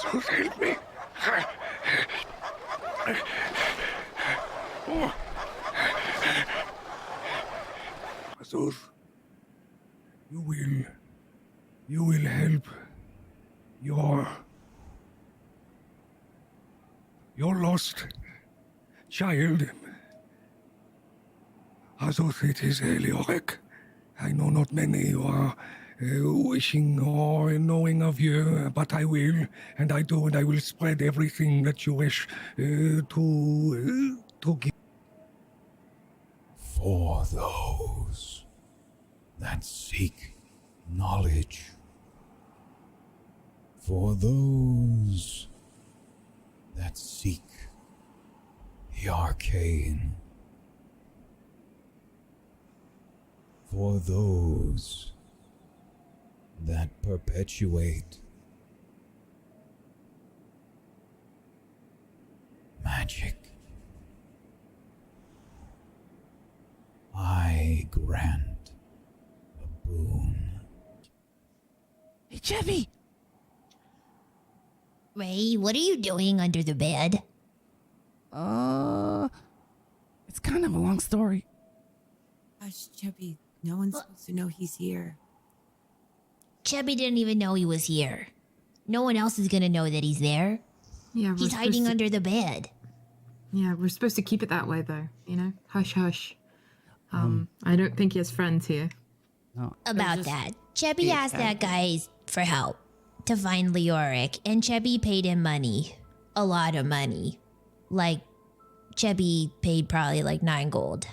So help me. Azus, you will help your lost child. Azus, it is Leoric. I know not many who are wishing or knowing of you, but I will, and I do, and I will spread everything that you wish to give. For those that seek knowledge, for those that seek the arcane, for those that perpetuate magic, I grant a boon. Hey, Chepi! Ray, what are you doing under the bed? It's kind of a long story. Hush, Chepi. No one's supposed to know he's here. Chepi didn't even know he was here. No one else is gonna know that he's there. Yeah, He's hiding under the bed. Yeah, we're supposed to keep it that way, though. You know, hush, hush. I don't think he has friends here. No. About that, Chepi asked that guy for help to find Leoric, and Chepi paid him money. A lot of money. Like, Chepi paid probably like 9 gold.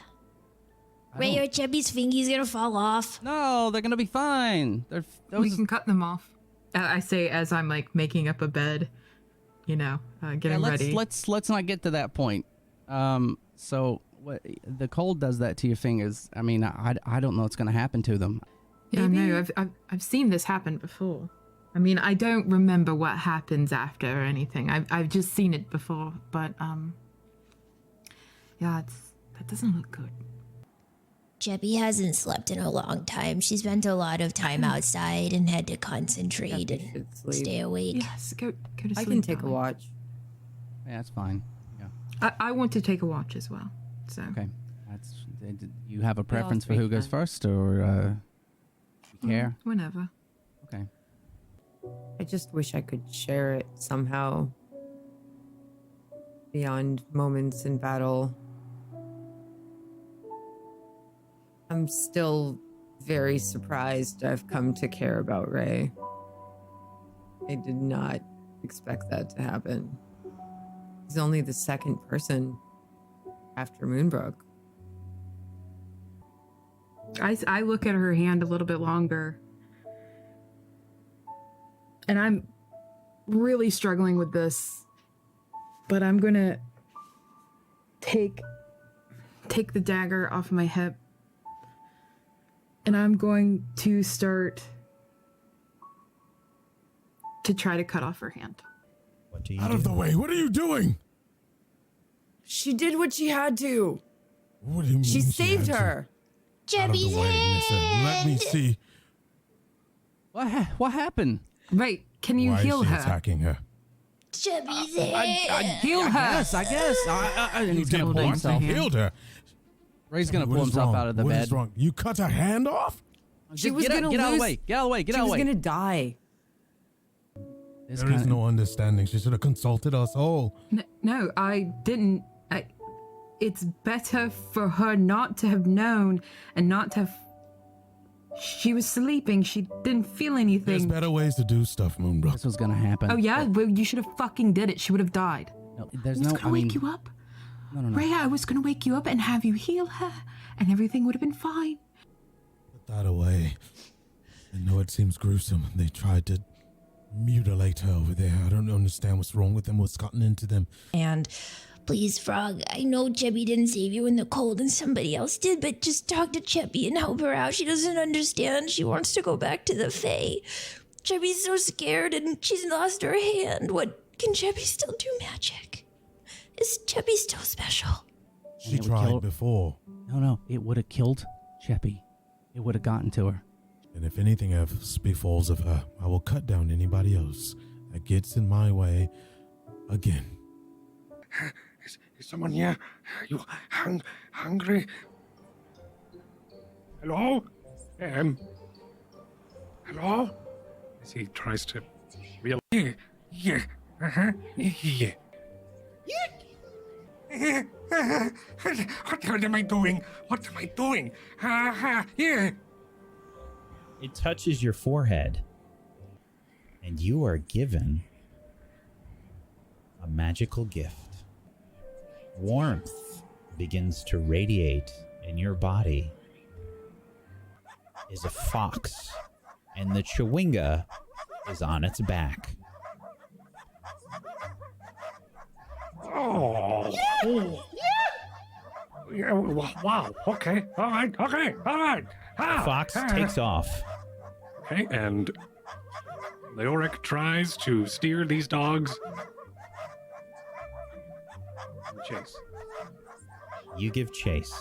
Ray, are Chepi's fingies gonna fall off? No, they're gonna be fine. We can cut them off. I say as I'm like making up a bed, you know, getting ready. Let's not get to that point. So what the cold does that to your fingers? I mean, I don't know what's gonna happen to them. Yeah, no, I've seen this happen before. I mean, I don't remember what happens after or anything. I've just seen it before, but yeah, that doesn't look good. Chepi hasn't slept in a long time. She spent a lot of time outside and had to concentrate and stay awake. Yes, go to sleep. I can take a darling. watch. Yeah, that's fine. Yeah. I want to take a watch as well. So Okay. You have a preference for who goes first, or you care? Whenever. Okay. I just wish I could share it somehow. Beyond moments in battle. I'm still very surprised I've come to care about Ray. I did not expect that to happen. He's only the second person after Moonbrook. I look at her hand a little bit longer. And I'm really struggling with this. But I'm gonna take the dagger off my hip. And I'm going to start to try to cut off her hand. What do you Out do? of the way. What are you doing? She did what she had to. What do you mean? She saved had to? her. Out of the Chepi's way, Nissa. Let me hand! see. What happened? Right, can you Why heal is she her? attacking her? Chepi's hand! Heal her! I guess. And he's gonna You pull did himself. what? You healed her. Ray's gonna What pull is himself wrong? out of the What bed. is wrong? You cut her hand off? She was get gonna out of the lose- way. Get out of the way. Get She out of was the way. gonna die. This There is kinda- no understanding. She should have consulted us all. No, I didn't. It's better for her not to have known and not to have... She was sleeping. She didn't feel There's anything. better ways to do stuff, Moonbrook. This was gonna happen. Oh, yeah? Well, you should have fucking did it. She would have died. No, there's I was no. gonna I mean, wake you up. no. Rhea, I was gonna wake you up and have you heal her, and everything would have been fine. Put that away. I know it seems gruesome. They tried to mutilate her over there. I don't understand what's wrong with them, what's gotten into them. And please, Frog, I know Chepi didn't save you in the cold and somebody else did, but just talk to Chepi and help her out. She doesn't understand. She wants to go back to the Fae. Chepi's so scared and she's lost her hand. What can Chepi still do magic? Is Chepi still special? She it would tried kill- before. No. It would have killed Chepi. it would have gotten to her. And if anything else befalls of her, I will cut down anybody else that gets in my way again. Is someone here? Are you hungry? Hello? Hello? As he tries to realize. Yeah. Uh-huh. Yeah. What am I doing? What am I doing? Yeah. It touches your forehead, and you are given a magical gift. Warmth begins to radiate in your body. Is a fox, and the chewinga is on its back. Oh. Yeah, wow. Okay. All right. The fox takes off. Okay, and Leoric tries to steer these dogs. Chase. You give chase.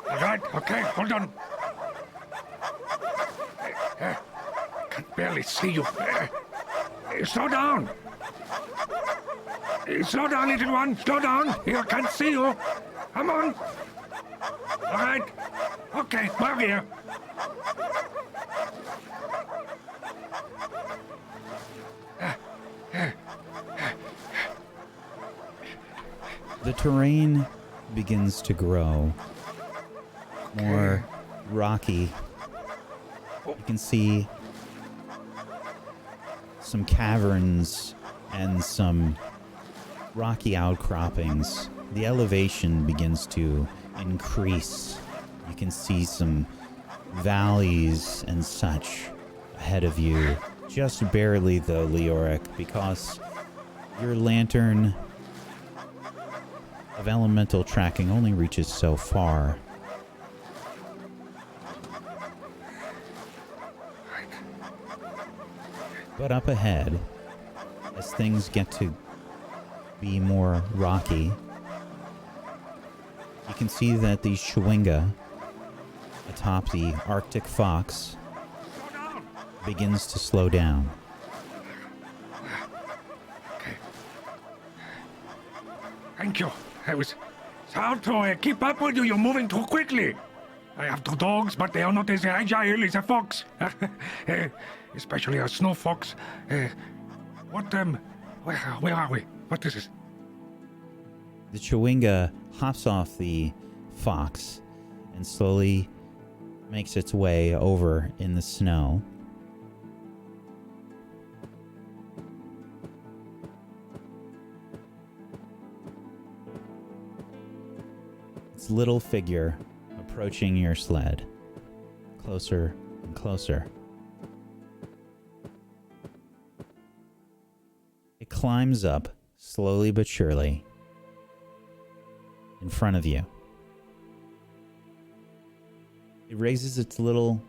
All right, okay, hold on. I can barely see you. Slow down. Slow down, little one. Slow down. I can't see you. Come on. All right. Okay, over here. The terrain begins to grow more rocky. You can see some caverns and some rocky outcroppings. The elevation begins to increase. You can see some valleys and such ahead of you. Just barely though, Leoric, because your lantern of elemental tracking only reaches so far. But up ahead, as things get to be more rocky, you can see that the chewinga atop the Arctic fox begins to slow down. Okay. Thank you. It's hard to keep up with you. You're moving too quickly. I have two dogs, but they are not as agile as a fox. Especially a snow fox. Where are we? What is this? The chewinga hops off the fox and slowly makes its way over in the snow. Its little figure approaching your sled, closer and closer. It climbs up, slowly but surely, in front of you. It raises its little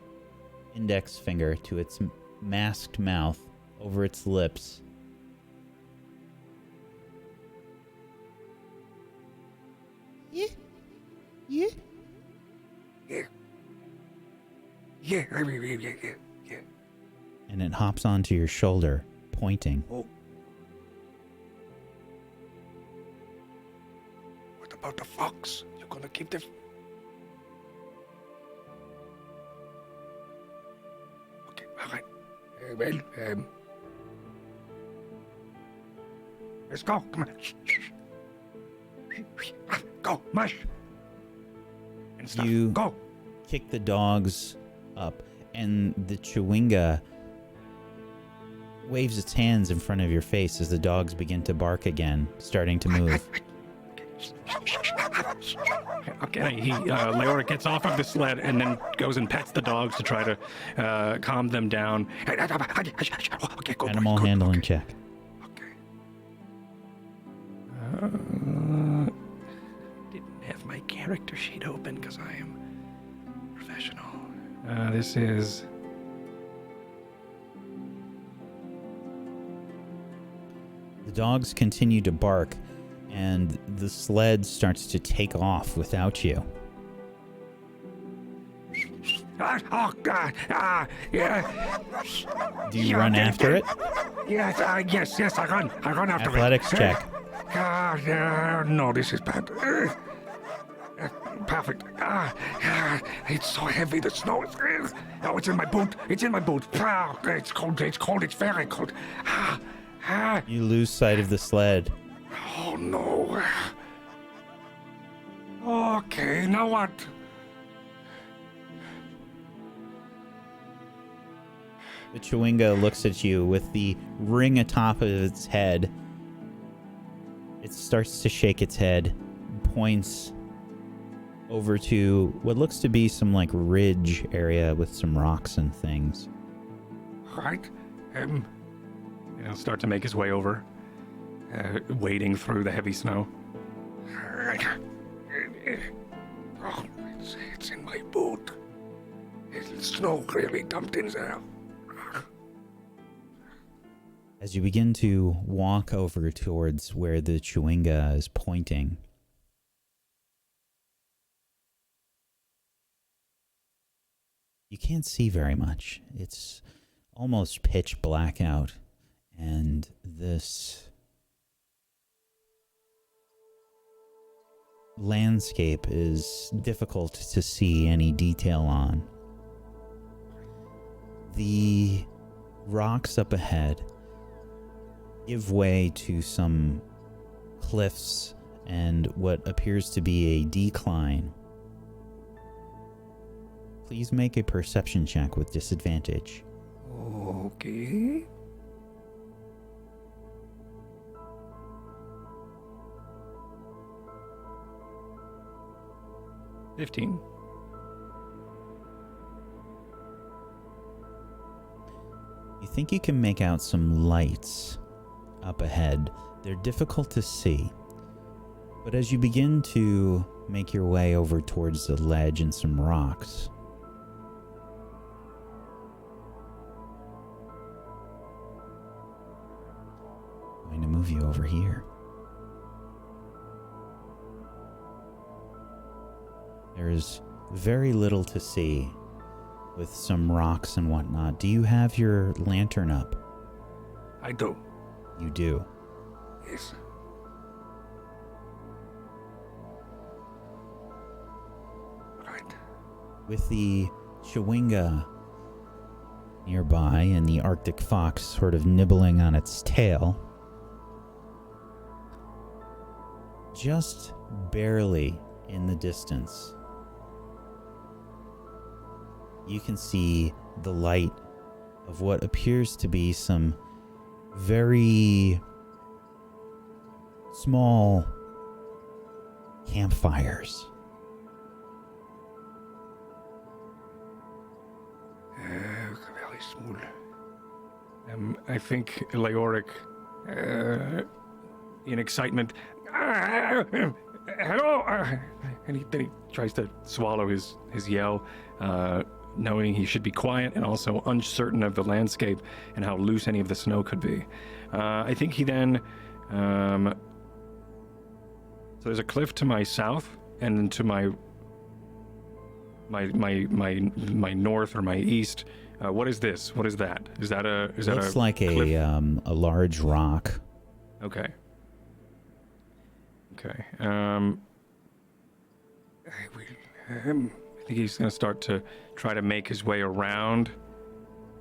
index finger to its masked mouth over its lips. Yeah. And it hops onto your shoulder, pointing. Oh. about the fox? You gonna keep the... Okay, all right. Let's go. Come on. Go, mush. And stuff. You Go. kick the dogs up, and the Chewinga waves its hands in front of your face as the dogs begin to bark again, starting to move. Okay, Leoric gets off of the sled and then goes and pets the dogs to try to calm them down. Okay, good. Animal handling check. Okay. Didn't have my character sheet open because I am professional. This is... The dogs continue to bark, and the sled starts to take off without you. Oh, God. Yeah. Do you run after it? Yes, yes, I run after Athletics it. check. No, this is bad. Perfect. It's so heavy, the snow is... Oh, it's in my boot. It's in my boot. It's cold, it's very cold. You lose sight of the sled. Oh, no. Okay, now what? The Chewinga looks at you with the ring atop of its head. It starts to shake its head, points over to what looks to be some like ridge area with some rocks and things. Right. And he'll start to make his way over, wading through the heavy snow. Oh, it's in my boot. It's snow really dumped in there. As you begin to walk over towards where the Chewinga is pointing, you can't see very much. It's almost pitch black out, and this landscape is difficult to see any detail on. The rocks up ahead give way to some cliffs and what appears to be a decline. Please make a perception check with disadvantage. Okay. $15. You think you can make out some lights up ahead. They're difficult to see, but as you begin to make your way over towards the ledge and some rocks, I'm going to move you over here. There's very little to see with some rocks and whatnot. Do you have your lantern up? I do. You do. Yes. Right. With the Chewinga nearby and the Arctic fox sort of nibbling on its tail, just barely in the distance, you can see the light of what appears to be some very small campfires. Very small. I think Leoric, in excitement, hello, and then he tries to swallow his yell, knowing he should be quiet and also uncertain of the landscape and how loose any of the snow could be. I think he then, so there's a cliff to my south and to my north or my east. What is this? What is that? Is that a? Is that looks like cliff? a large rock. Okay. Okay. I will. I think he's going to start to try to make his way around.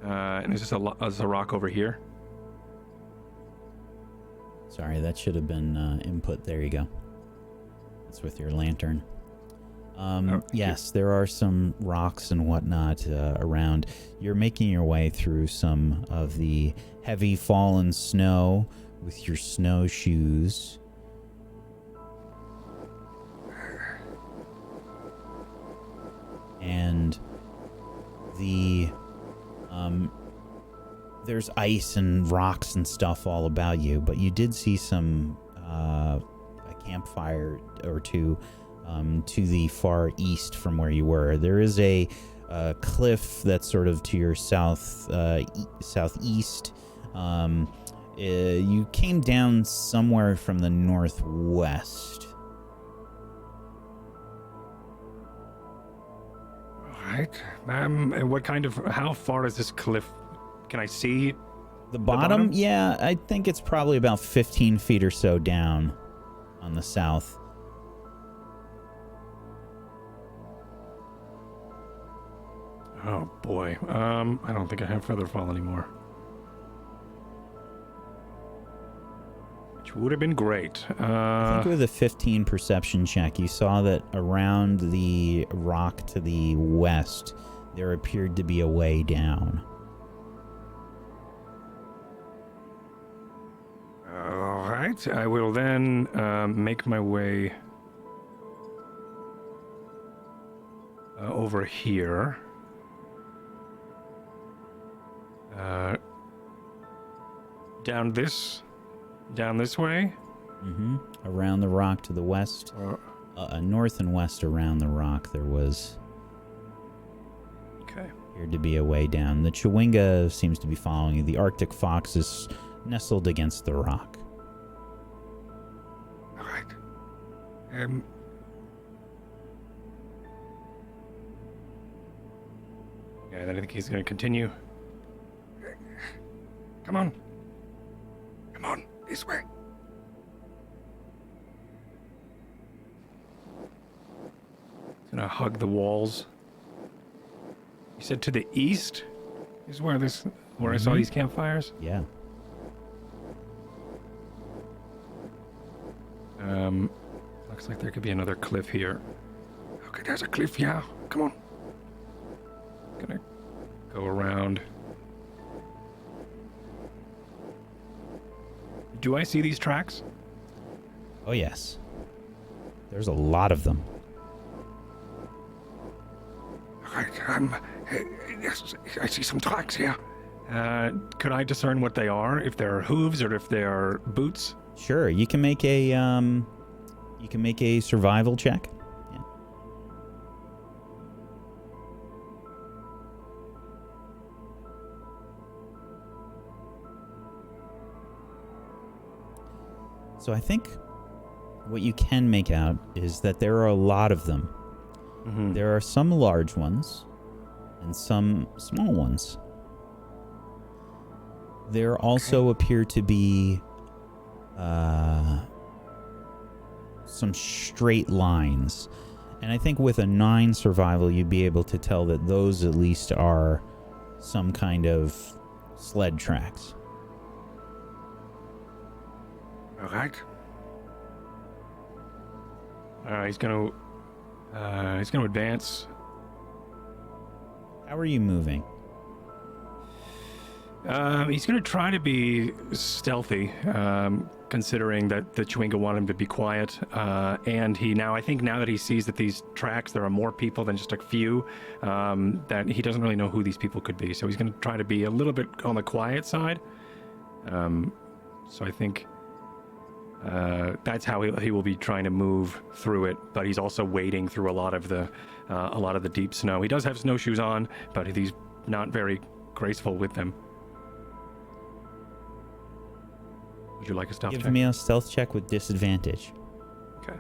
And is this a rock over here? Sorry, that should have been input. There you go. That's with your lantern. Yes, there are some rocks and whatnot around. You're making your way through some of the heavy fallen snow with your snowshoes. And there's ice and rocks and stuff all about you, but you did see some a campfire or two to the far east from where you were. There is a cliff that's sort of to your southeast. You came down somewhere from the northwest. All right. How far is this cliff? Can I see The bottom? Yeah, I think it's probably about 15 feet or so down on the south. Oh boy. I don't think I have Featherfall anymore. Which would have been great. I think with a 15 perception check, you saw that around the rock to the west, there appeared to be a way down. All right. I will then make my way over here. Down this way. Mm-hmm. Around the rock to the west, north and west around the rock, there was appeared to be a way down. The Chewinga seems to be following you. The Arctic fox is nestled against the rock. All right. Yeah, and I think he's going to continue. Come on. Come on, this way. He's going to hug the walls. You said to the east is where I saw these campfires? Yeah. Looks like there could be another cliff here. Okay, there's a cliff, yeah. Come on. Gonna go around. Do I see these tracks? Oh, yes. There's a lot of them. All right, yes, I see some tracks here. Could I discern what they are? If they're hooves or if they're boots? Sure, you can make a survival check. Yeah. So I think what you can make out is that there are a lot of them. Mm-hmm. There are some large ones and some small ones. There also appear to be some straight lines. And I think with a 9 survival, you'd be able to tell that those at least are some kind of sled tracks. All right. He's gonna advance. How are you moving? He's gonna try to be stealthy, considering that the Chewinga want him to be quiet. And I think now that he sees that these tracks, there are more people than just a few, that he doesn't really know who these people could be. So he's gonna try to be a little bit on the quiet side. So I think that's how he will be trying to move through it. But he's also wading through a lot of the deep snow. He does have snowshoes on, but he's not very graceful with them. Would you like a stealth check? Give me a stealth check with disadvantage. Okay.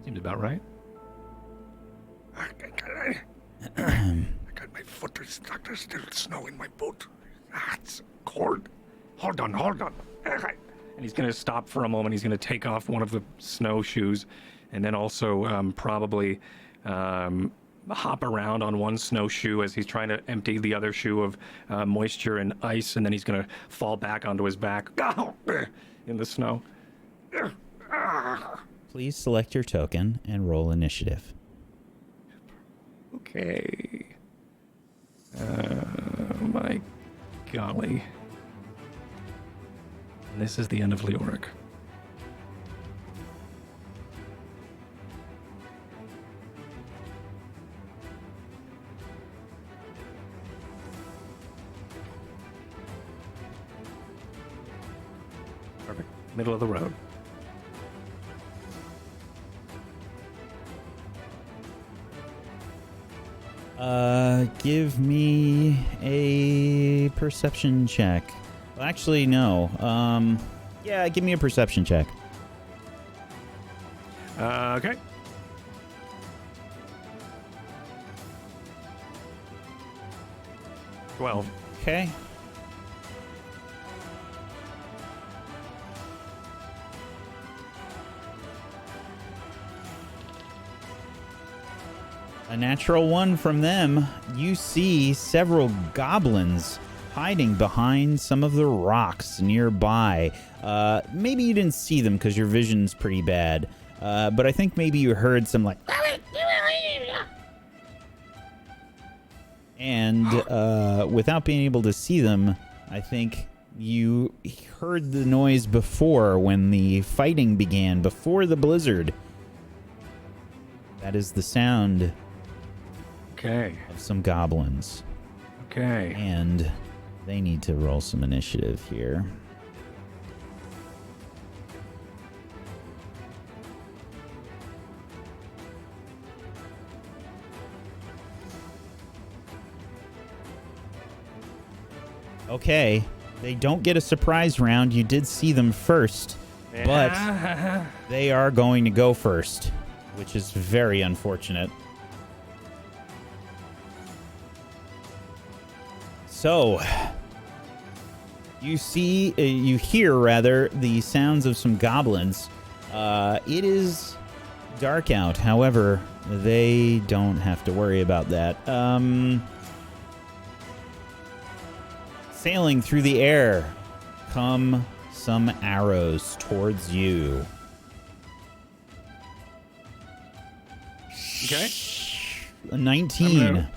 Seems about right. I got my foot stuck. There's still snow in my boot. It's cold. Hold on. And he's going to stop for a moment. He's going to take off one of the snowshoes and then also probably hop around on one snowshoe as he's trying to empty the other shoe of moisture and ice. And then he's going to fall back onto his back in the snow. Please select your token and roll initiative. Okay. My golly. And this is the end of Leoric. Perfect. Middle of the road. Give me a perception check. Well, actually, no. Yeah, give me a perception check. Okay. Well, Okay. A natural one from them. You see several goblins hiding behind some of the rocks nearby. Maybe you didn't see them because your vision's pretty bad. But I think maybe you heard some like... And without being able to see them, I think you heard the noise before when the fighting began, before the blizzard. That is the sound okay. of some goblins. Okay. And they need to roll some initiative here. Okay, they don't get a surprise round. You did see them first, but they are going to go first, which is very unfortunate. So, you hear the sounds of some goblins. It is dark out. However, they don't have to worry about that. Sailing through the air come some arrows towards you. Okay. A 19.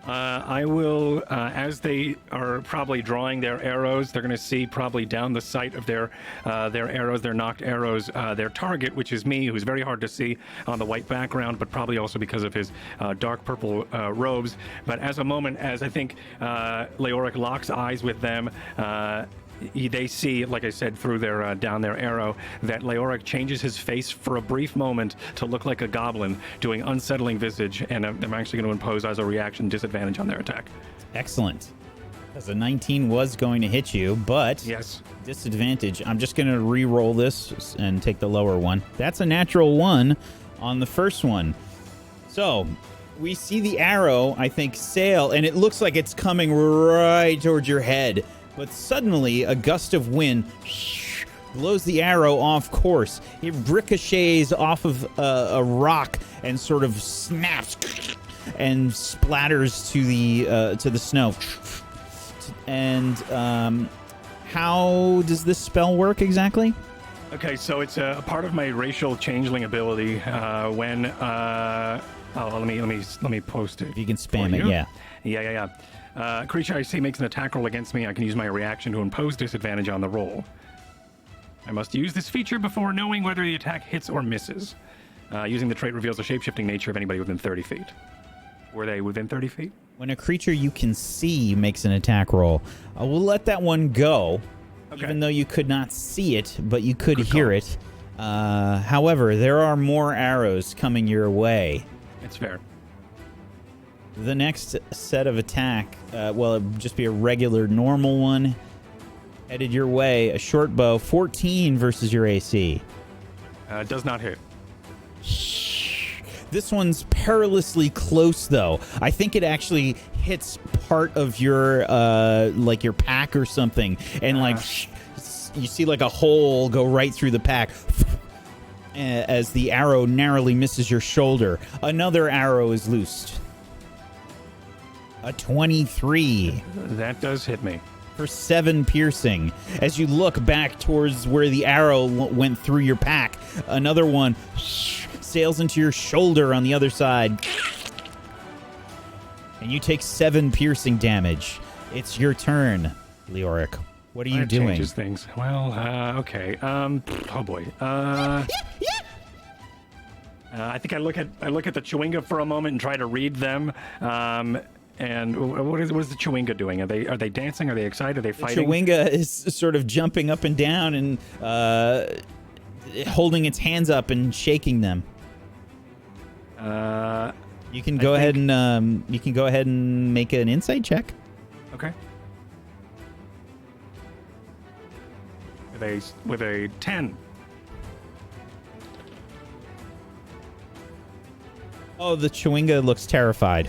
I will, as they are probably drawing their arrows, they're going to see probably down the sight of their arrows, their nocked arrows, their target, which is me, who's very hard to see on the white background, but probably also because of his dark purple robes. But as I think Leoric locks eyes with them, they see, like I said, through their down their arrow, that Leoric changes his face for a brief moment to look like a goblin, doing unsettling visage, and I'm actually going to impose as a reaction disadvantage on their attack. Excellent. Because a 19 was going to hit you, but yes, disadvantage. I'm just going to re-roll this and take the lower one. That's a natural 1 on the first one. So we see the arrow, I think, sail, and it looks like it's coming right towards your head. But suddenly, a gust of wind blows the arrow off course. It ricochets off of a rock and sort of snaps and splatters to the snow. And how does this spell work exactly? Okay, so it's a part of my racial changeling ability. Let me post it. If you can spam it, yeah. Yeah. Creature I see makes an attack roll against me. I can use my reaction to impose disadvantage on the roll. I must use this feature before knowing whether the attack hits or misses. Using the trait reveals the shapeshifting nature of anybody within 30 feet. Were they within 30 feet? When a creature you can see makes an attack roll, we'll let that one go, even though you could not see it, but you could hear it. However, there are more arrows coming your way. It's fair. The next set of attack, it would just be a regular, normal one, headed your way. A short bow, 14 versus your AC. Does not hit. This one's perilously close, though. I think it actually hits part of your like your pack or something, and like you see like a hole go right through the pack as the arrow narrowly misses your shoulder. Another arrow is loosed. A 23. That does hit me. For 7 piercing. As you look back towards where the arrow went through your pack, another one sails into your shoulder on the other side. And you take 7 piercing damage. It's your turn, Leoric. What are you doing? Changes things. Well, okay. Oh boy. I think I look at the Chewinga for a moment and try to read them. And what is the Chewinga doing? Are they dancing? Are they excited? Are they fighting? The Chewinga is sort of jumping up and down and holding its hands up and shaking them. You can go ahead and make an insight check. Okay. With a 10. Oh, the Chewinga looks terrified.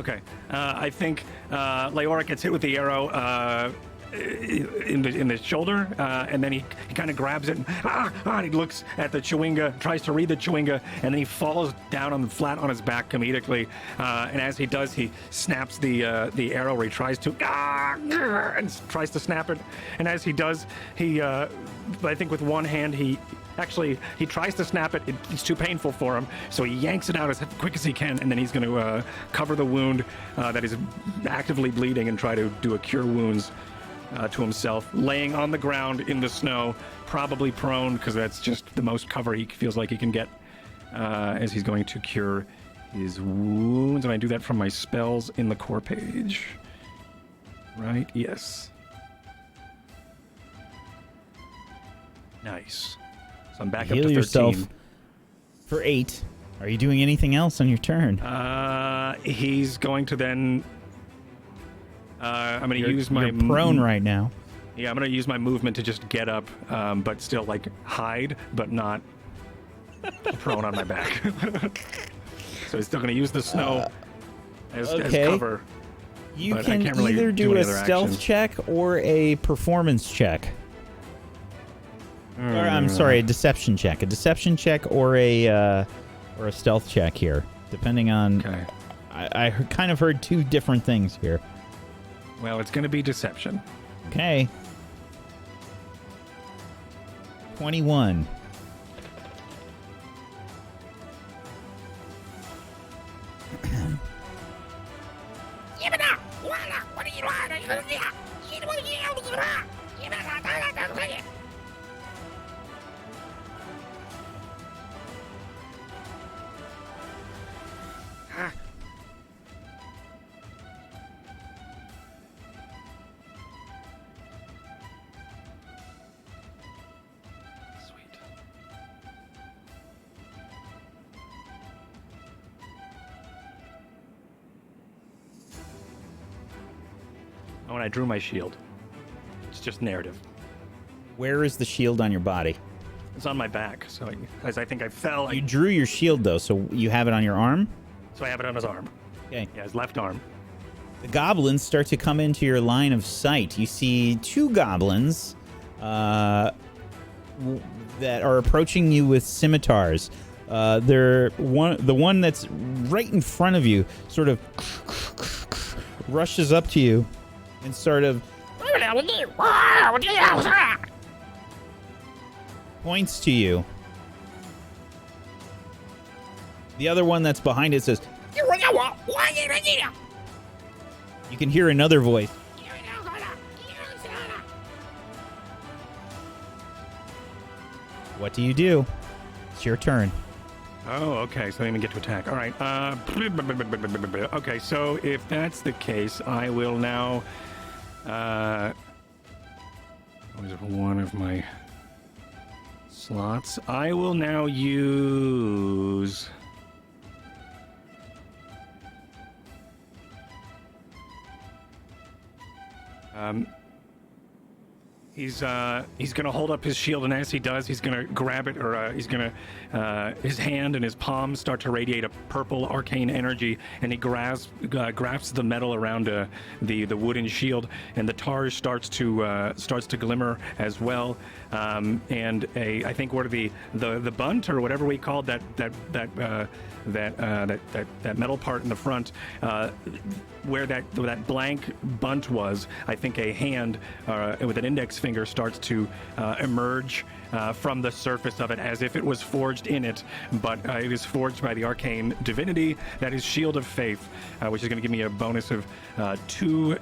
Okay. I think Leoric gets hit with the arrow in the shoulder, and then he kind of grabs it and he looks at the Chewinga, tries to read the Chewinga, and then he falls down flat on his back comedically. And as he does, he snaps the arrow where he tries to and tries to snap it. And as he does, he I think with one hand he tries to snap it. It's too painful for him, so he yanks it out as quick as he can, and then he's going to cover the wound that is actively bleeding and try to do a cure wounds to himself, laying on the ground in the snow, probably prone, because that's just the most cover he feels like he can get as he's going to cure his wounds. And I do that from my spells in the core page. Right? Yes. Nice. So I'm back up to 13. Yourself for 8. Are you doing anything else on your turn? He's going to then... I'm going to use my... You're prone right now. Yeah, I'm going to use my movement to just get up, but still, like, hide, but not prone on my back. So he's still going to use the snow as cover. You but can I can't really either do any a other stealth actions. check or a performance check. Or, I'm sorry, a deception check. A deception check or a stealth check here, depending on... Okay. I kind of heard 2 different things here. Well, it's going to be deception. Okay. 21. Oh, and I drew my shield. It's just narrative. Where is the shield on your body? It's on my back, so as I think I fell, You drew your shield, though, so you have it on your arm? so I have it on his arm. Okay. Yeah, his left arm. The goblins start to come into your line of sight. You see 2 goblins that are approaching you with scimitars. The one that's right in front of you sort of rushes up to you and sort of points to you. The other one that's behind it says, you can hear another voice. What do you do? It's your turn. Oh, okay. So I didn't even get to attack. All right. Okay. So if that's the case, I will now. What is one of my slots? I will now use. He's gonna hold up his shield, and as he does, he's gonna grab it, or he's gonna his hand and his palm start to radiate a purple arcane energy, and he grasps the metal around the wooden shield, and the tar starts to glimmer as well. And I think what are the bunt or whatever we called that metal part in the front, where that blank bunt was, I think a hand with an index finger starts to emerge from the surface of it as if it was forged in it, but it is forged by the arcane divinity that is Shield of Faith, which is going to give me a bonus of 2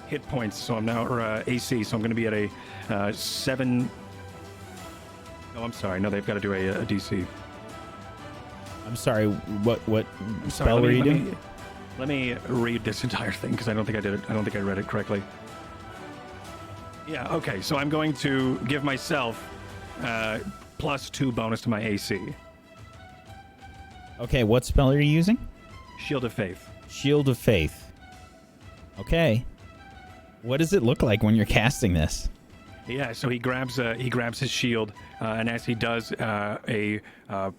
hit points. So I'm now, or AC, so I'm going to be at a 7. No, I'm sorry. No, they've got to do a DC. I'm sorry. What I'm spell sorry, were you doing? Let me read this entire thing because I don't think I did it. I don't think I read it correctly. Yeah. Okay. So I'm going to give myself +2 bonus to my AC. Okay, what spell are you using? Shield of Faith. Shield of Faith. Okay. What does it look like when you're casting this? Yeah, so he grabs his shield, and as he does, a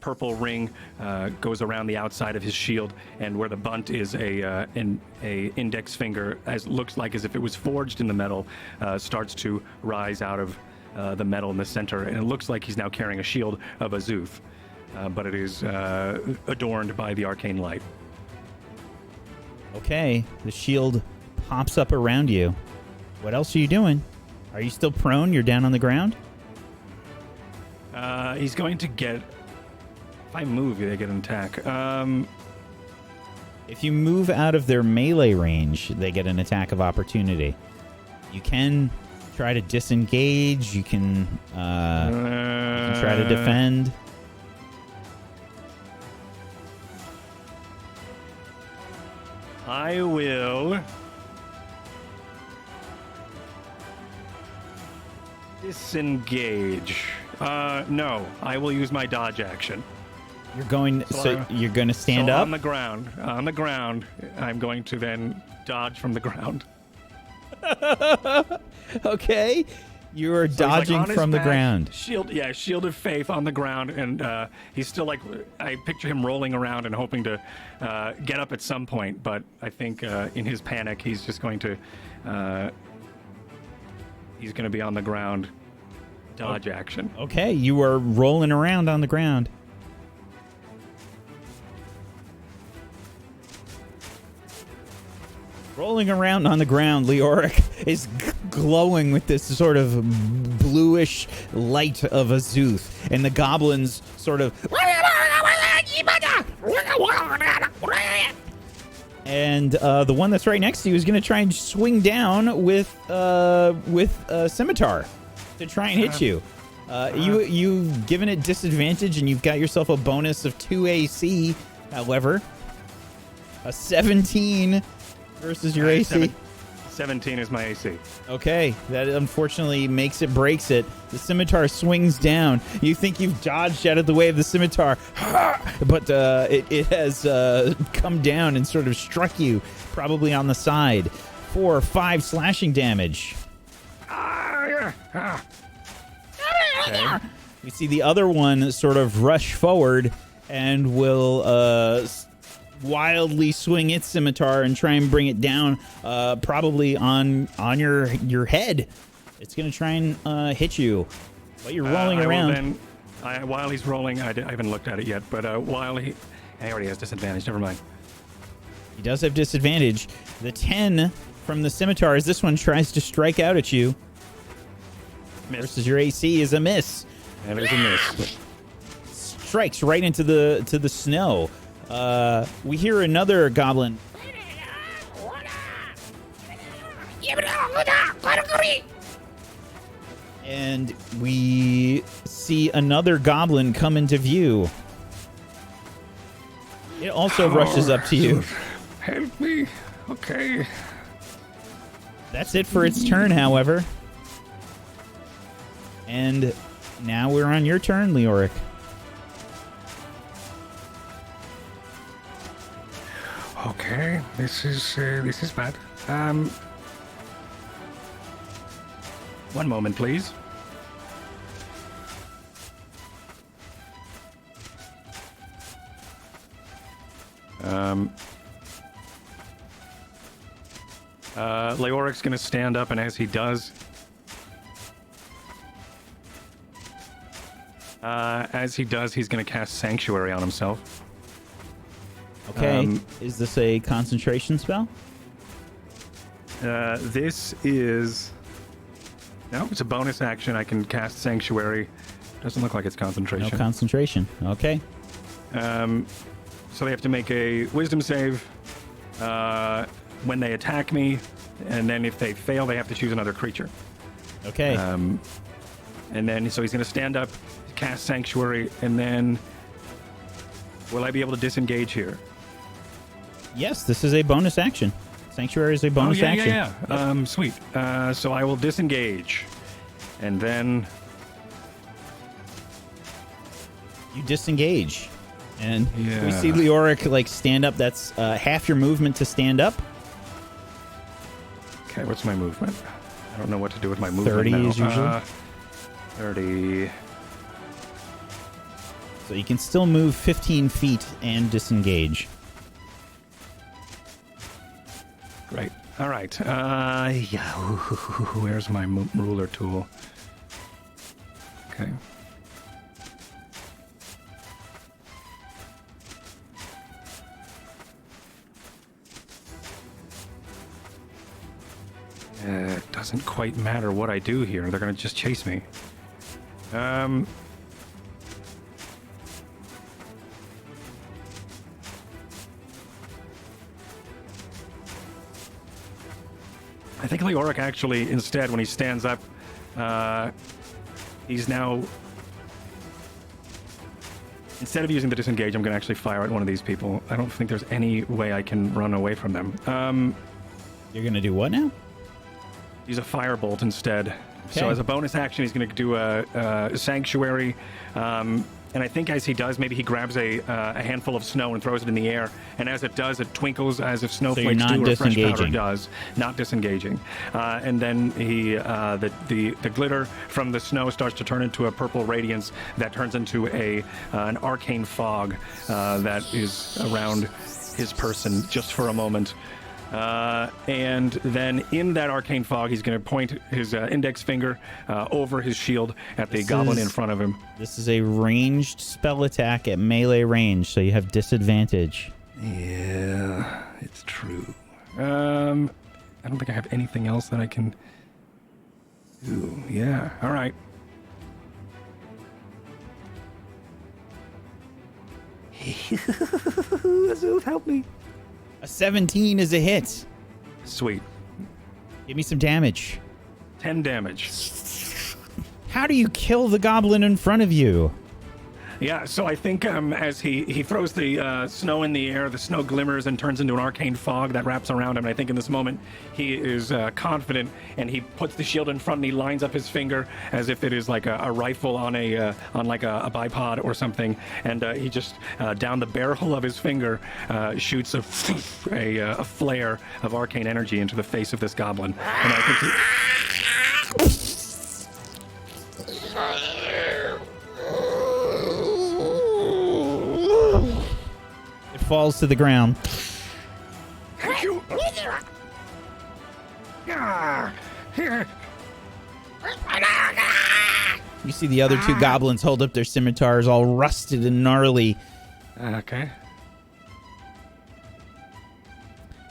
purple ring goes around the outside of his shield, and where the bunt is a index finger, looks like as if it was forged in the metal, starts to rise out of the metal in the center, and it looks like he's now carrying a shield of Azuth, but it is adorned by the arcane light. Okay, the shield pops up around you. What else are you doing? Are you still prone? You're down on the ground? He's going to get... If I move, they get an attack. If you move out of their melee range, they get an attack of opportunity. You can try to disengage. You can try to defend. I will... disengage. No, I will use my dodge action. You're going. So you're going to stand up on the ground. On the ground, I'm going to then dodge from the ground. Okay, you are So dodging he's, like, on from his the back, ground. Shield of Faith on the ground, and he's still like, I picture him rolling around and hoping to get up at some point, but I think in his panic, he's just going to. He's going to be on the ground. Dodge action. Okay, you are rolling around on the ground. Rolling around on the ground, Leoric is glowing with this sort of bluish light of Azuth, and the goblins sort of... And the one that's right next to you is going to try and swing down with a scimitar to try and hit you. You've given it disadvantage, and you've got yourself a bonus of 2 AC. However, a 17 versus your AC. 17 is my AC. Okay, that unfortunately breaks it. The scimitar swings down. You think you've dodged out of the way of the scimitar, but it has come down and sort of struck you, probably on the side. 4 or 5 slashing damage. Okay. We see the other one sort of rush forward and will wildly swing its scimitar and try and bring it down, probably on your head. It's going to try and hit you, but you're rolling around. While he's rolling, I haven't looked at it yet, but while he already has disadvantage. Never mind. He does have disadvantage. The 10 from the scimitar, as this one tries to strike out at you, versus your AC, is a miss. And it is a miss. Strikes right into the snow. We hear another goblin. And we see another goblin come into view. It also rushes up to you. Help me. Okay. That's it for its turn, however. And now we're on your turn, Leoric. Okay, this is bad. One moment, please. Leoric's gonna stand up, and as he does, he's gonna cast Sanctuary on himself. Okay. Is this a concentration spell? This is... No, it's a bonus action. I can cast Sanctuary. Doesn't look like it's concentration. No concentration. Okay. So they have to make a Wisdom save when they attack me, and then if they fail, they have to choose another creature. Okay. And then, so he's going to stand up, cast Sanctuary, and then will I be able to disengage here? Yes, this is a bonus action. Sanctuary is a bonus action. Yeah. Sweet. So I will disengage, and then You disengage. And Yeah. we see Leoric like stand up. That's half your movement to stand up. Okay, what's my movement? I don't know what to do with my movement 30 now. is usually. 30. So you can still move 15 feet and disengage. Great. All right. Yeah. Where's my ruler tool? Okay. It doesn't quite matter what I do here. They're going to just chase me. I think Leoric actually, instead, when he stands up, he's now... Instead of using the disengage, I'm going to actually fire at one of these people. I don't think there's any way I can run away from them. You're going to do what now? Use a firebolt instead. Okay. So as a bonus action, he's going to do a sanctuary. And I think as he does, maybe he grabs a handful of snow and throws it in the air. And as it does, it twinkles as if snowflakes not do or fresh powder disengaging. does. Not disengaging. And then he the glitter from the snow starts to turn into a purple radiance that turns into an arcane fog that is around his person just for a moment. And then in that arcane fog, he's going to point his index finger over his shield at the goblin in front of him. This is a ranged spell attack at melee range, so you have disadvantage. Yeah, it's true. I don't think I have anything else that I can do. Yeah, all right. Azul, help me. A 17 is a hit. Sweet. Give me some damage. 10 damage. How do you kill the goblin in front of you? Yeah, so I think as he throws the snow in the air, the snow glimmers and turns into an arcane fog that wraps around him. And I think in this moment he is confident, and he puts the shield in front and he lines up his finger as if it is like a rifle on a bipod or something. And he just down the barrel of his finger shoots a flare of arcane energy into the face of this goblin. And I think It falls to the ground. You see the other two goblins hold up their scimitars, all rusted and gnarly. Okay.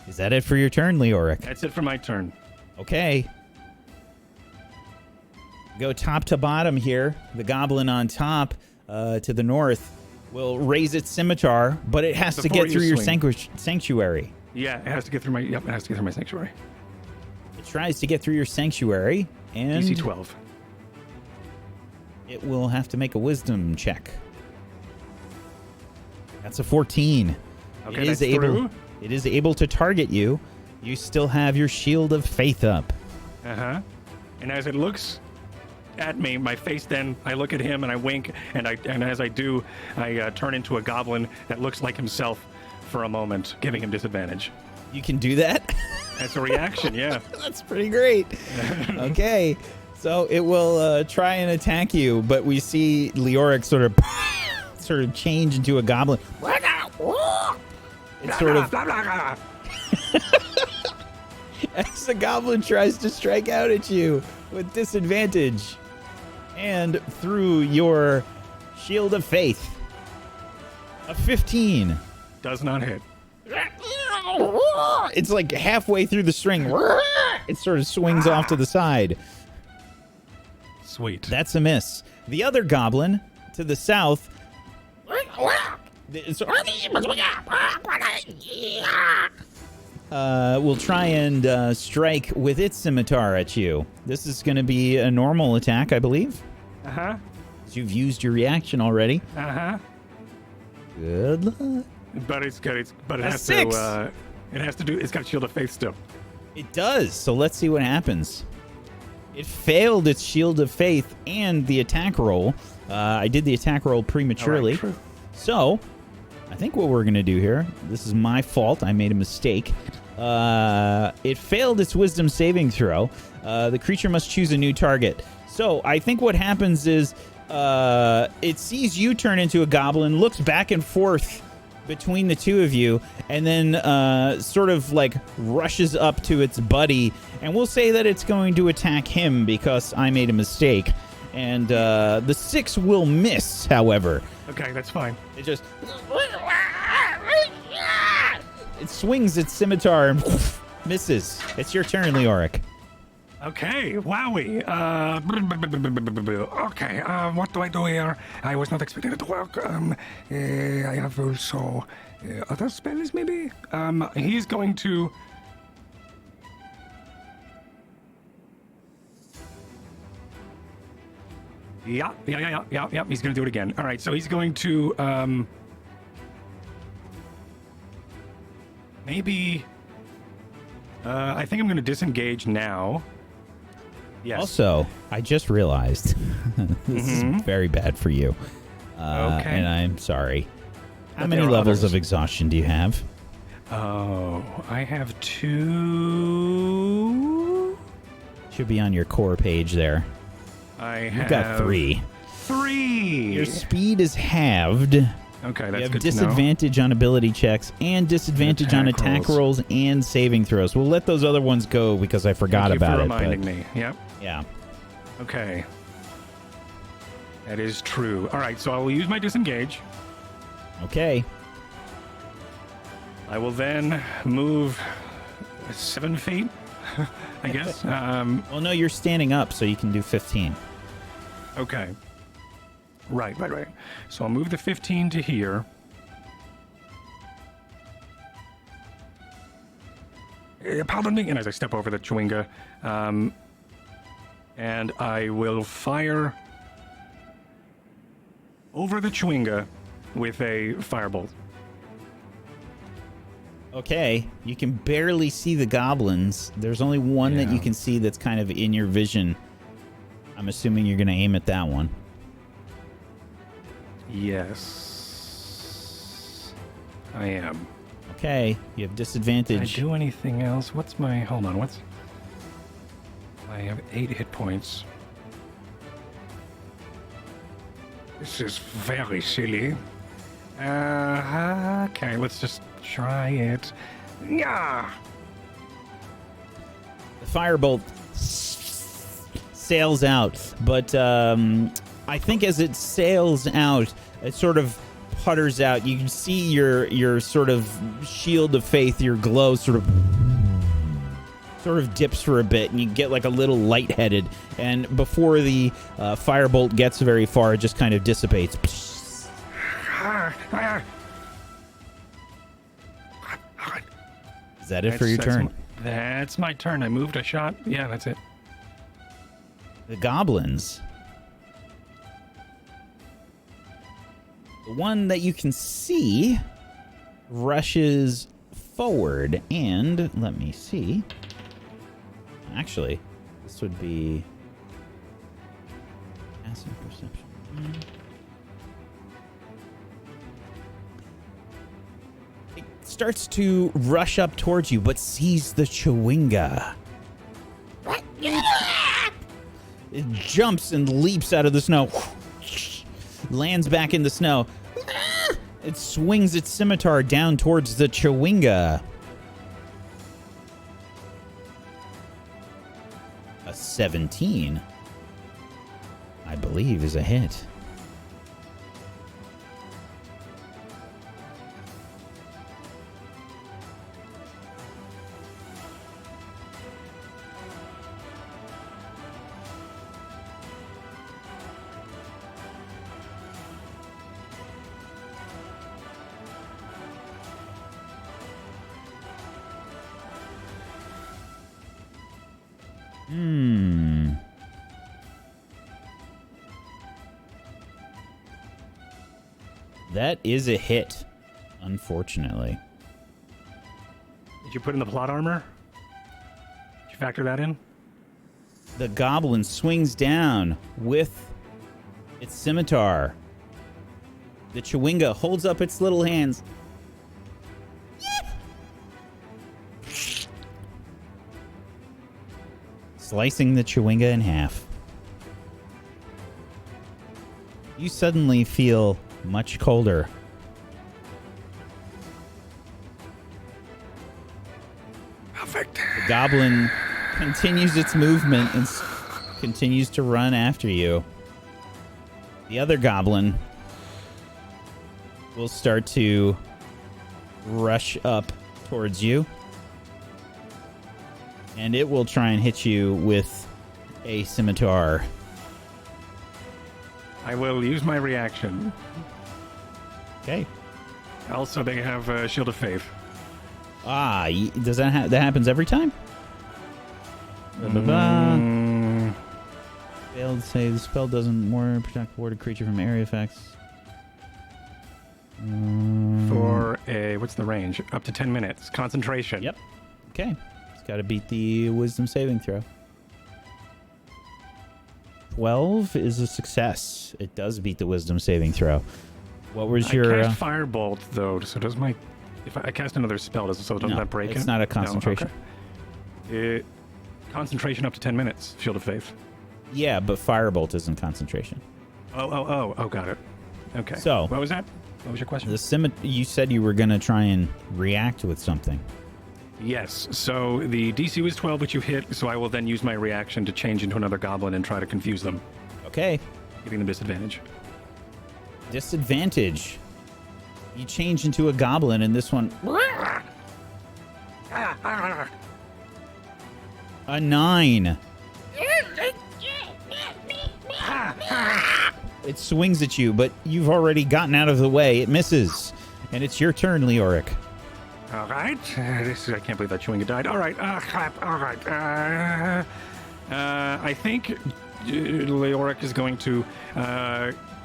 Is that it for your turn, Leoric? That's it for my turn. Okay. Go top to bottom here. The goblin on top to the north will raise its scimitar, but it has to Before get through you your swing. sanctuary. Yeah, it has to get through my. Yep, it has to get through my sanctuary. It tries to get through your sanctuary, and DC 12. it will have to make a wisdom check. That's a 14. Okay, It is that's able. through. It is able to target you. You still have your shield of faith up. And as it looks at me, my face, then I look at him and I wink, and as I do, I turn into a goblin that looks like himself for a moment, giving him disadvantage. You can do that? That's a reaction, yeah. That's pretty great. Okay. So it will try and attack you, but we see Leoric sort of change into a goblin. It's sort of as the goblin tries to strike out at you with disadvantage, and through your shield of faith, a 15 Does not hit. It's like halfway through the string. It sort of swings off to the side. Sweet. That's a miss. The other goblin to the south will try and strike with its scimitar at you. This is going to be a normal attack, I believe. Uh-huh. You've used your reaction already. Uh-huh. Good luck. But it's good. But it A has 6. to. It has to do. It's got Shield of Faith still. It does. So let's see what happens. It failed its Shield of Faith and the attack roll. I did the attack roll prematurely. All right, true. So I think what we're going to do here, this is my fault. I made a mistake. It failed its wisdom saving throw. The creature must choose a new target. So I think what happens is it sees you turn into a goblin, looks back and forth between the two of you, and then sort of like rushes up to its buddy, and we'll say that it's going to attack him because I made a mistake. And the 6 will miss, however. Okay, that's fine. It just... It swings its scimitar and misses. It's your turn, Leoric. Okay, wowie. Okay, what do I do here? I was not expecting it to work. I have also other spells, maybe? He's going to. Yeah. He's going to do it again. All right, so he's going to maybe. I think I'm going to disengage now. Yes. Also, I just realized this is very bad for you. Okay. And I'm sorry. How But many there are levels others. of exhaustion do you have? Oh, I have 2. Should be on your core page there. You've got 3. 3. Your speed is halved. Okay, You that's have good to know. disadvantage on ability checks and disadvantage on Attack attack rolls and saving throws. We'll let those other ones go because I forgot Thank you about for it. But reminding me. Yep. yeah. Okay. That is true. All right, so I will use my disengage. Okay. I will then move 7 feet, I guess. Well, no, you're standing up, so you can do 15. Okay. Right. So I'll move the 15 to here. Pardon me. And as I step over the Chewinga, and I will fire over the Chewinga with a firebolt. Okay. You can barely see the goblins. There's only one that you Yeah. can see that's kind of in your vision. I'm assuming you're going to aim at that one. Yes. I am. Okay. You have Did I disadvantage. do anything else? What's my... Hold on, what's... I have 8 hit points. This is very silly. Okay, let's just try it. Yeah. The firebolt sails out, but I think as it sails out, it sort of putters out. You can see your sort of shield of faith, your glow sort of dips for a bit, and you get like a little lightheaded. And before the firebolt gets very far, it just kind of dissipates. Is that it for your turn? That's my turn. I moved a shot. Yeah, that's it. The goblins. The one that you can see rushes forward, and let me see. Actually, this would be passive perception. It starts to rush up towards you, but sees the Chewinga. It jumps and leaps out of the snow. Lands back in the snow. It swings its scimitar down towards the Chewinga. A 17, I believe, is a hit. That is a hit, unfortunately. Did you put in the plot armor? Did you factor that in? The goblin swings down with its scimitar. The Chewinga holds up its little hands. Slicing the Chewinga in half. You suddenly feel much colder. Perfect. The goblin continues its movement and continues to run after you. The other goblin will start to rush up towards you. And it will try and hit you with a scimitar. I will use my reaction. Okay. Also, they have Shield of Faith. Ah, does that that happens every time? Failed to say the spell doesn't more protect warded creature from area effects. For a, what's the range? Up to 10 minutes. Concentration. Yep. Okay. It's got to beat the wisdom saving throw. 12 is a success. It does beat the wisdom saving throw. What was your... I cast Firebolt, though, so does my... If I cast another spell, doesn't that break it? It's not a concentration. No, okay. Concentration up to 10 minutes, Shield of Faith. Yeah, but Firebolt isn't concentration. Oh, got it. Okay. So... What was that? What was your question? You said you were going to try and react with something. Yes. So the DC was 12, which you hit, so I will then use my reaction to change into another goblin and try to confuse them. Okay. Giving them disadvantage. Disadvantage. You change into a goblin, and this one... A 9. It swings at you, but you've already gotten out of the way. It misses. And it's your turn, Leoric. All right. I can't believe that Chewinga died. All right. Crap. All right. I think Leoric is going to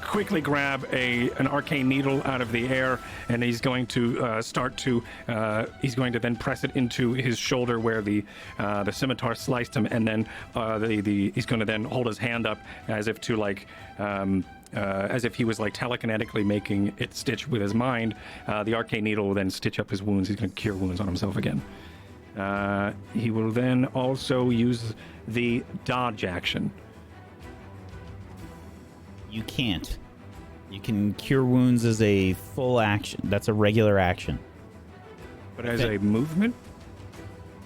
quickly grab an arcane needle out of the air, and he's going to he's going to then press it into his shoulder where the scimitar sliced him, and then he's going to then hold his hand up as if to as if he was like telekinetically making it stitch with his mind. The arcane needle will then stitch up his wounds. He's going to cure wounds on himself again. He will then also use the dodge action. You can't. You can cure wounds as a full action. That's a regular action. But as a movement?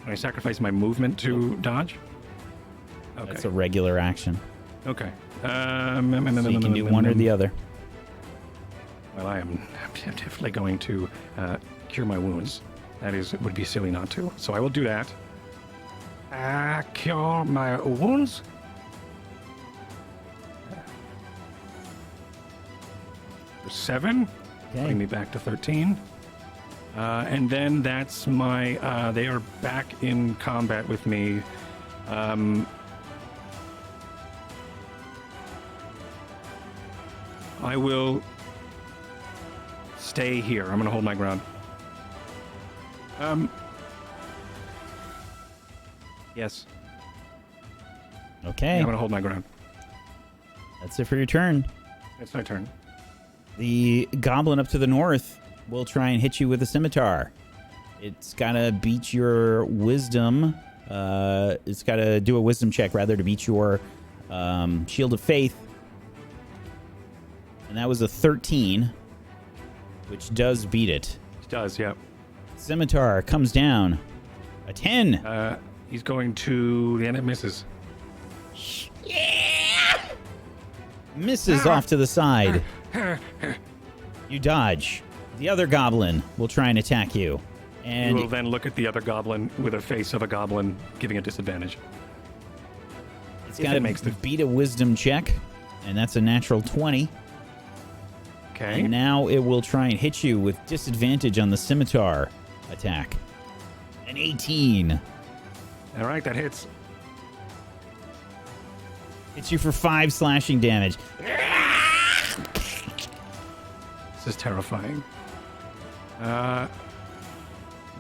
Can I sacrifice my movement to dodge? Okay. That's a regular action. Okay. So you can do one or the other. Well, I'm definitely going to cure my wounds. It would be silly not to. So I will do that. Cure my wounds. For 7. Okay. Bring me back to 13. And then that's my... they are back in combat with me. I will stay here. I'm going to hold my ground. Yes. Okay. Yeah, I'm going to hold my ground. That's it for your turn. It's my turn. The goblin up to the north will try and hit you with a scimitar. It's got to beat your wisdom. It's got to do a wisdom check, rather, to beat your Shield of Faith. And that was a 13, which does beat it. It does, yeah. Scimitar comes down. A 10. He's going to... And it misses. Misses off to the side. You dodge. The other goblin will try and attack you. And You will then look at the other goblin with a face of a goblin, giving a disadvantage. it's if got it to makes the- beat a wisdom check. And that's a natural 20. Okay. And now it will try and hit you with disadvantage on the scimitar attack. An 18. All right, that hits. Hits you for 5 slashing damage. This is terrifying.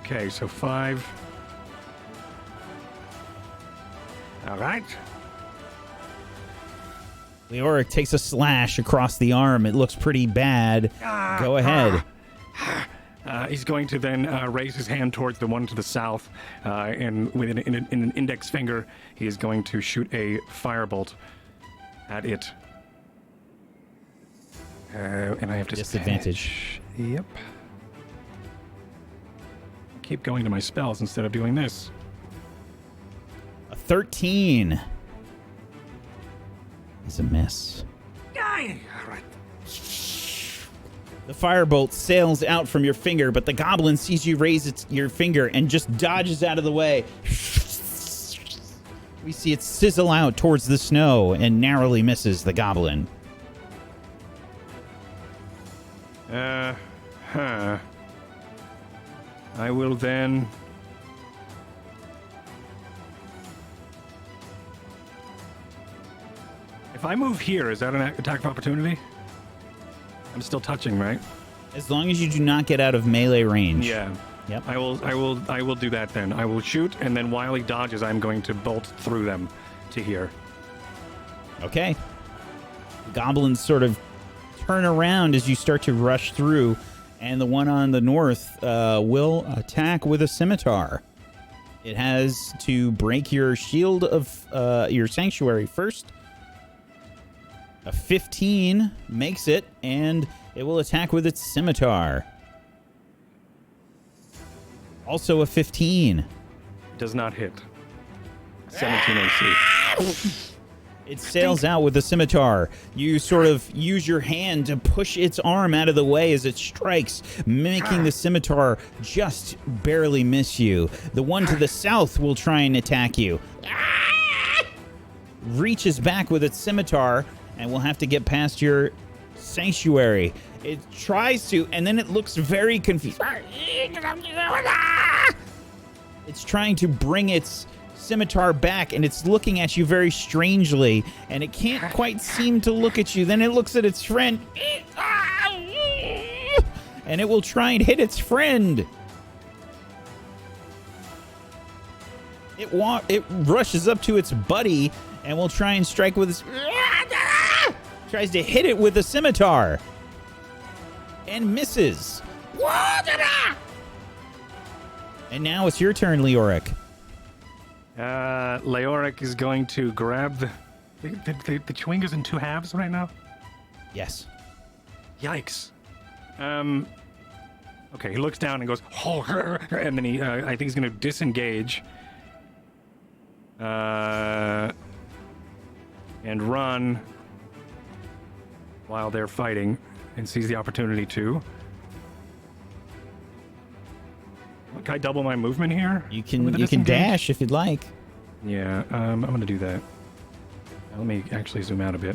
Okay, so 5. All right. Leoric takes a slash across the arm. It looks pretty bad. Go ahead. He's going to then raise his hand towards the one to the south, and with an index finger, he is going to shoot a firebolt at it. And I have Disadvantage. Yep. Keep going to my spells instead of doing this. A 13 is a miss. All right. The firebolt sails out from your finger, but the goblin sees you raise your finger and just dodges out of the way. We see it sizzle out towards the snow and narrowly misses the goblin. I will then... If I move here, is that an attack of opportunity? I'm still touching, right? As long as you do not get out of melee range. Yeah. Yep. I will do that then. I will shoot, and then while he dodges, I'm going to bolt through them to here. Okay. The goblins sort of turn around as you start to rush through, and the one on the north will attack with a scimitar. It has to break your shield of your sanctuary first. A 15 makes it, and it will attack with its scimitar. Also a 15. Does not hit. 17 AC. It sails out with the scimitar. You sort of use your hand to push its arm out of the way as it strikes, making the scimitar just barely miss you. The one to the south will try and attack you. Reaches back with its scimitar, and will have to get past your sanctuary. It tries to, and then it looks very confused. It's trying to bring its scimitar back, and it's looking at you very strangely, and it can't quite seem to look at you. Then it looks at its friend, and it will try and hit its friend. It rushes up to its buddy and will try and strike with its... Tries to hit it with a scimitar. And misses. And now it's your turn, Leoric. Leoric is going to grab the Chewinga's in 2 halves right now? Yes. Yikes. Okay, he looks down and goes, and then I think he's going to disengage. And run while they're fighting, and sees the opportunity to. Can I double my movement here? You can disengage? dash if you'd like. Yeah, I'm going to do that. Let me actually zoom out a bit.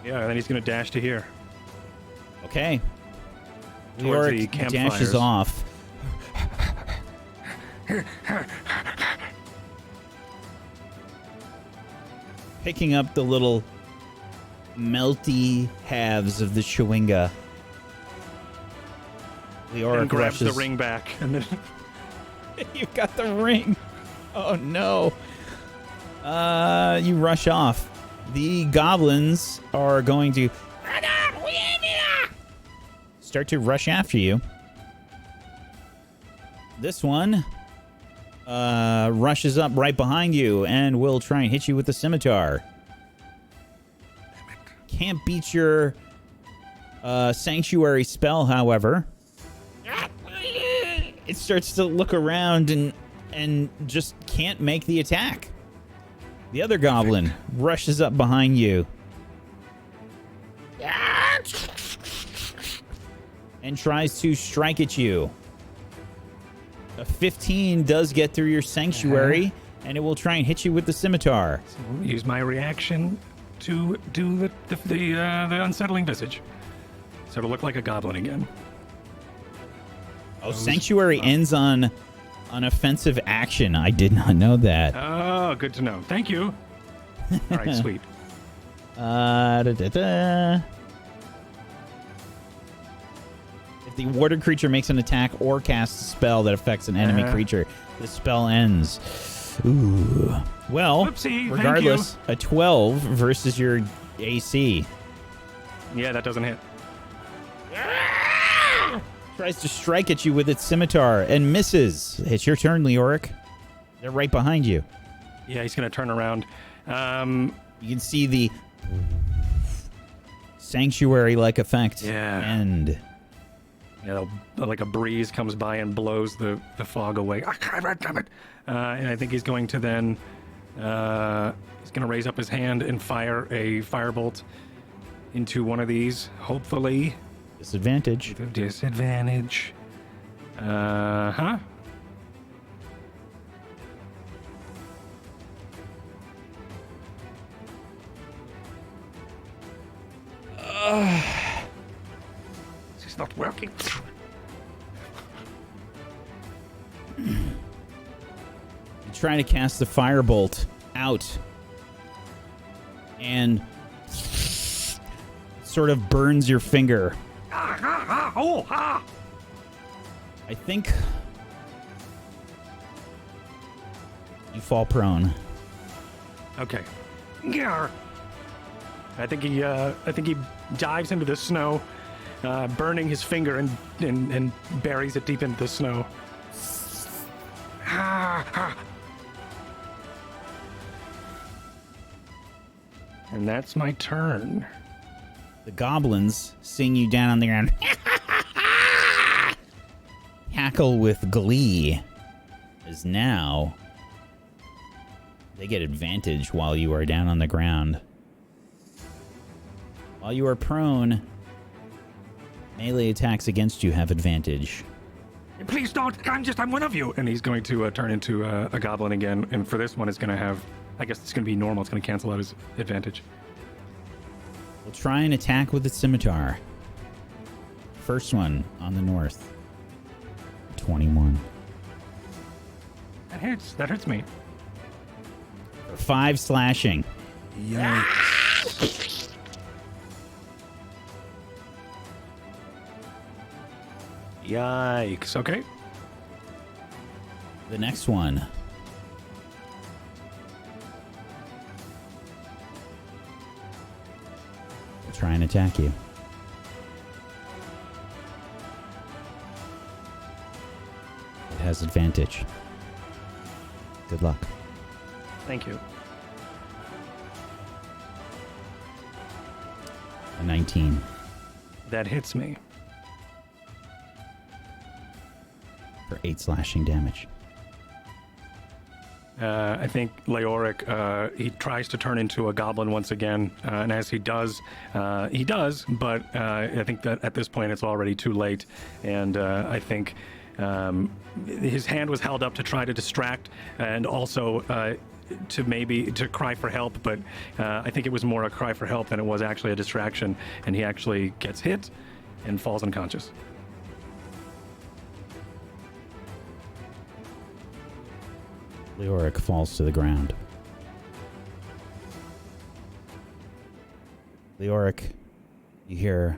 Yeah, then he's going to dash to here. Okay. Towards the Leoric campfires. dashes off. Picking up the little melty halves of the Chewinga. Leoric And grabs rushes. the ring back. And then You got the ring. Oh no. You rush off. The goblins are going to start to rush after you. This one rushes up right behind you and will try and hit you with the scimitar. Can't beat your sanctuary spell, however. It starts to look around and just can't make the attack. The other goblin rushes up behind you and tries to strike at you. A 15 does get through your sanctuary, and it will try and hit you with the scimitar. So use my reaction to do the unsettling visage. So it'll look like a goblin again. Oh, sanctuary ends on an offensive action. I did not know that. Oh, good to know. Thank you. All right, sweet. If the warded creature makes an attack or casts a spell that affects an enemy creature, the spell ends. Ooh. Well, Whoopsie, regardless, a 12 versus your AC. Yeah, that doesn't hit. Tries to strike at you with its scimitar and misses. It's your turn, Leoric. They're right behind you. Yeah, he's going to turn around. You can see the sanctuary-like effect end. Yeah, like a breeze comes by and blows the fog away. Damn it. And I think he's going to then... he's going to raise up his hand and fire a firebolt into one of these, hopefully. Disadvantage. With a disadvantage. Huh? This is not working. You try to cast the firebolt out and sort of burns your finger. I think you fall prone. Okay. I think he dives into the snow, burning his finger and buries it deep into the snow. And that's my turn. The goblins, seeing you down on the ground, cackle with glee, as now they get advantage while you are down on the ground. While you are prone, melee attacks against you have advantage. Please don't. I'm one of you. And he's going to turn into a goblin again. And for this one, it's going to have, I guess it's going to be normal. It's going to cancel out his advantage. We'll try and attack with the scimitar. First one on the north. 21. That hurts. That hurts me. For 5 slashing. Yikes. Yikes. Okay. The next one. We'll try and attack you. It has advantage. Good luck. Thank you. A 19. That hits me. For 8 slashing damage. I think Leoric, he tries to turn into a goblin once again, and as he does, but I think that at this point it's already too late, and I think his hand was held up to try to distract, and also to cry for help, but I think it was more a cry for help than it was actually a distraction, and he actually gets hit and falls unconscious. Leoric falls to the ground. Leoric, you hear...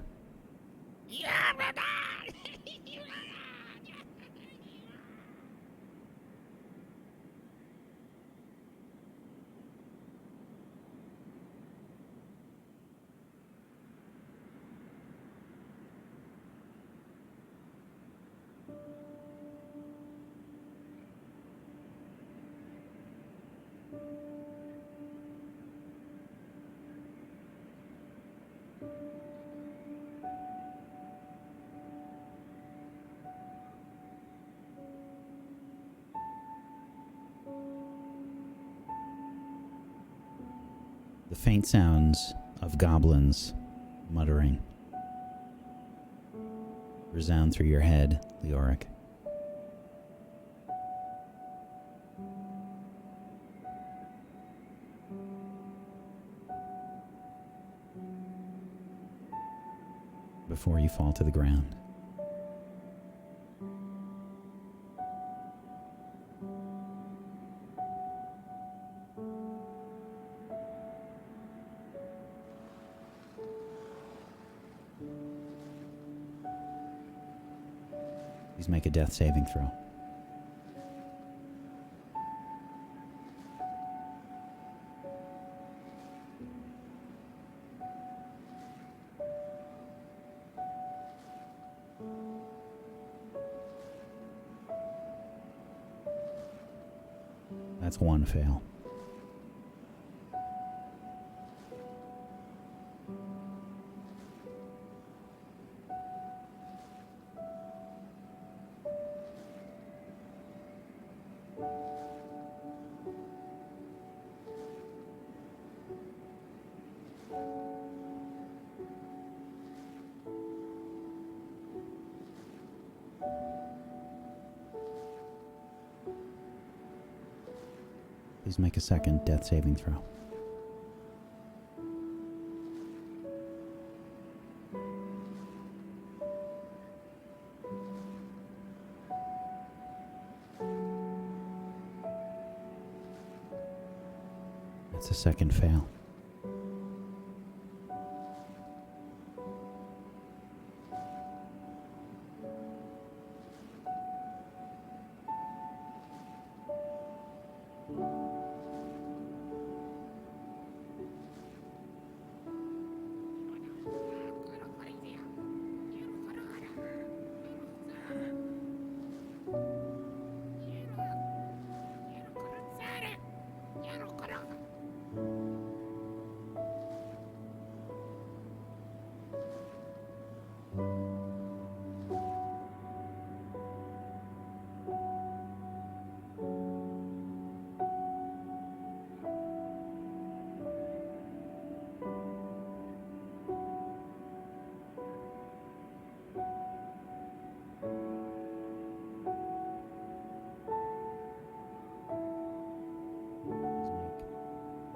The faint sounds of goblins muttering resound through your head, Leoric. Before you fall to the ground. Please make a death saving throw. That's one fail. Please make a second death saving throw. That's a second fail.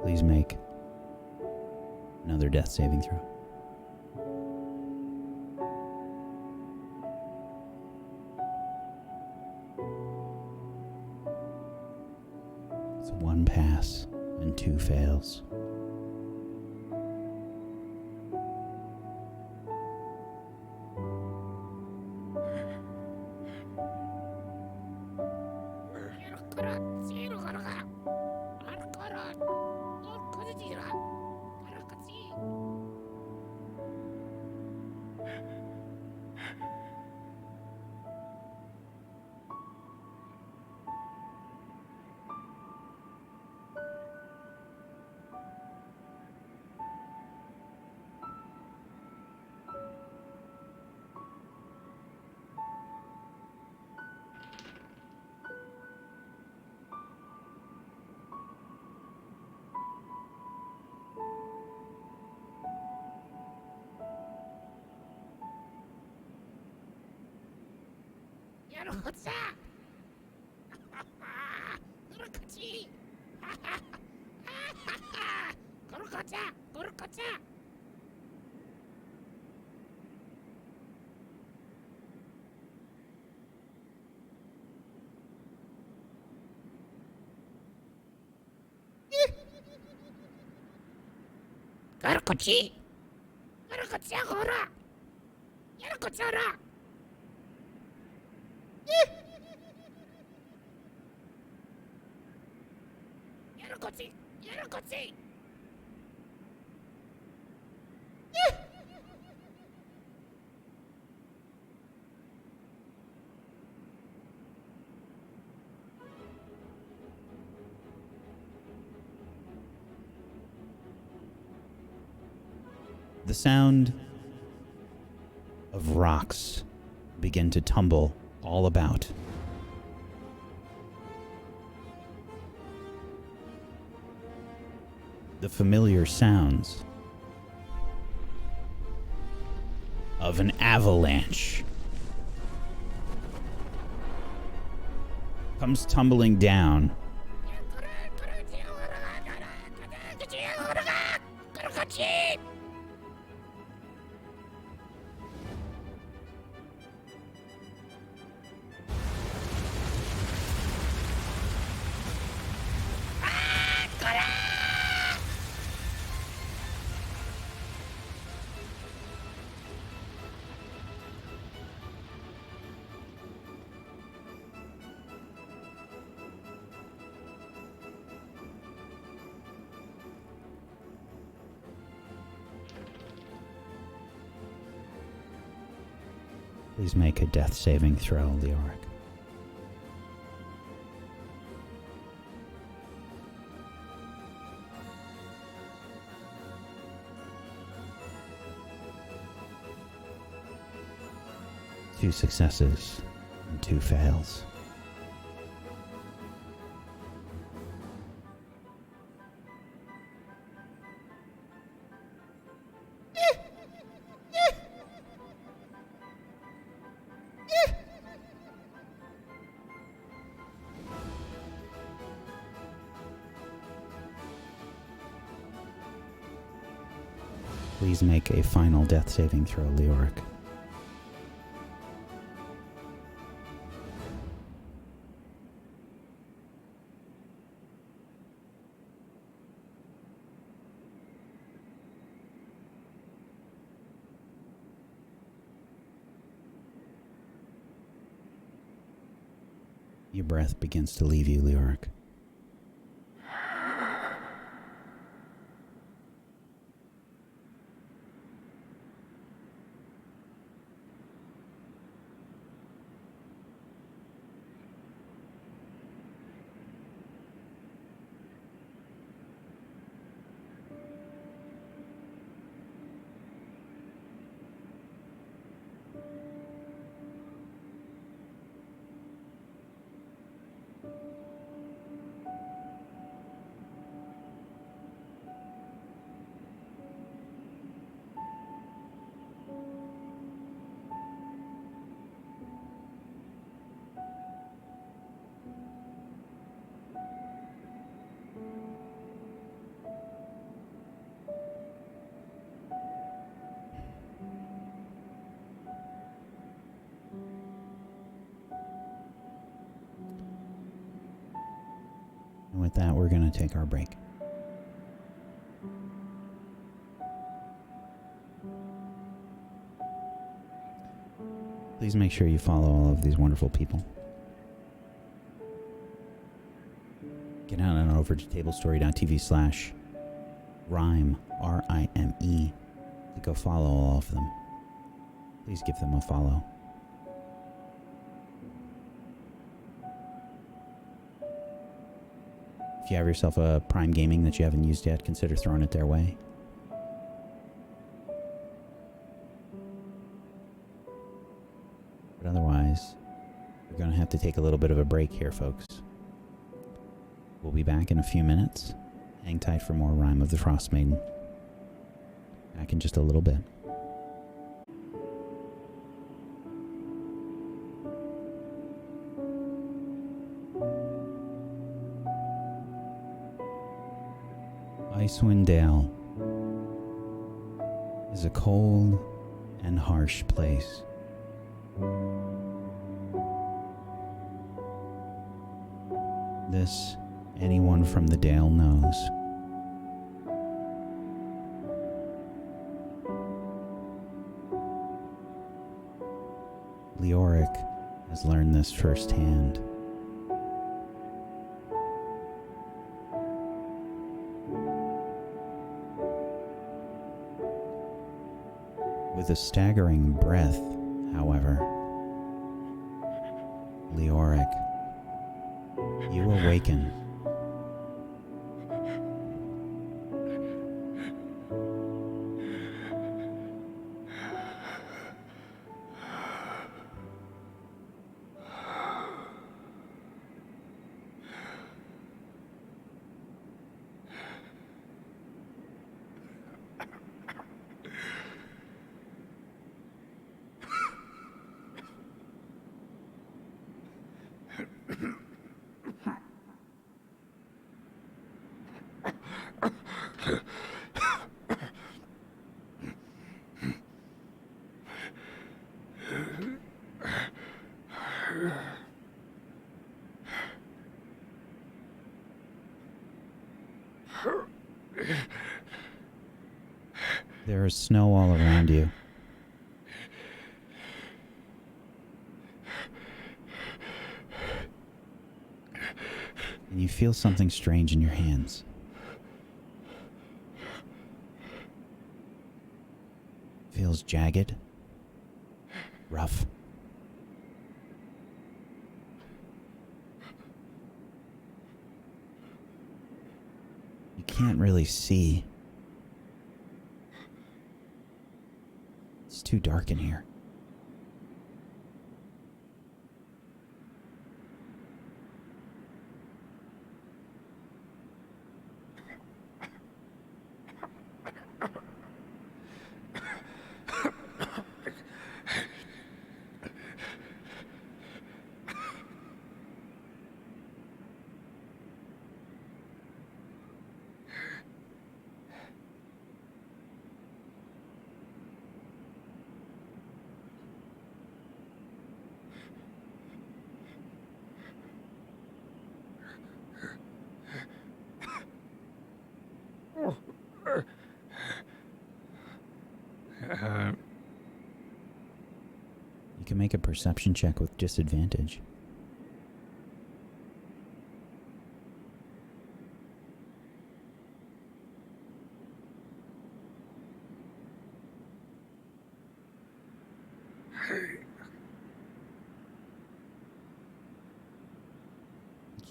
Please make another death saving throw. It's one pass and two fails. The sound of rocks begin to tumble all about. the familiar sounds of an avalanche comes tumbling down. Please make a death saving throw, Leoric. Two successes and 2 fails. Please make a final death saving throw, Leoric. Your breath begins to leave you, Leoric. And with that, we're going to take our break. Please make sure you follow all of these wonderful people. Get on and over to tablestory.tv/Rime, R-I-M-E, to go follow all of them. Please give them a follow. If you have yourself a Prime Gaming that you haven't used yet, consider throwing it their way. But otherwise, we're going to have to take a little bit of a break here, folks. We'll be back in a few minutes. Hang tight for more Rime of the Frostmaiden. Back in just a little bit. Icewind Dale is a cold and harsh place. This anyone from the Dale knows. Leoric has learned this firsthand. With a staggering breath, however, Leoric, you awaken. There is snow all around you. And you feel something strange in your hands. Feels jagged, rough. You can't really see. It's too dark in here. You can make a perception check with disadvantage. You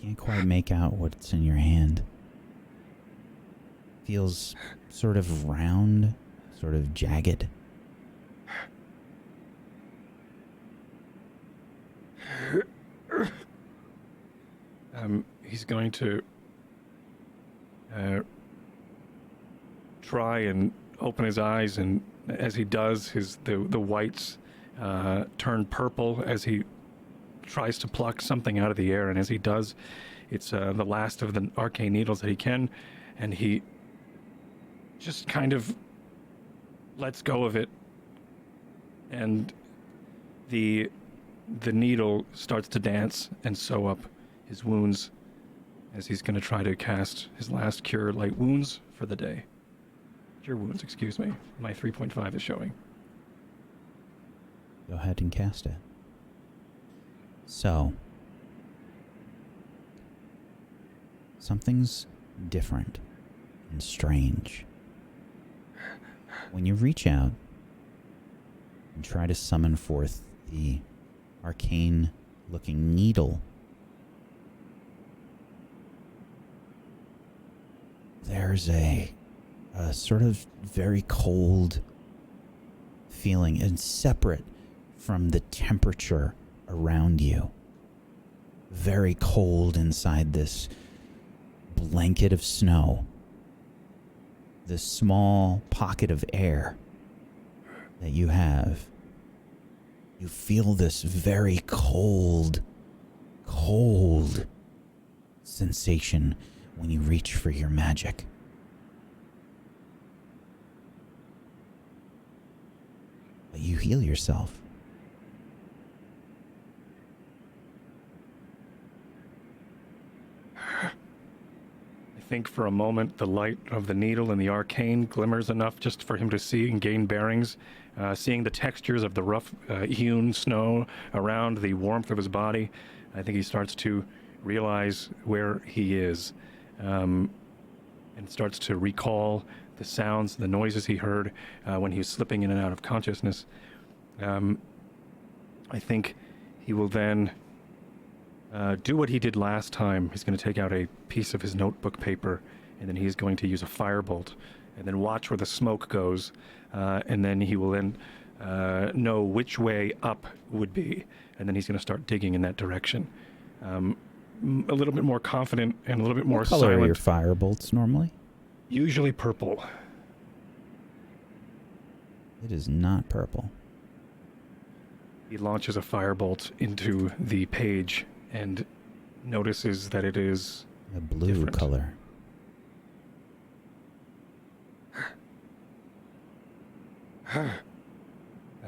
can't quite make out what's in your hand. Feels sort of round, sort of jagged. He's going to try and open his eyes, and as he does, the whites turn purple as he tries to pluck something out of the air, and as he does, it's the last of the arcane needles that he can, and he just kind of lets go of it, and the needle starts to dance and sew up his wounds as he's going to try to cast his last Cure Light Wounds for the day. Cure Wounds, excuse me. My 3.5 is showing. Go ahead and cast it. So, something's different and strange. When you reach out and try to summon forth the arcane-looking needle, there's a sort of very cold feeling, and separate from the temperature around you. Very cold inside this blanket of snow. This small pocket of air that you have. You feel this very cold sensation when you reach for your magic. But you heal yourself. I think for a moment the light of the needle and the arcane glimmers enough just for him to see and gain bearings, seeing the textures of the rough hewn snow around the warmth of his body. I think he starts to realize where he is, and starts to recall the sounds, the noises he heard when he was slipping in and out of consciousness. I think he will then do what he did last time. He's going to take out a piece of his notebook paper, and then he's going to use a firebolt, and then watch where the smoke goes, and then he will then know which way up would be, and then he's going to start digging in that direction. A little bit more confident and a little bit more What color silent. are your firebolts normally? Usually purple. It is not purple. He launches a firebolt into the page and notices that it is A blue different. color.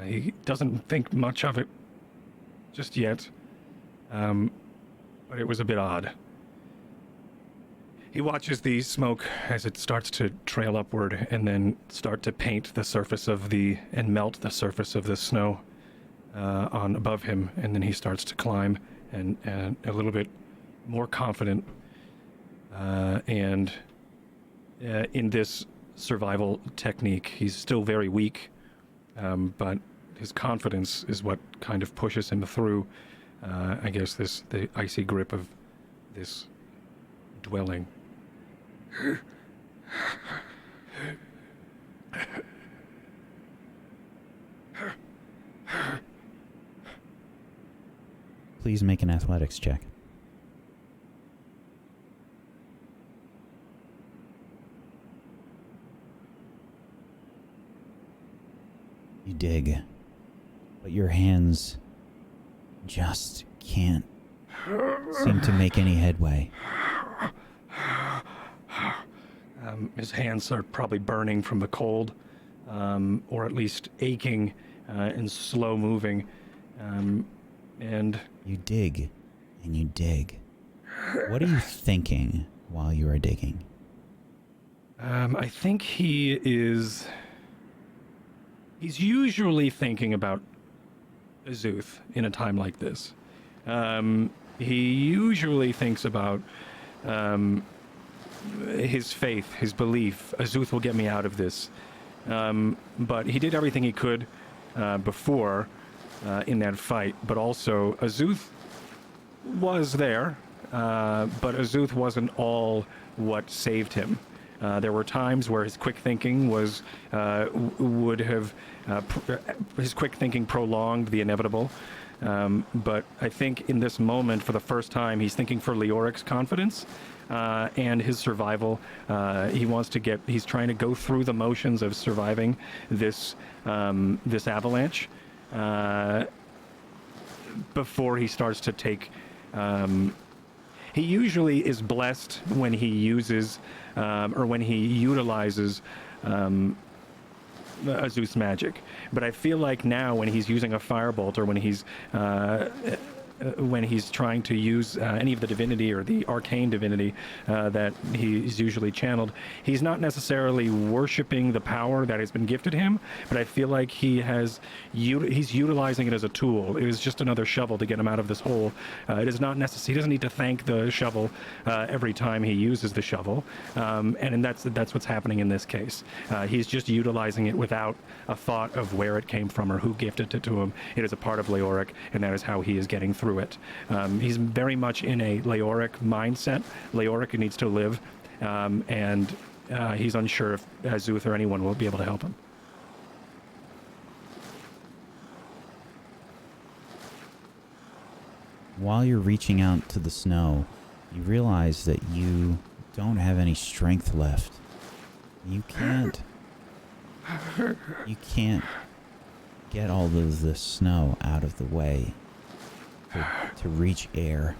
He doesn't think much of it just yet, but it was a bit odd. He watches the smoke as it starts to trail upward and then start to paint the surface of and melt the surface of the snow on above him, and then he starts to climb and a little bit more confident. And in this survival technique, he's still very weak, but his confidence is what kind of pushes him through, I guess, the icy grip of this dwelling. Please make an athletics check. You dig, but your hands just can't seem to make any headway. His hands are probably burning from the cold, or at least aching and slow moving. And you dig, and you dig. What are you thinking while you are digging? I think he's usually thinking about Azuth in a time like this. He usually thinks about his faith, his belief. Azuth will get me out of this. But he did everything he could before in that fight. But also, Azuth was there, but Azuth wasn't all what saved him. There were times where his quick thinking his quick thinking prolonged the inevitable. But I think in this moment, for the first time, he's thinking for Leoric's confidence and his survival. He's trying to go through the motions of surviving this avalanche before he starts to take. He usually is blessed when he uses or when he utilizes Azuth's magic, but I feel like now when he's using a firebolt or when he's trying to use any of the divinity or the arcane divinity that he's usually channeled, he's not necessarily worshiping the power that has been gifted him, but I feel like he's utilizing it as a tool. It is just another shovel to get him out of this hole. It is not necessary. He doesn't need to thank the shovel every time he uses the shovel, and that's what's happening in this case. He's just utilizing it without a thought of where it came from or who gifted it to him. It is a part of Leoric, and that is how he is getting through it. He's very much in a Leoric mindset. Leoric needs to live, and he's unsure if Azuth or anyone will be able to help him. While you're reaching out to the snow, you realize that you don't have any strength left. You can't get all of the snow out of the way to reach air.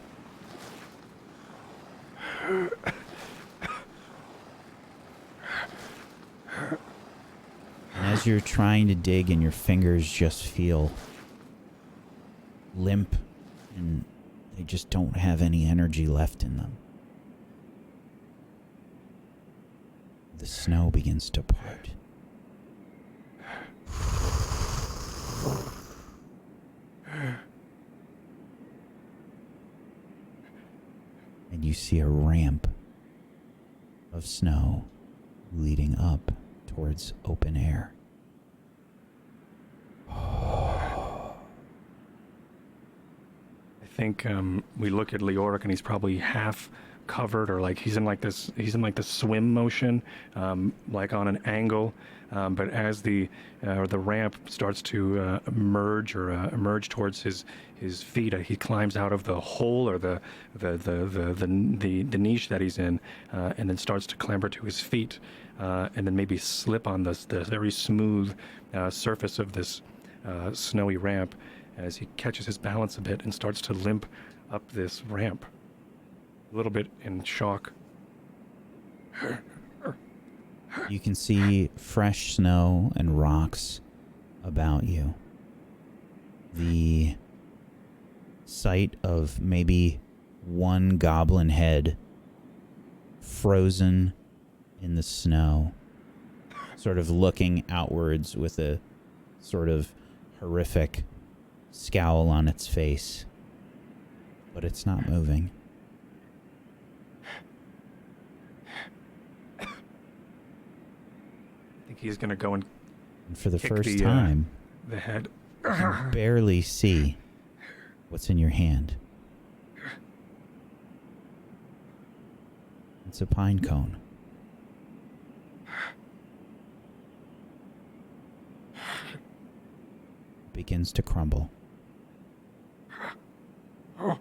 And as you're trying to dig and your fingers just feel limp and they just don't have any energy left in them, the snow begins to part. And you see a ramp of snow leading up towards open air. I think we look at Leoric and he's probably half covered, or like he's in like this swim motion, like on an angle. But as the ramp starts to emerge towards his feet, he climbs out of the hole or the niche that he's in, and then starts to clamber to his feet, and then maybe slip on the very smooth surface of this snowy ramp as he catches his balance a bit and starts to limp up this ramp, a little bit in shock. You can see fresh snow and rocks about you. The sight of maybe one goblin head frozen in the snow, sort of looking outwards with a sort of horrific scowl on its face. But it's not moving. I think he's going to go and And for the kick first time, the head. you barely see what's in your hand. It's a pine cone. It begins to crumble. Oh.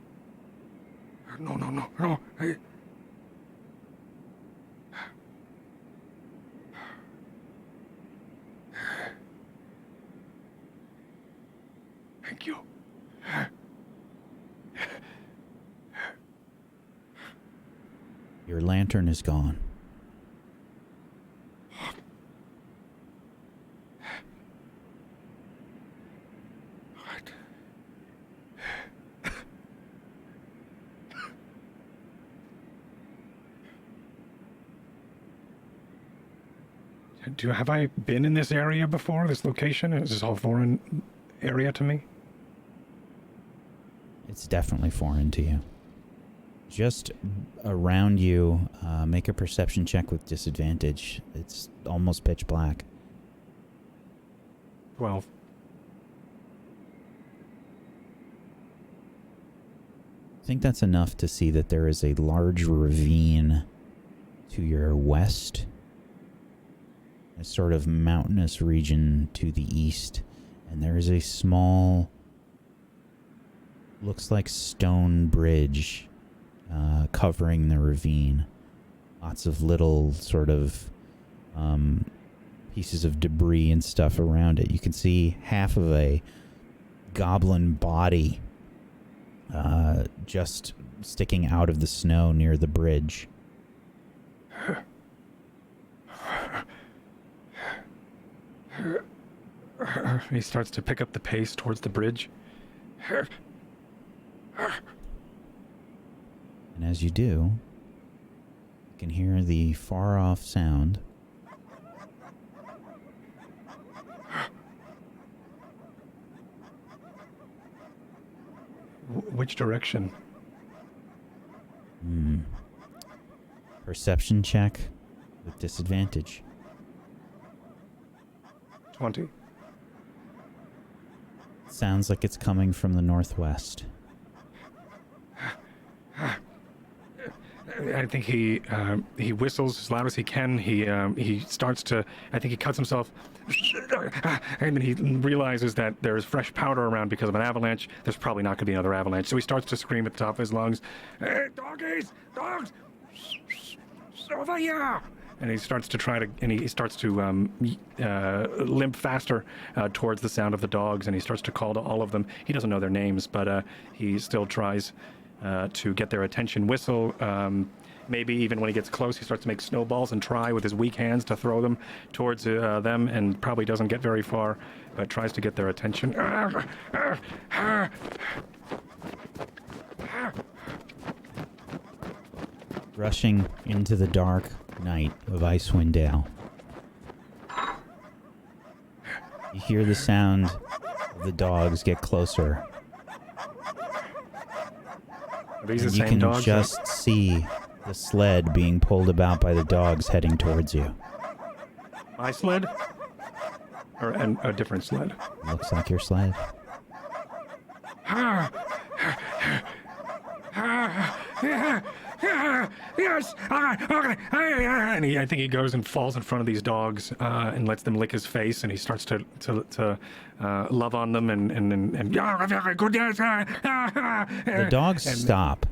No. Thank you. Your lantern is gone. Right. Have I been in this area before, this location? Is this all foreign area to me? It's definitely foreign to you. Just around you, make a perception check with disadvantage. It's almost pitch black. 12. I think that's enough to see that there is a large ravine to your west, a sort of mountainous region to the east, and there is a small, looks like stone bridge covering the ravine. Lots of little sort of pieces of debris and stuff around it. You can see half of a goblin body just sticking out of the snow near the bridge. He starts to pick up the pace towards the bridge. And as you do, you can hear the far-off sound Which direction? Perception check with disadvantage. 20. Sounds like it's coming from the northwest. I think he whistles as loud as he can. He starts to. I think he cuts himself, and then he realizes that there's fresh powder around because of an avalanche. There's probably not going to be another avalanche, so he starts to scream at the top of his lungs, "Hey, doggies, dogs, over here!" And he starts to limp faster towards the sound of the dogs, and he starts to call to all of them. He doesn't know their names, but he still tries to get their attention. Whistle. Maybe even when he gets close, he starts to make snowballs and try with his weak hands to throw them towards them, and probably doesn't get very far, but tries to get their attention. Rushing into the dark night of Icewind Dale, you hear the sound of the dogs get closer. Are these And the you same can dogs? just see the sled being pulled about by the dogs heading towards you. My sled? Or a different sled? Looks like your sled. Yes. Okay. And I think he goes and falls in front of these dogs and lets them lick his face, and he starts to love on them and Good. Yes. The dogs stop.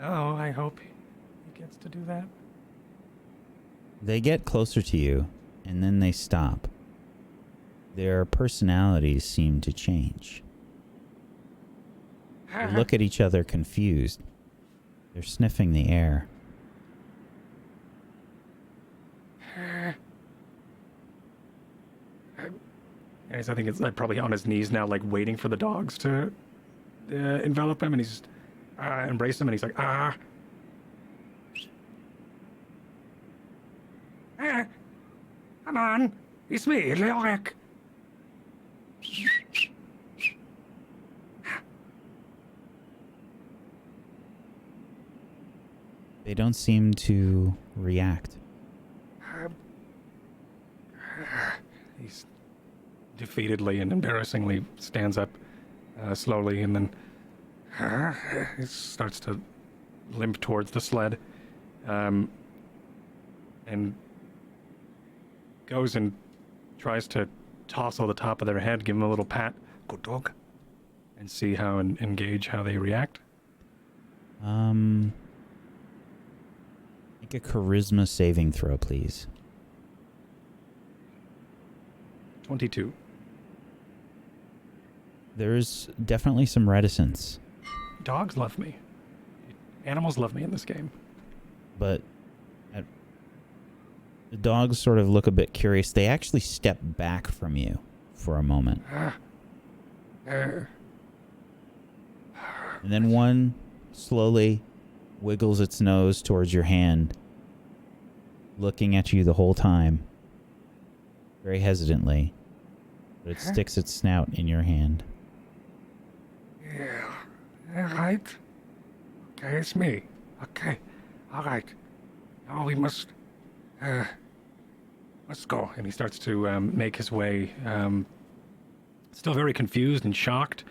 oh, I hope he gets to do that. They get closer to you, and then they stop. Their personalities seem to change. They look at each other confused. They're sniffing the air. And I think it's like probably on his knees now, like waiting for the dogs to envelop him, and he's embrace him, and he's like, Come on. It's me, Leoric. They don't seem to react. He's defeatedly and embarrassingly stands up slowly and then he starts to limp towards the sled and goes and tries to tousle the top of their head, give them a little pat, good dog, and see how and engage how they react. Make a charisma saving throw, please. 22. There's definitely some reticence, Dogs love me. Animals love me in this game. but the dogs sort of look a bit curious. They actually step back from you for a moment. And then one slowly wiggles its nose towards your hand, looking at you the whole time, very hesitantly, but it sticks its snout in your hand. Yeah. All right. Okay, it's me. Okay. All right. Now we must let's go. And he starts to make his way, still very confused and shocked,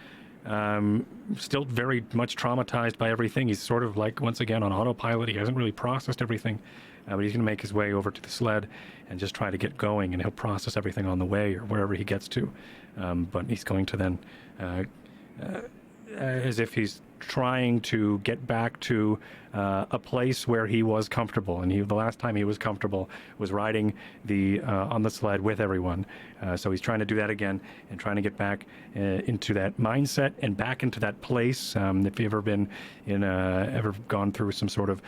still very much traumatized by everything. He's sort of like, once again, on autopilot. He hasn't really processed everything, but he's going to make his way over to the sled and just try to get going, and he'll process everything on the way or wherever he gets to. But he's going to then, as if he's trying to get back to a place where he was comfortable, and the last time he was comfortable was riding on the sled with everyone. So he's trying to do that again and trying to get back into that mindset and back into that place. If you've ever been ever gone through some sort of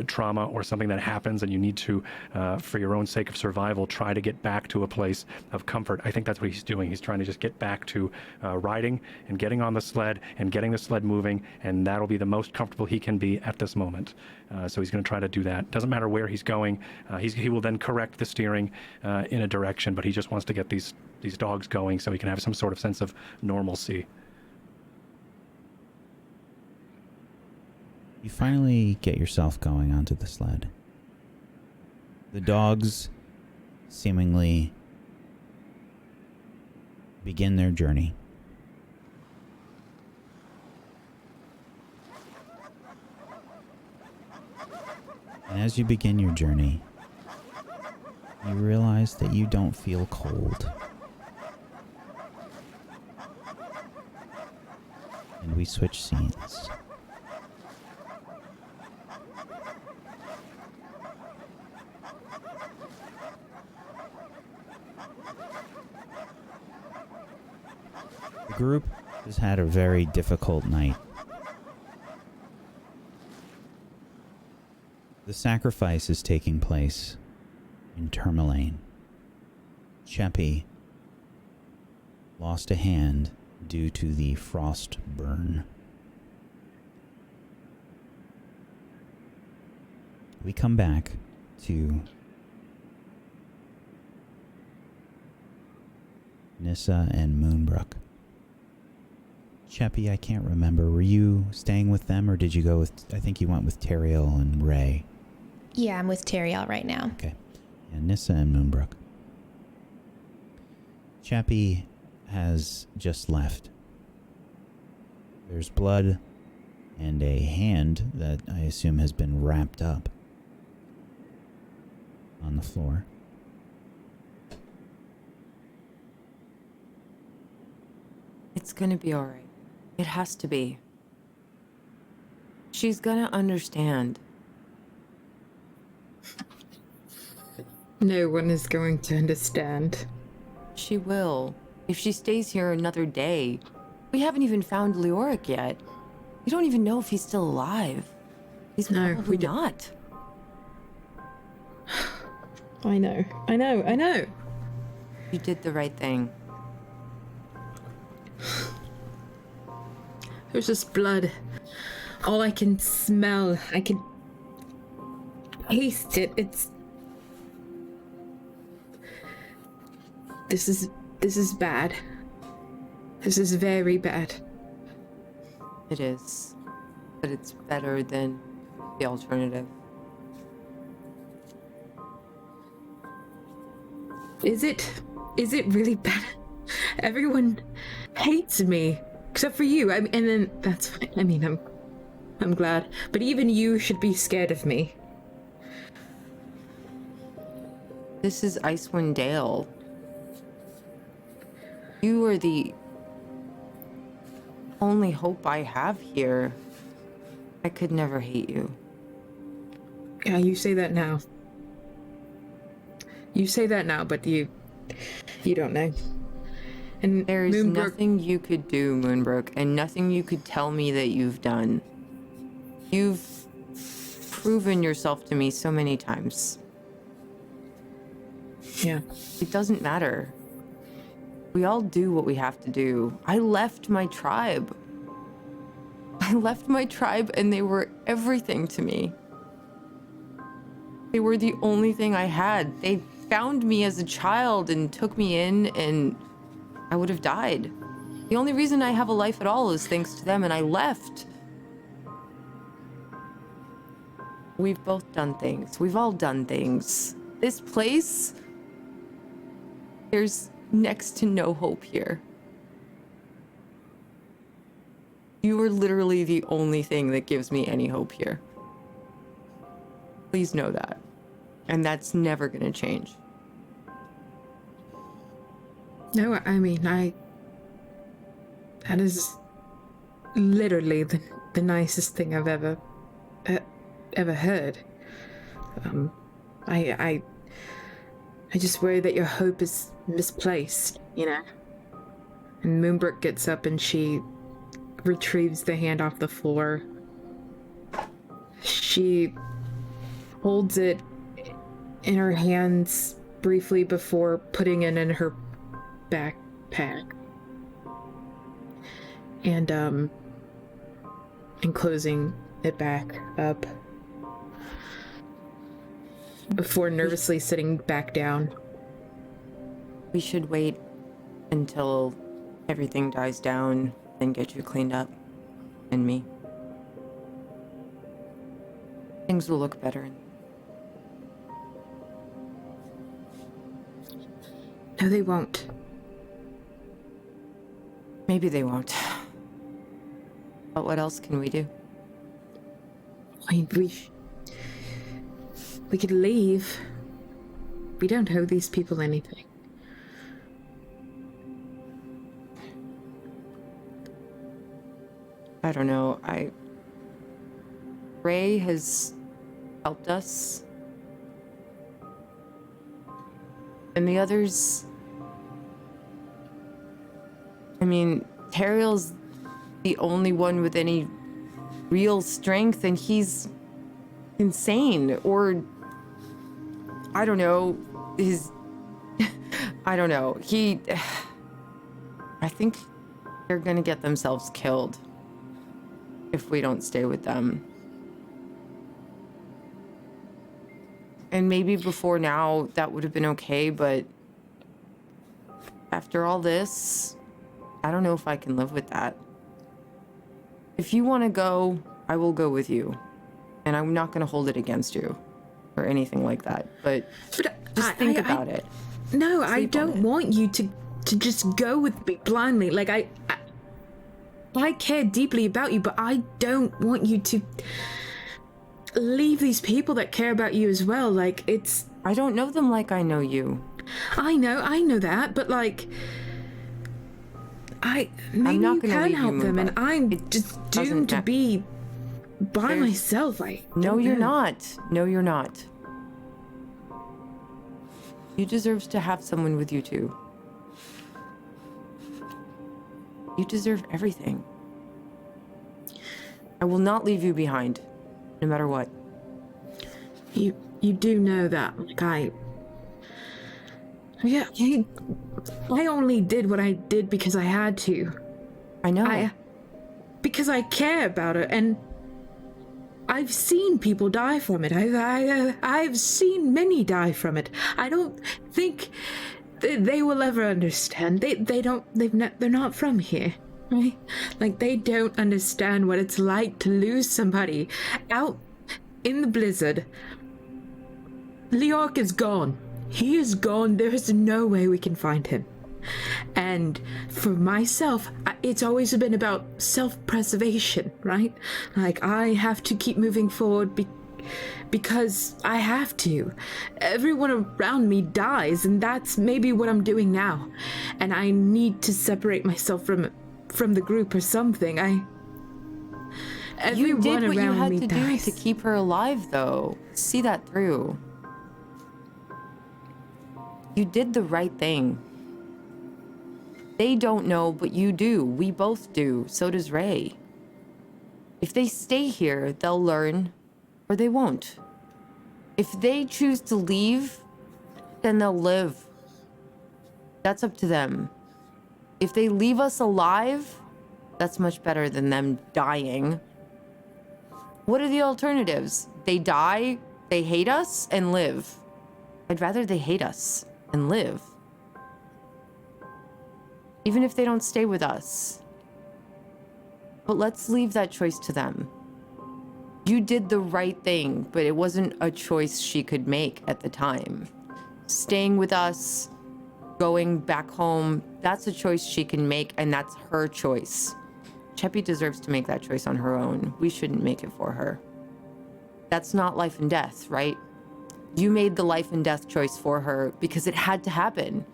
trauma or something that happens and you need to, for your own sake of survival, try to get back to a place of comfort. I think that's what he's doing. He's trying to just get back to riding and getting on the sled and getting the sled moving, and that'll be the most comfortable he can be at this moment. So he's going to try to do that. Doesn't matter where he's going. He will then correct the steering in a direction, but he just wants to get these dogs going so he can have some sort of sense of normalcy. You finally get yourself going onto the sled. The dogs seemingly begin their journey. And as you begin your journey, you realize that you don't feel cold. And we switch scenes. The group has had a very difficult night. The sacrifice is taking place in Tourmaline. Chepi lost a hand due to the frost burn. We come back to Nissa and Moonbrook. Chepi, I can't remember. Were you staying with them, or did you go with... I think you went with Teriel and Ray. Yeah, I'm with Teriel right now. Okay. And Nissa and Moonbrook. Chepi has just left. There's blood and a hand that I assume has been wrapped up on the floor. It's gonna be all right. It has to be. She's gonna understand. No one is going to understand. She will. If she stays here another day. We haven't even found Leoric yet. We don't even know if he's still alive. He's probably not. I know. You did the right thing. There's just blood. All I can smell. I can taste it. This is bad. This is very bad. It is. But it's better than the alternative. Is it really bad? Everyone hates me. Except for you. And then that's fine. I mean, I'm glad. But even you should be scared of me. This is Icewind Dale. You are the only hope I have here. I could never hate you. Yeah, you say that now. You say that now, but you don't know. And There's Moonbrook, nothing you could do, Moonbrook, and nothing you could tell me that you've done. You've proven yourself to me so many times. yeah. It doesn't matter. We all do what we have to do. I left my tribe. And they were everything to me. They were the only thing I had. They found me as a child and took me in, and I would have died. The only reason I have a life at all is thanks to them, and I left. We've both done things. We've all done things. This place, there's next to no hope here. You are literally the only thing that gives me any hope here. Please know that. And that's never gonna change. No, I mean, that is literally the nicest thing I've ever heard. I just worry that your hope is misplaced, you know? And Moonbrook gets up and she retrieves the hand off the floor. She holds it in her hands briefly before putting it in her backpack. And closing it back up before nervously sitting back down. We should wait until everything dies down and get you cleaned up. And me. Things will look better. No, they won't. Maybe they won't. But what else can we do? I mean, we could leave. We don't owe these people anything. I don't know. Ray has helped us. And the others... I mean, Teriel's the only one with any real strength, and he's insane. Or... I don't know. I don't know. I think they're gonna get themselves killed if we don't stay with them. And maybe before now that would have been okay, but after all this, I don't know if I can live with that. If you want to go, I will go with you. And I'm not going to hold it against you or anything like that. But just think about it. No, I don't want you to just go with me blindly. Like, I care deeply about you, but I don't want you to leave these people that care about you as well. Like, it's... I don't know them like I know you. I know that, but like... Maybe you can help them, and I'm just doomed to be by myself. No, you're not. No, you're not. You deserve to have someone with you too. You deserve everything. I will not leave you behind, no matter what. You do know that, like, I only did what I did because I had to. I know. Because I care about it, and I've seen people die from it. I've seen many die from it. I don't think they will ever understand. They're not from here, right? Like, they don't understand what it's like to lose somebody out in the blizzard. Leoric is gone. He is gone. There is no way we can find him. And for myself, it's always been about self-preservation, right? Like, I have to keep moving forward because I have to. Everyone around me dies, and that's maybe what I'm doing now. And I need to separate myself from the group or something. You did what you around had me to dies. do to keep her alive, though. See that through. You did the right thing. They don't know, but you do. We both do. So does Ray. If they stay here, they'll learn, or they won't. If they choose to leave, then they'll live. That's up to them. If they leave us alive, that's much better than them dying. What are the alternatives? They die, they hate us, and live. I'd rather they hate us and live. Even if they don't stay with us. But let's leave that choice to them. You did the right thing, but it wasn't a choice she could make at the time. Staying with us, going back home, that's a choice she can make, and that's her choice. Chepi deserves to make that choice on her own. We shouldn't make it for her. That's not life and death, right? You made the life and death choice for her because it had to happen.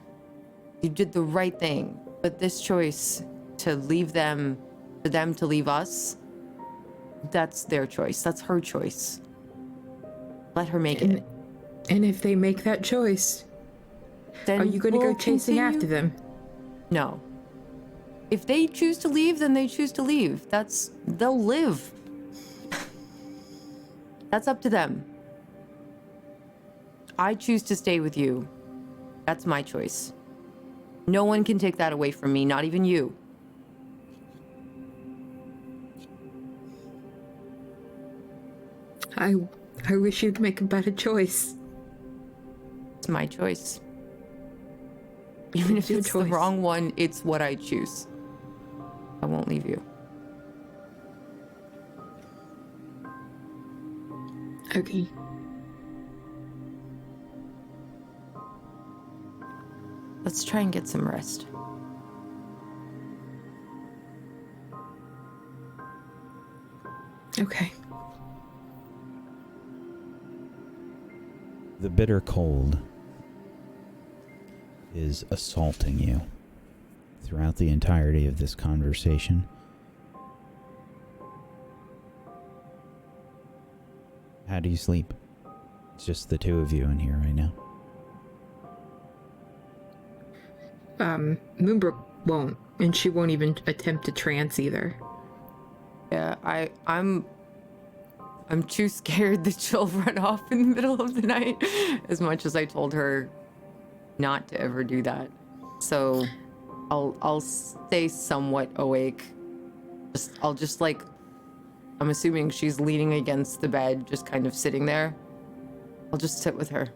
You did the right thing. But this choice to leave them, for them to leave us, that's their choice. That's her choice. Let her make it. And if they make that choice, Then are you going to we'll go chasing continue? after them? No. If they choose to leave, then they choose to leave. They'll live. That's up to them. I choose to stay with you. That's my choice. No one can take that away from me, not even you. I wish you'd make a better choice. It's my choice. Even if your it's the choice. wrong one, it's what I choose. I won't leave you. Okay. Let's try and get some rest. Okay. The bitter cold is assaulting you throughout the entirety of this conversation. How do you sleep? It's just the two of you in here right now. Moonbrook won't, and she won't even attempt to trance either. Yeah, I'm too scared that she'll run off in the middle of the night, as much as I told her not to ever do that. So I'll stay somewhat awake. I'll just like, I'm assuming she's leaning against the bed, just kind of sitting there. I'll just sit with her.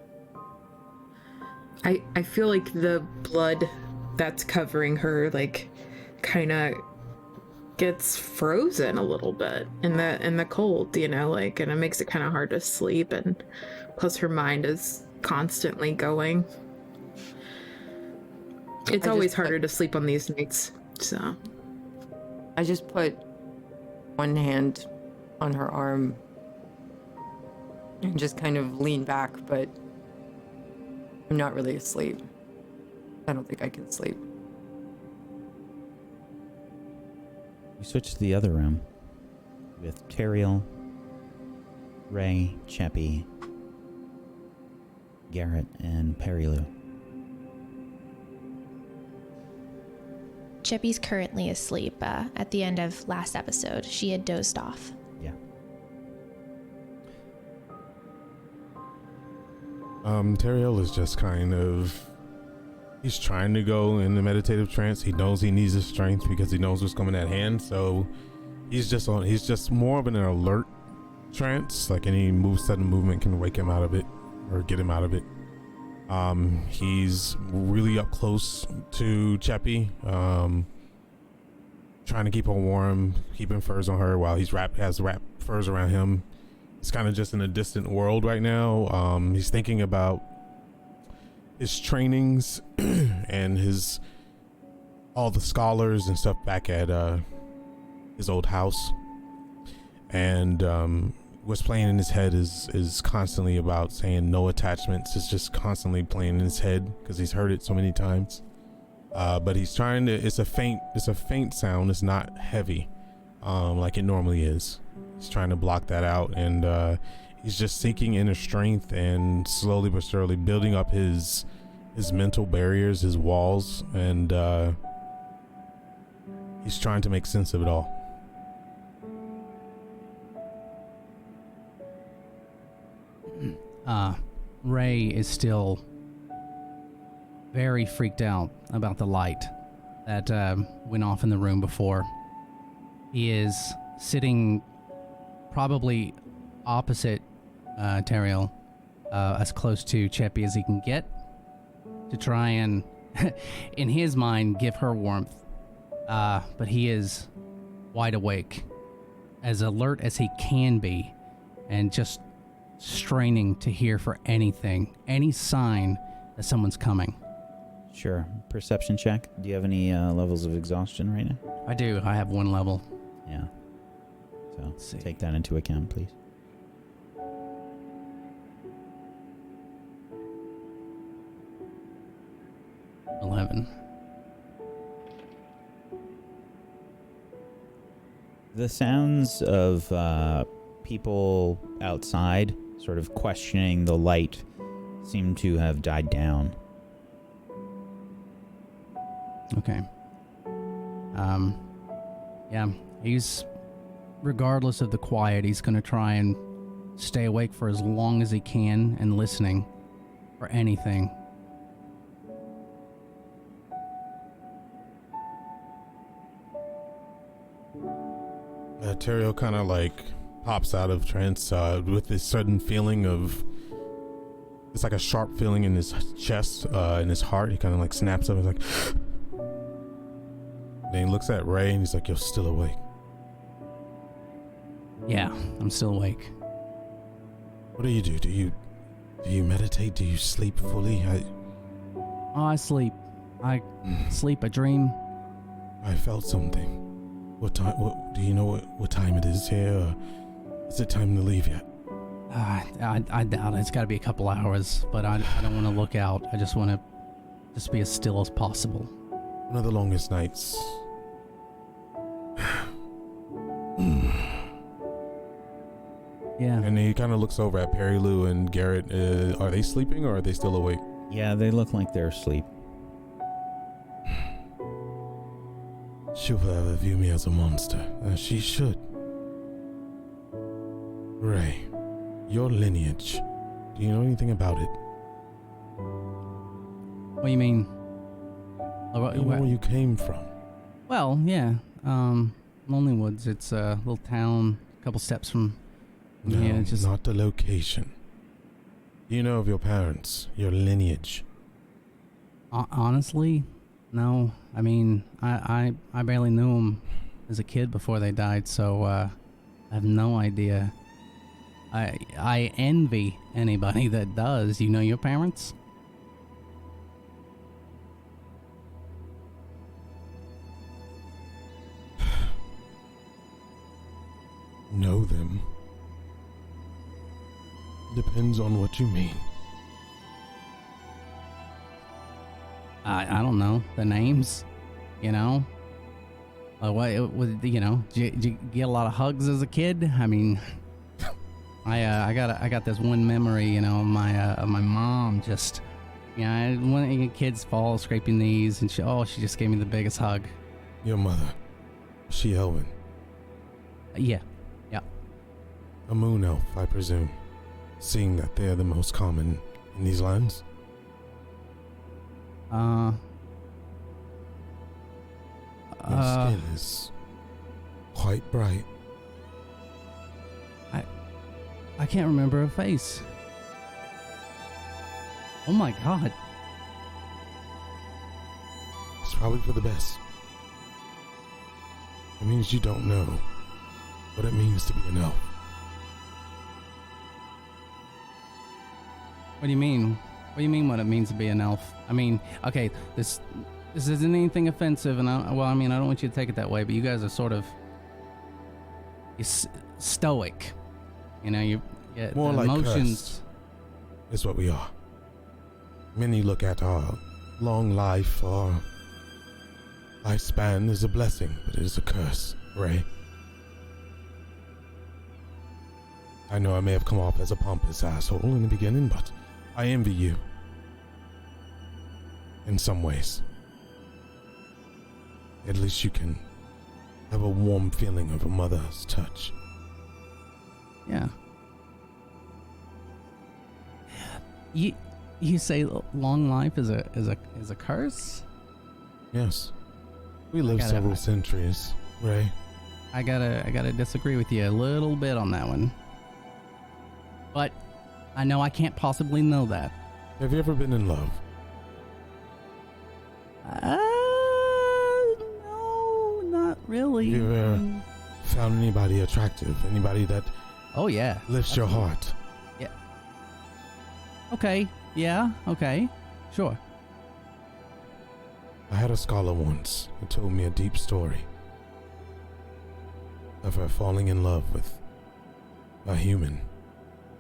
I feel like the blood that's covering her, like, kind of gets frozen a little bit in the cold, you know, like, and it makes it kind of hard to sleep, and plus her mind is constantly going. It's always harder to sleep on these nights, so. I just put one hand on her arm and just kind of lean back, but I'm not really asleep. I don't think I can sleep. You switch to the other room with Teriel, Ray, Chepi, Garrett, and Perilu. Chepi's currently asleep. At the end of last episode, she had dozed off. Yeah. Teriel is just kind of, he's trying to go in the meditative trance. He knows he needs his strength because he knows what's coming at hand. So he's just more of an alert trance. Like any sudden movement can wake him out of it or get him out of it. He's really up close to Chepi, trying to keep her warm, keeping furs on her while has wrapped furs around him. He's kind of just in a distant world right now. He's thinking about his trainings and all the scholars and stuff back at his old house. And what's playing in his head is constantly about saying no attachments. It's just constantly playing in his head because he's heard it so many times. But he's trying to. It's a faint sound. It's not heavy, like it normally is. He's trying to block that out, and he's just seeking inner strength and slowly but surely building up his mental barriers, his walls, and he's trying to make sense of it all. Ray is still very freaked out about the light that went off in the room before. He is sitting probably opposite Teriel, as close to Chepi as he can get, to try and, in his mind, give her warmth. But he is wide awake, as alert as he can be, and just straining to hear for anything, any sign that someone's coming. Sure. Perception check. Do you have any levels of exhaustion right now? I do. I have 1 level. Yeah. So take that into account, please. The sounds of people outside sort of questioning the light seem to have died down. Okay. Yeah, he's, regardless of the quiet, he's going to try and stay awake for as long as he can and listening for anything. Teriel kind of like pops out of trance with this sudden feeling of, it's like a sharp feeling in his chest, in his heart. He kind of like snaps up and like, then he looks at Ray and he's like, "You're still awake." Yeah, I'm still awake. What do you do? Do you meditate? Do you sleep fully? I sleep. I sleep, I dream. I felt something. What time? What do you know? What time it is here? Or is it time to leave yet? I doubt it. It's got to be a couple hours, but I don't want to look out. I just want to just be as still as possible. One of the longest nights. Yeah. And he kind of looks over at Perry Lou and Garrett. Are they sleeping or are they still awake? Yeah, they look like they're asleep. She'll forever view me as a monster, as she should. Ray, your lineage. Do you know anything about it? What do you mean? Do you know where you came from? Well, yeah. Lonely Woods. It's a little town, a couple steps from. No, Yeah, just not the location. Do you know of your parents, your lineage? honestly, no. I mean, I barely knew them as a kid before they died, so I have no idea. I envy anybody that does. You know your parents? Know them. Depends on what you mean. I don't know the names, you know. What you know? Did you get a lot of hugs as a kid? I mean, I got this one memory, you know, of my mom just, you know, when kids fall, scraping knees, and she just gave me the biggest hug. Your mother, she Elwyn. Yeah. A moon elf, I presume, seeing that they are the most common in these lands. Your skin is quite bright. I can't remember her face. Oh my god. It's probably for the best. It means you don't know what it means to be an elf. What do you mean? What do you mean what it means to be an elf? I mean, okay, this isn't anything offensive, and I don't want you to take it that way, but you guys are sort of stoic. You know, you get More like emotions. cursed is what we are. Many look at our long life, our lifespan as a blessing, but it is a curse, Ray. I know I may have come off as a pompous asshole in the beginning, but I envy you. In some ways. At least you can have a warm feeling of a mother's touch. Yeah. You say long life is a curse? Yes. We live several centuries, Ray. I gotta disagree with you a little bit on that one. But I know I can't possibly know that. Have you ever been in love? No, not really. Have you ever found anybody attractive? Anybody that Oh yeah. lifts your heart? Yeah. Okay. Yeah. Okay. Sure. I had a scholar once who told me a deep story of her falling in love with a human,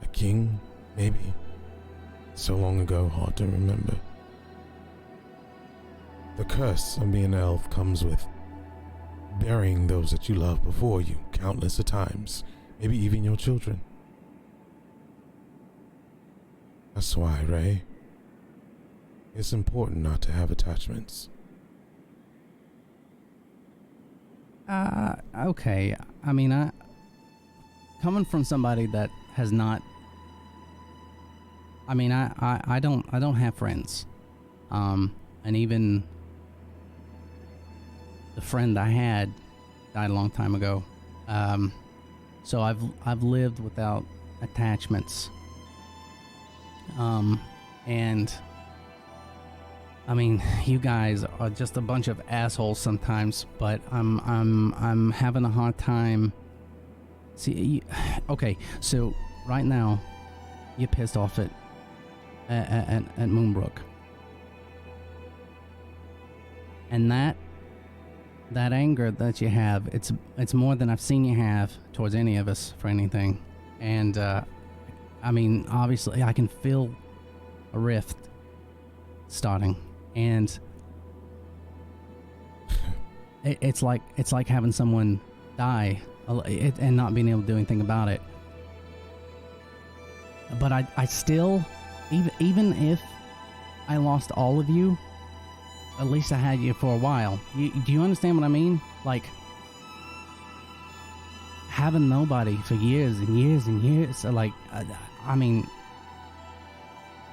a king, maybe. So long ago, hard to remember. The curse of being an elf comes with burying those that you love before you countless of times, maybe even your children. That's why, Ray, it's important not to have attachments. Okay. I mean, coming from somebody that has not. I mean, I don't have friends, and even the friend I had died a long time ago. So I've lived without attachments. And I mean, you guys are just a bunch of assholes sometimes, but I'm having a hard time. See, okay, so right now, you're pissed off at Moonbrook, and that anger that you have, it's more than I've seen you have towards any of us for anything, and I mean, obviously, I can feel a rift starting. And it's like having someone die and not being able to do anything about it. But I still, even if I lost all of you, at least I had you for a while. Do you understand what I mean? Like having nobody for years and years and years. Like I mean.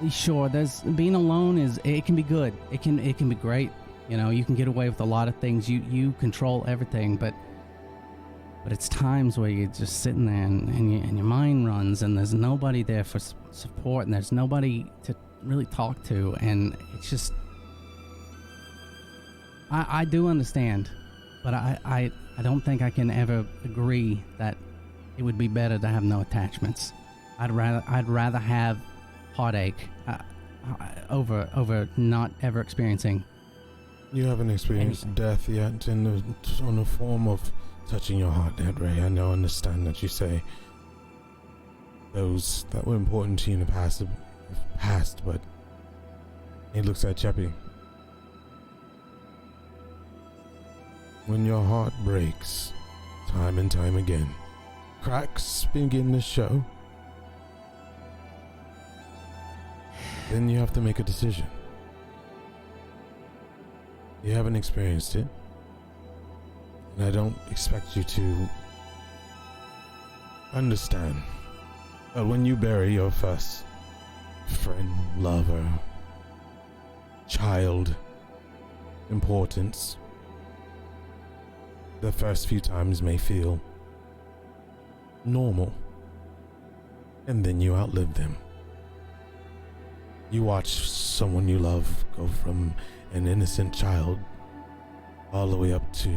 Sure, there's being alone it can be good. It can be great. You know, you can get away with a lot of things. You control everything, but it's times where you're just sitting there and your mind runs, and there's nobody there for support, and there's nobody to really talk to, and it's just. I do understand, but I don't think I can ever agree that it would be better to have no attachments. I'd rather have heartache over not ever experiencing. You haven't experienced death yet on the form of touching your heart yet, Ray. I know, understand that you say those that were important to you in the past have passed, but he looks at Chepi. When your heart breaks time and time again, cracks begin to show. Then you have to make a decision. You haven't experienced it, and I don't expect you to understand. But when you bury your first friend, lover, child, importance, the first few times may feel normal, and then you outlive them. You watch someone you love go from an innocent child all the way up to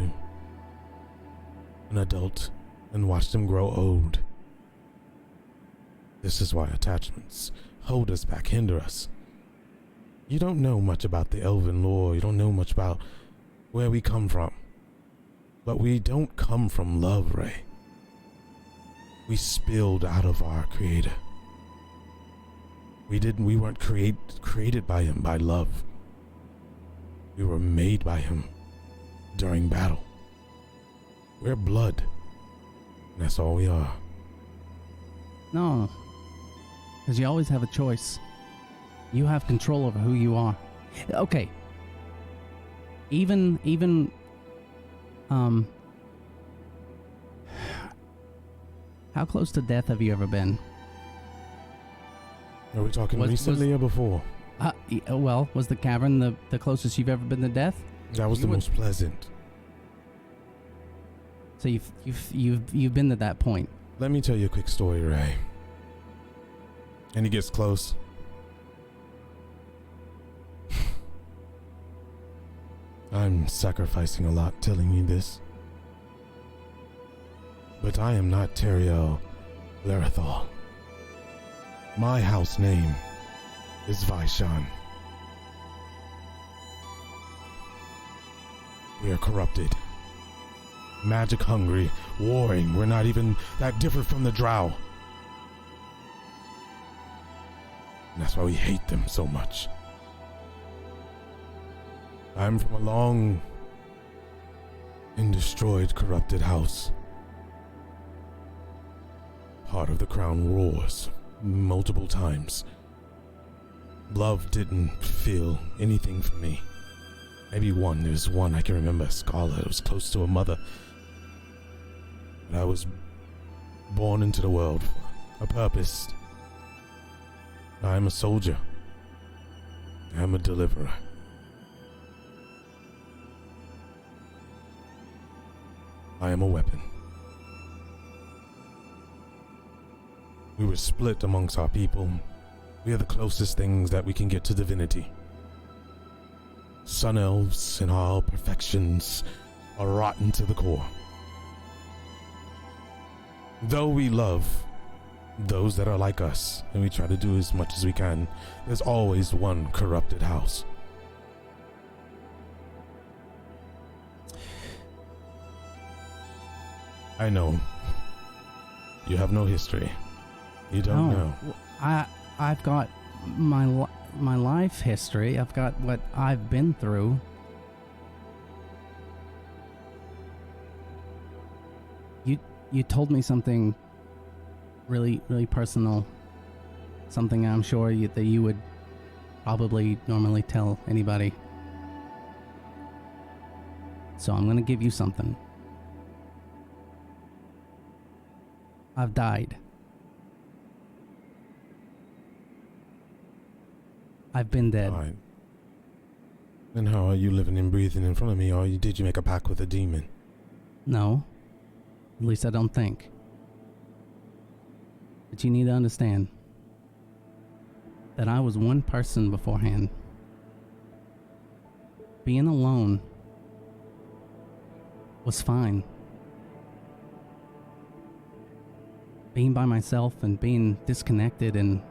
an adult and watch them grow old. This is why attachments hold us back, hinder us. You don't know much about the elven lore, you don't know much about where we come from. But we don't come from love, Ray. We spilled out of our creator. We weren't created by him by love. We were made by him during battle. We're blood. And that's all we are. No. Because you always have a choice. You have control over who you are. Okay. Even how close to death have you ever been? Are we talking recently or before? Well, was the cavern the closest you've ever been to death? That was the most pleasant. So you've been to that point. Let me tell you a quick story, Ray. And he gets close. I'm sacrificing a lot telling you this. But I am not Teriel Larethal. My house name is Vaishan. We are corrupted. Magic hungry, warring. We're not even that different from the Drow. And that's why we hate them so much. I'm from a long and destroyed, corrupted house. Part of the crown wars multiple times. Love didn't feel anything for me. Maybe one. There's one I can remember, Scarlet. It was close to a mother. But I was born into the world for a purpose. I'm a soldier. I'm a deliverer. I am a weapon. We were split amongst our people. We are the closest things that we can get to divinity. Sun elves in all perfections are rotten to the core. Though we love those that are like us, and we try to do as much as we can, there's always one corrupted house. I know. You have no history. You don't know. I've got my life history. I've got what I've been through. You told me something really, really personal. Something I'm sure that you would probably normally tell anybody. So I'm going to give you something. I've died. I've been dead. Right. Then how are you living and breathing in front of me? Or did you make a pact with a demon? No. At least I don't think. But you need to understand that I was one person beforehand. Being alone was fine. Being by myself and being disconnected and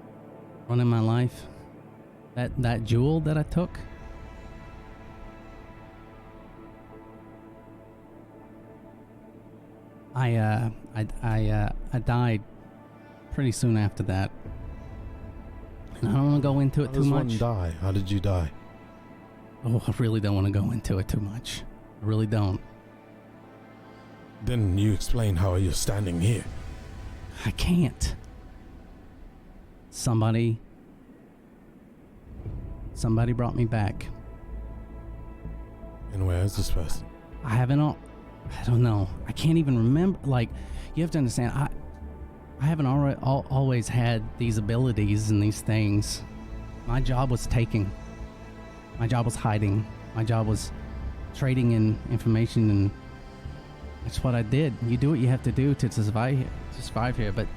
running my life, that jewel that I took, I died pretty soon after that. And I don't want to go into it too much. How does one die? How did you die? Oh, I really don't want to go into it too much. I really don't. Then you explain how you're standing here. I can't. Somebody brought me back. And where is this person? I don't know. I can't even remember. Like, you have to understand, I haven't always had these abilities and these things. My job was taking. My job was hiding. My job was trading in information, and that's what I did. You do what you have to do to survive here. But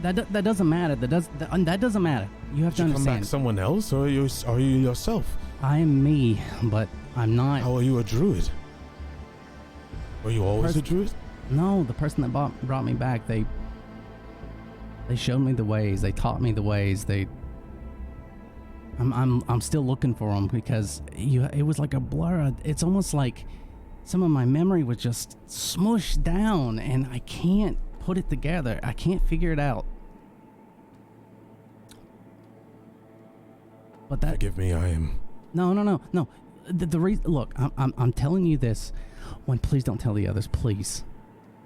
That doesn't matter. That doesn't matter. You have to Did you come back understand. someone else, or are you yourself? I am me, but I'm not. How are you a druid? Were you always a druid? No, the person that brought me back, they showed me the ways. They taught me the ways. I'm still looking for them because it was like a blur. It's almost like some of my memory was just smushed down, and I can't put it together. I can't figure it out. But that. Forgive me, I am. No. The reason. Look, I'm telling you this. Please don't tell the others, please.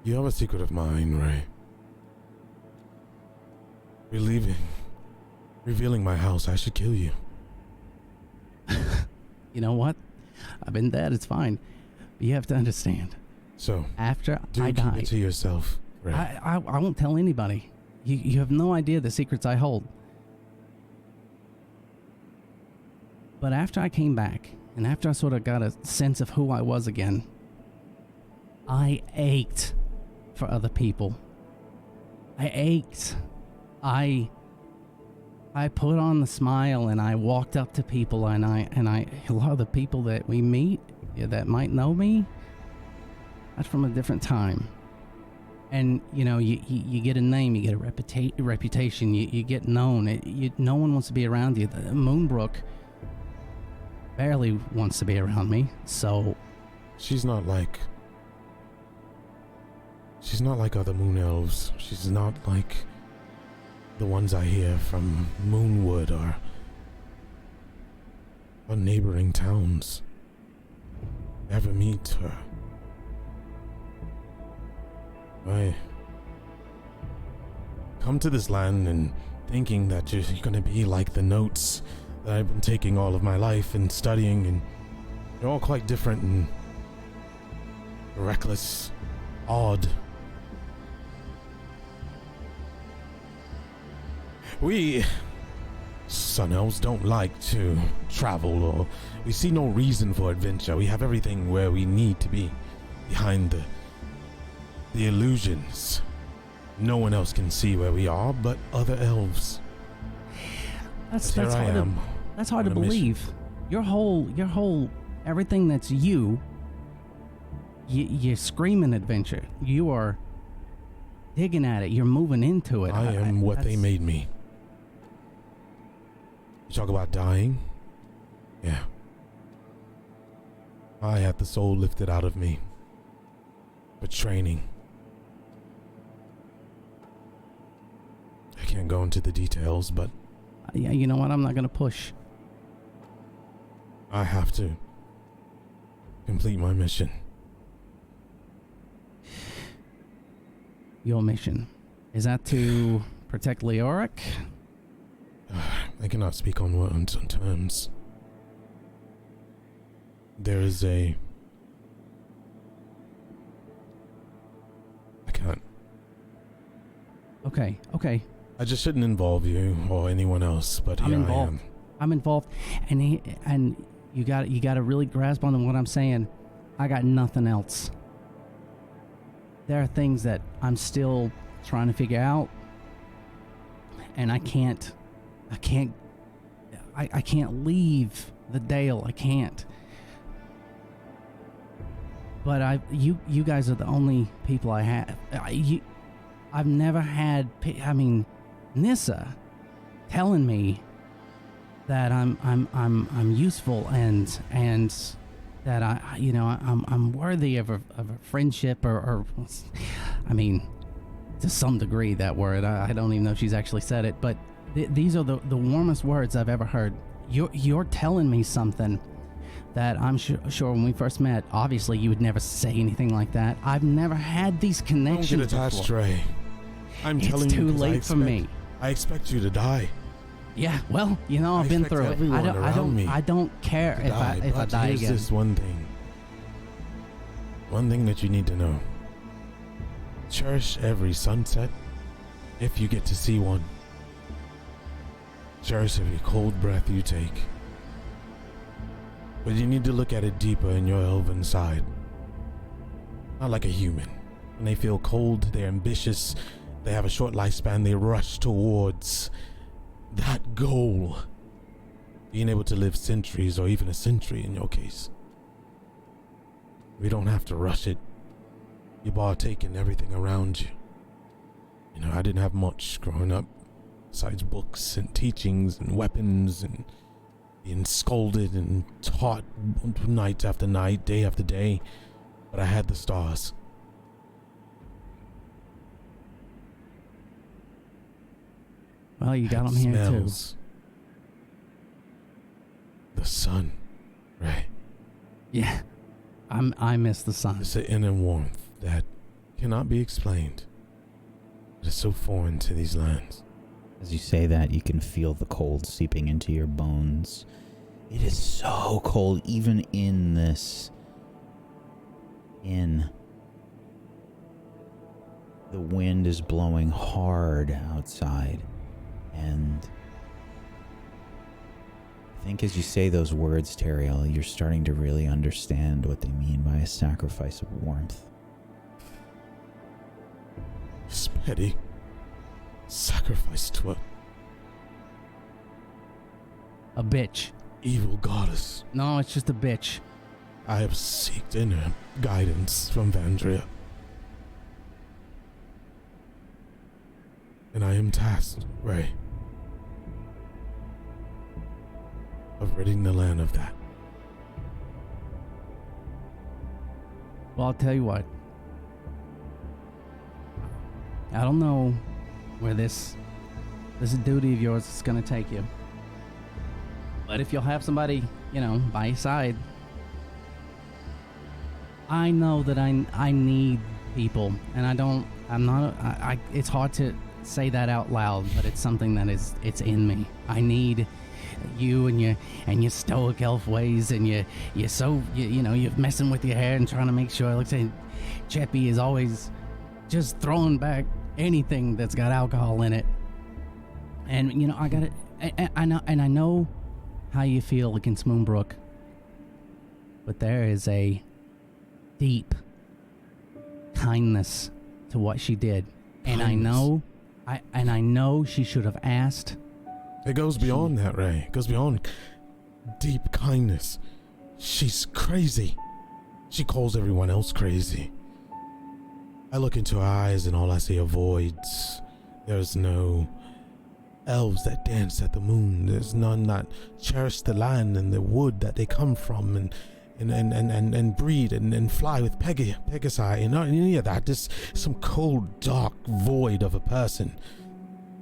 You have a secret of mine, Ray. Revealing my house, I should kill you. You know what? I've been dead. It's fine. But you have to understand. So, after do I keep die, it to yourself, Ray. I won't tell anybody. You have no idea the secrets I hold. But after I came back, and after I sort of got a sense of who I was again, I ached for other people. I ached. I put on the smile, and I walked up to people, and I a lot of the people that we meet that might know me, that's from a different time. And you know, you get a name, you get a reputation, you get known. No one wants to be around you. Moonbrook barely wants to be around me, so She's not like other moon elves. She's not like the ones I hear from Moonwood or neighboring towns. Ever meet her? I come to this land and thinking that you're gonna be like the notes that I've been taking all of my life and studying, and they're all quite different and reckless, odd. We Sun Elves don't like to travel, or we see no reason for adventure. We have everything where we need to be, behind the illusions. No one else can see where we are but other elves. That's hard to believe. Your whole everything that's you're screaming adventure. You are digging at it. You're moving into it. I am what they made me. You talk about dying? Yeah. I had the soul lifted out of me. But training. I can't go into the details, but yeah, you know what? I'm not gonna push. I have to complete my mission. Your mission, is that to protect Leoric? I cannot speak on words and terms. There is I can't. Okay. I just shouldn't involve you or anyone else, but here I am. I'm involved, and you got to really grasp on what I'm saying. I got nothing else. There are things that I'm still trying to figure out, and I can't leave the Dale. I can't. But you guys are the only people I have. I've never had. I mean, Nissa telling me that I'm useful and that I'm worthy of a friendship or I mean, to some degree that word. I don't even know if she's actually said it, but these are the warmest words I've ever heard. You're telling me something that I'm sure when we first met, obviously you would never say anything like that. I've never had these connections. Don't get attached, before. Ray. I'm telling you, it's too late for me. I expect you to die. Yeah, well, I've been through it. I don't care if I die here's again. This one thing. One thing that you need to know. Cherish every sunset if you get to see one. Cherish every cold breath you take. But you need to look at it deeper in your elven side. Not like a human. When they feel cold, they're ambitious, They have a short lifespan. They rush towards that goal. Being able to live centuries, or even a century in your case. We don't have to rush it. You've all taken everything around you. You know, I didn't have much growing up, besides books and teachings and weapons and being scolded and taught night after night, day after day. But I had the stars. Well, you got them here too. The sun, right? Yeah, I miss the sun. It's an inner warmth that cannot be explained. It is so foreign to these lands. As you say that, you can feel the cold seeping into your bones. It is so cold, even in this inn. The wind is blowing hard outside, and I think as you say those words, Teriel, you're starting to really understand what they mean by a sacrifice of warmth. It's petty. Sacrifice to A bitch. evil goddess. No, it's just a bitch. I have sought inner guidance from Vandria. And I am tasked, Ray, of ridding the land of that. Well, I'll tell you what. I don't know where this duty of yours is going to take you. But if you'll have somebody, by your side, I know that I need people, and it's hard to say that out loud, but it's something that it's in me. I need you and your stoic elf ways, and you're messing with your hair and trying to make sure it looks like Chepi is always just throwing back anything that's got alcohol in it. And I got it. I know how you feel against Moonbrook, but there is a deep kindness to what she did, and I know she should have asked. It goes beyond that, Ray. It goes beyond deep kindness. She's crazy. She calls everyone else crazy. I look into her eyes and all I see are voids. There's no elves that dance at the moon. There's none that cherish the land and the wood that they come from and breed and fly with Pegasi and any of that. Just some cold, dark void of a person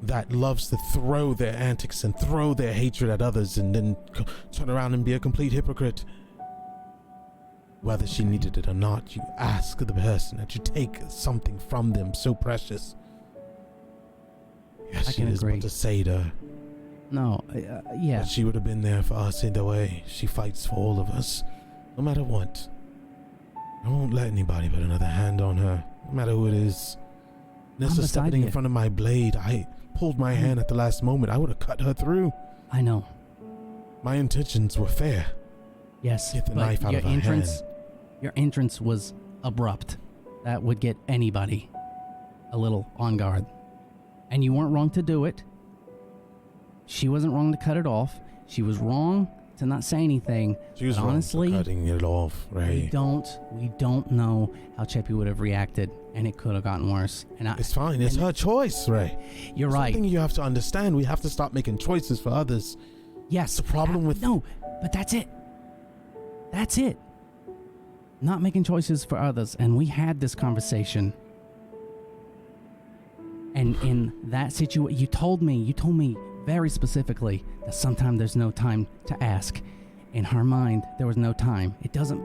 that loves to throw their antics and throw their hatred at others and then turn around and be a complete hypocrite. Whether she needed it or not, you ask the person that you take something from them so precious. Yes, she is but to say to her. No, yeah. But she would have been there for us either way. She fights for all of us, no matter what. I won't let anybody put another hand on her, no matter who it is. Nessa stepping in front of my blade, I pulled my hand at the last moment. I would have cut her through. I know. My intentions were fair. Yes, Get the knife out of her hand. Your entrance was abrupt. That would get anybody a little on guard. And you weren't wrong to do it. She wasn't wrong to cut it off. She was wrong to not say anything. She was but wrong honestly, for cutting it off, Ray. We don't know how Chepi would have reacted, and it could have gotten worse. It's fine. It's her choice, Ray. You're right. Something you have to understand. We have to stop making choices for others. Yes. The problem with no, but that's it. That's it. Not making choices for others, and we had this conversation. And in that situation, you told me very specifically that sometimes there's no time to ask. In her mind, there was no time. It doesn't.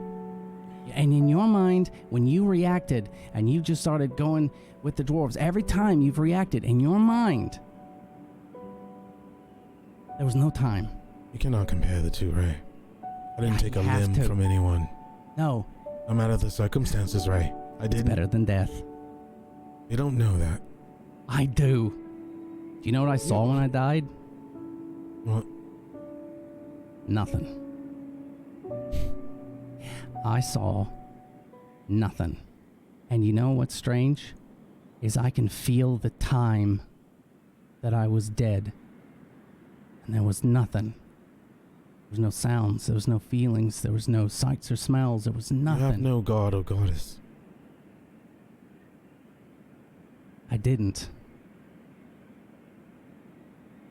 And in your mind, when you reacted and you just started going with the dwarves, every time you've reacted in your mind, there was no time. You cannot compare the two, Ray. I didn't take a have limb to. from anyone. No. No matter the circumstances, Ray. I didn't. It's better than death. You don't know that. I do. Do you know what I saw when I died? What? Nothing. I saw nothing. And you know what's strange? is I can feel the time that I was dead. And there was nothing. There was no sounds, there was no feelings, there was no sights or smells, there was nothing. You have no god or goddess. I didn't.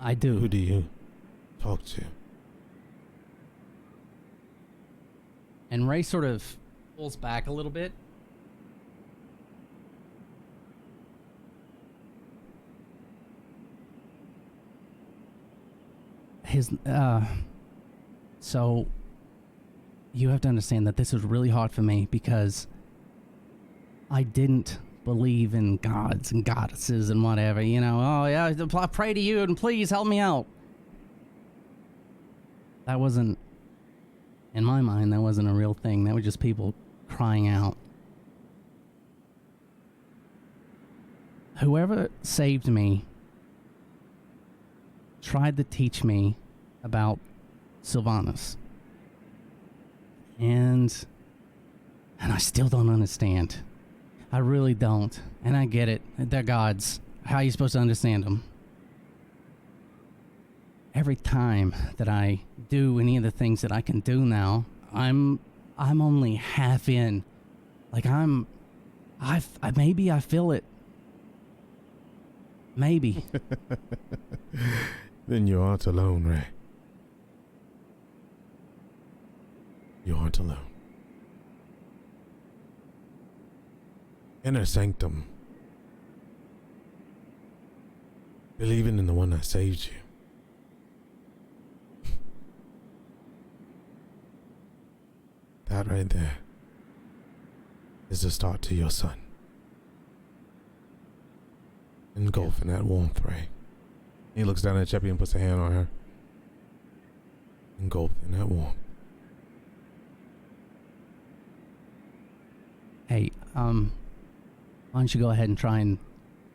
I do. Who do you talk to? And Ray sort of pulls back a little bit. So you have to understand that this was really hard for me because I didn't believe in gods and goddesses and whatever, you know. Oh yeah, I pray to you and please help me out. That wasn't, in my mind, that wasn't a real thing. That was just people crying out. Whoever saved me tried to teach me about Sylvanas. And I still don't understand. I really don't. And I get it. They're gods. How are you supposed to understand them? Every time that I do any of the things that I can do now, I'm only half in. Like maybe I feel it. Maybe. Then you aren't alone, Ray. You aren't alone. Inner sanctum. Believing in the one that saved you. That right there is the start to your sun. Engulf in that warmth, Ray. He looks down at Chepi and puts a hand on her. Engulf in that warmth. Hey, why don't you go ahead and try and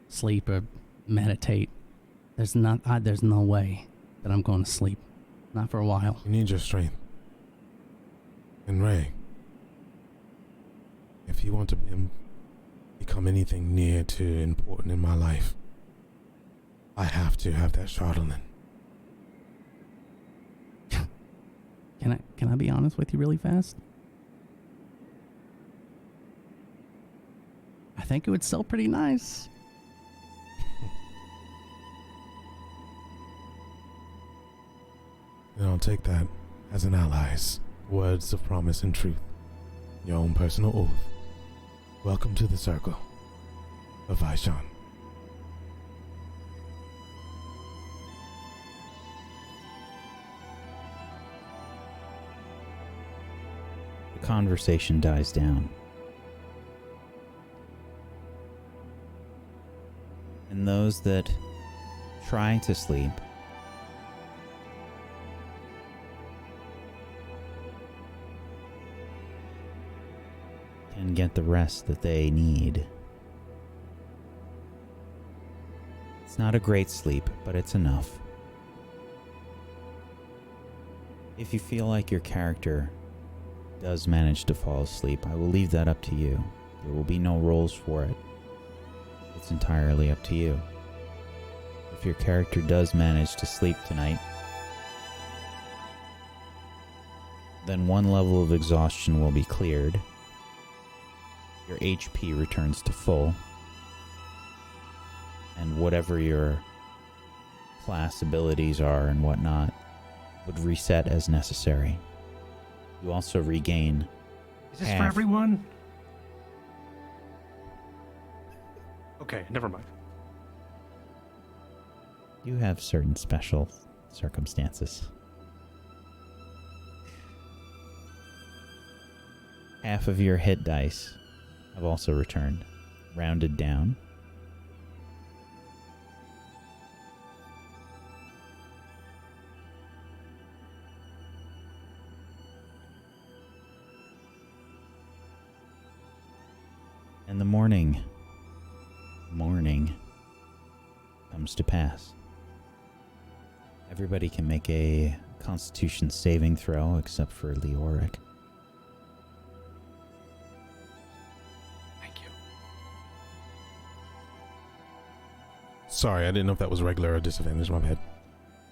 sleep or meditate? There's no way that I'm going to sleep. Not for a while. You need your strength. And Ray, if you want to become anything near to important in my life, I have to have that Charlatan. Can I be honest with you really fast? I think it would sell pretty nice. And I'll take that as an ally's words of promise and truth. Your own personal oath. Welcome to the circle of Vaishan. The conversation dies down. And those that try to sleep can get the rest that they need. It's not a great sleep, but it's enough. If you feel like your character does manage to fall asleep, I will leave that up to you. There will be no rolls for it. It's entirely up to you. If your character does manage to sleep tonight, then one level of exhaustion will be cleared. Your HP returns to full. And whatever your class abilities are and whatnot would reset as necessary. You also regain Is this for everyone? Okay, never mind. You have certain special circumstances. Half of your hit dice have also returned, rounded down. And the morning comes to pass. Everybody can make a Constitution saving throw except for Leoric. Thank you. Sorry, I didn't know if that was regular or disadvantage. My bad.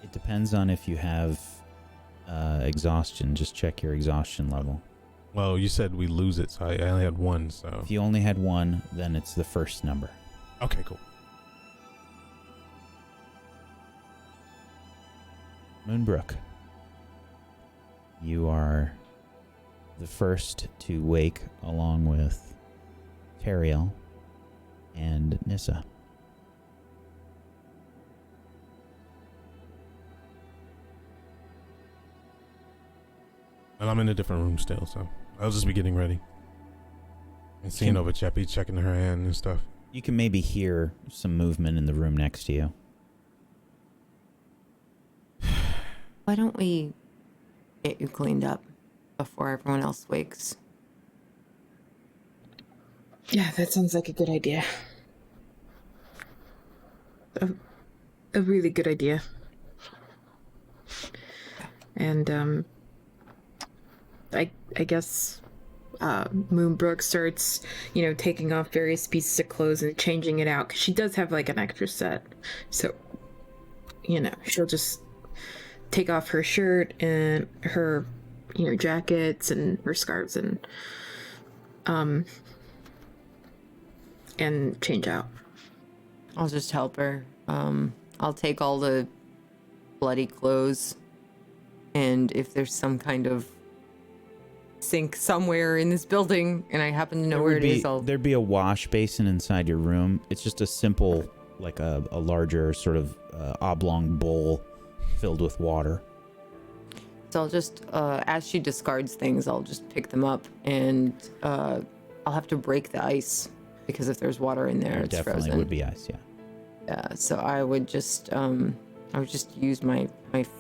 It depends on if you have exhaustion. Just check your exhaustion level. Well, you said we lose it, so I only had one, so... If you only had one, then it's the first number. Okay, cool. Moonbrook, you are the first to wake along with Teriel and Nissa. Well, I'm in a different room still, so I'll just be getting ready. And seeing over Chepi, checking her hand and stuff. You can maybe hear some movement in the room next to you. Why don't we get you cleaned up before everyone else wakes? Yeah, that sounds like a good idea. A really good idea. And, I guess, Moonbrook starts, taking off various pieces of clothes and changing it out, because she does have, like, an extra set. So, she'll just take off her shirt and her, jackets and her scarves and change out. I'll just help her. I'll take all the bloody clothes, and if there's some kind of sink somewhere in this building and I happen to know where it is, there'd be a wash basin inside your room. It's just a simple, like a larger sort of oblong bowl filled with water. So I'll just, as she discards things, I'll just pick them up, and I'll have to break the ice, because if there's water in there, it's definitely frozen. Would be ice, yeah. Yeah, so I would just use my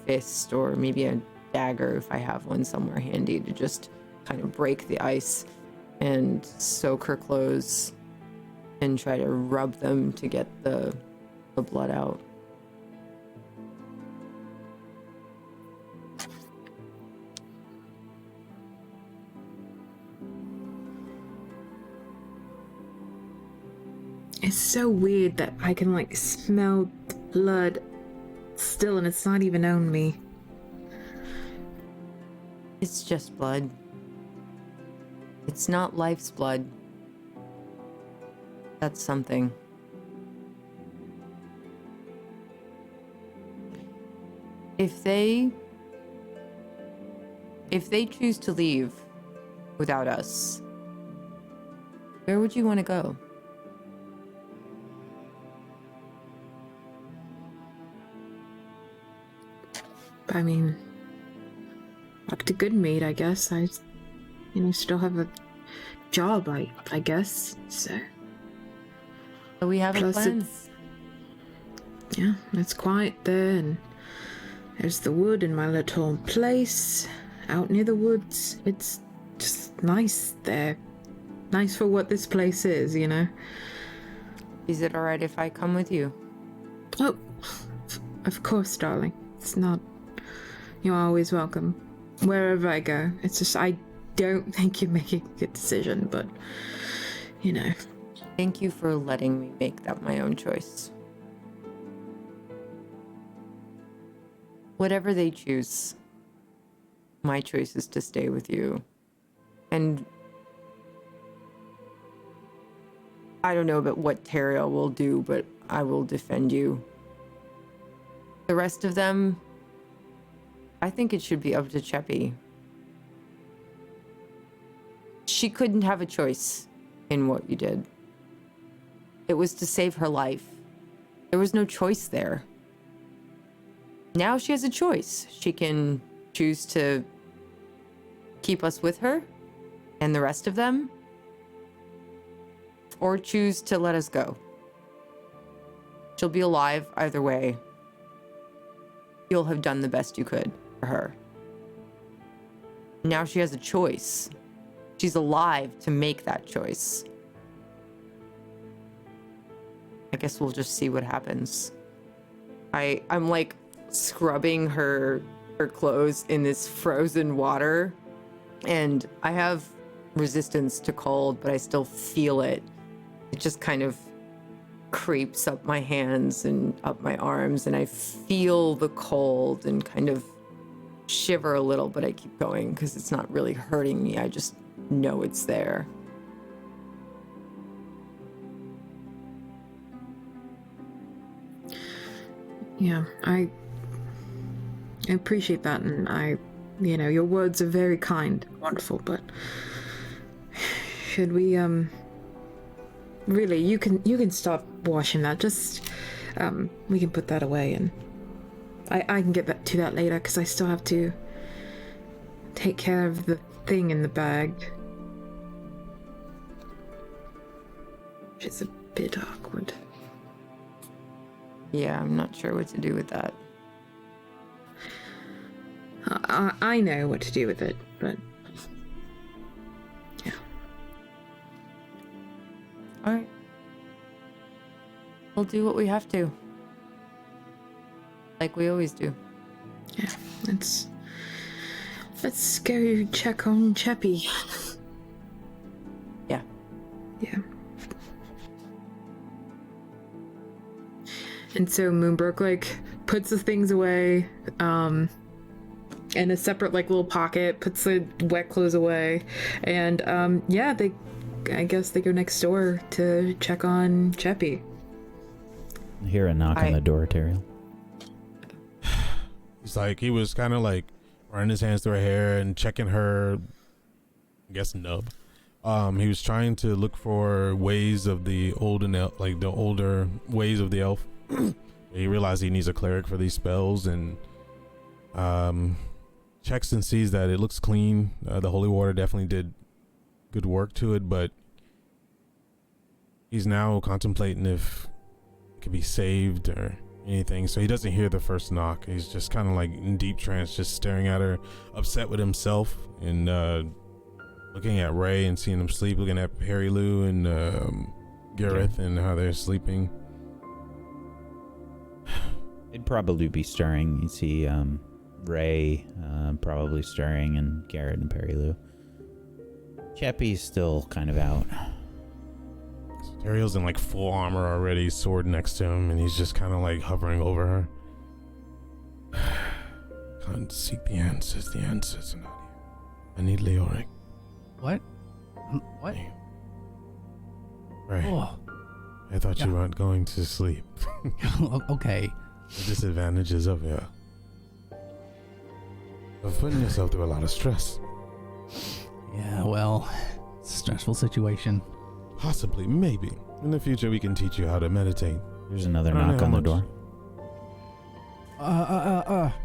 fist, or maybe a dagger if I have one somewhere handy, to just kind of break the ice and soak her clothes and try to rub them to get the blood out. It's so weird that I can, like, smell blood still, and it's not even on me. It's just blood. It's not life's blood. That's something. If they choose to leave without us, where would you want to go? I mean, back to Goodmead, I guess. I still have a job, I guess, so. So we have a plan. It's quiet there, and there's the wood in my little place out near the woods. It's just nice there. Nice for what this place is, Is it alright if I come with you? Oh, of course, darling. It's not... You're always welcome. Wherever I go. It's just, I don't think you're making a good decision, but, Thank you for letting me make that my own choice. Whatever they choose, my choice is to stay with you. And I don't know about what Teriel will do, but I will defend you. The rest of them, I think it should be up to Chepi. She couldn't have a choice in what you did. It was to save her life. There was no choice there. Now she has a choice. She can choose to keep us with her and the rest of them, or choose to let us go. She'll be alive either way. You'll have done the best you could for her. Now she has a choice. She's alive to make that choice. I guess we'll just see what happens. I'm like scrubbing her clothes in this frozen water, and I have resistance to cold, but I still feel it. It just kind of creeps up my hands and up my arms, and I feel the cold and kind of shiver a little, but I keep going because it's not really hurting me. I just know it's there. Yeah, I appreciate that, and your words are very kind, wonderful, but should we, really, you can stop washing that, just, we can put that away, and I can get back to that later, because I still have to take care of the thing in the bag, which is a bit awkward. Yeah, I'm not sure what to do with that. I know what to do with it, but yeah. All right. We'll do what we have to. Like we always do. Yeah, let's go check on Chepi. Yeah. Yeah. And so Moonbrook, like, puts the things away, in a separate, like, little pocket, puts the wet clothes away, and, I guess they go next door to check on Chepi. I hear a knock on the door, Teriel. He's like, he was kind of like running his hands through her hair and checking her, I guess, nub. He was trying to look for ways of the older ways of the elf. He realized he needs a cleric for these spells, and checks and sees that it looks clean. The holy water definitely did good work to it, but he's now contemplating if it could be saved or anything. So he doesn't hear the first knock. He's just kind of like in deep trance, just staring at her, upset with himself, and looking at Ray and seeing him sleep, looking at Perry Lou and Gareth and how they're sleeping. They'd probably be stirring. You see Ray probably stirring, and Garrett and Perry Lou. Chepi's still kind of out. Ariel's in like full armor already, sword next to him, and he's just kind of like hovering over her. Can't seek the answers. The answers are not here. I need Leoric. What? What? Right. Oh. I thought you weren't going to sleep. Okay. The disadvantages of putting yourself through a lot of stress. Yeah, well, it's a stressful situation. Possibly, maybe. In the future, we can teach you how to meditate. There's another knock on the door.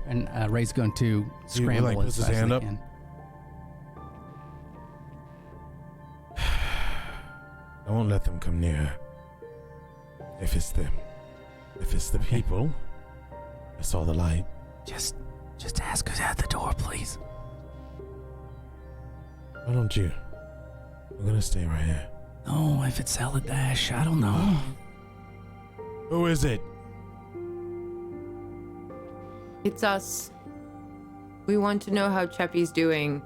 And Ray's going to scramble like, as puts his fast hand as up? he can. I won't let them come near. If it's them. If it's the people, I saw the light. Just ask us at the door, please. Why don't you? I'm gonna stay right here. No, if it's Saladash, I don't know. Who is it? It's us. We want to know how Chepi's doing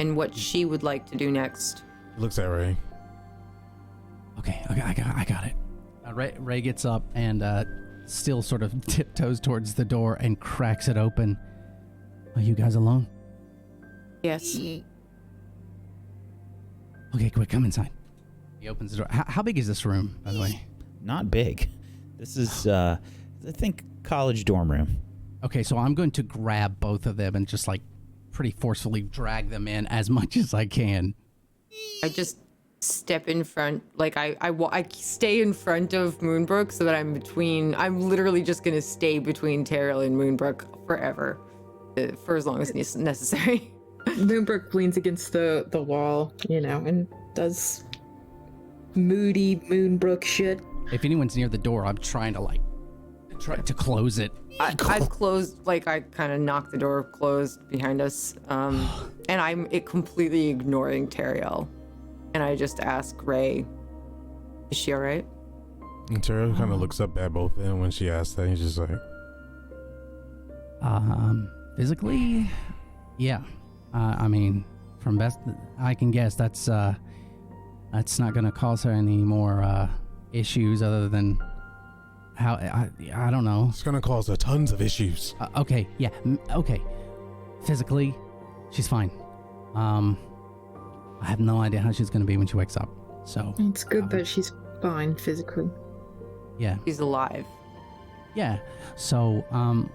and what she would like to do next. Looks at Ray. Okay, I got it. Ray gets up and still sort of tiptoes towards the door and cracks it open. Are you guys alone? Yes. Okay, quick, come inside. He opens the door. How big is this room, by the way? Not big. This is, I think, college dorm room. Okay, so I'm going to grab both of them and just like pretty forcefully drag them in as much as I can. I just step in front, like I stay in front of Moonbrook so that I'm literally just gonna stay between Teriel and Moonbrook forever, for as long as necessary. Moonbrook leans against the wall, and does moody Moonbrook shit. If anyone's near the door, I'm trying to try to close it. I've closed, I kind of knocked the door closed behind us, and I'm completely ignoring Teriel. And I just ask Ray, is she all right? And Teriel kind of looks up at both of them when she asks that. He's just like, physically, yeah. I mean, from best I can guess, that's not going to cause her any more issues other than How I don't know. It's gonna cause her tons of issues. Okay, yeah, okay. Physically, she's fine. I have no idea how she's gonna be when she wakes up. So It's good that she's fine physically. yeah, She's alive. yeah. So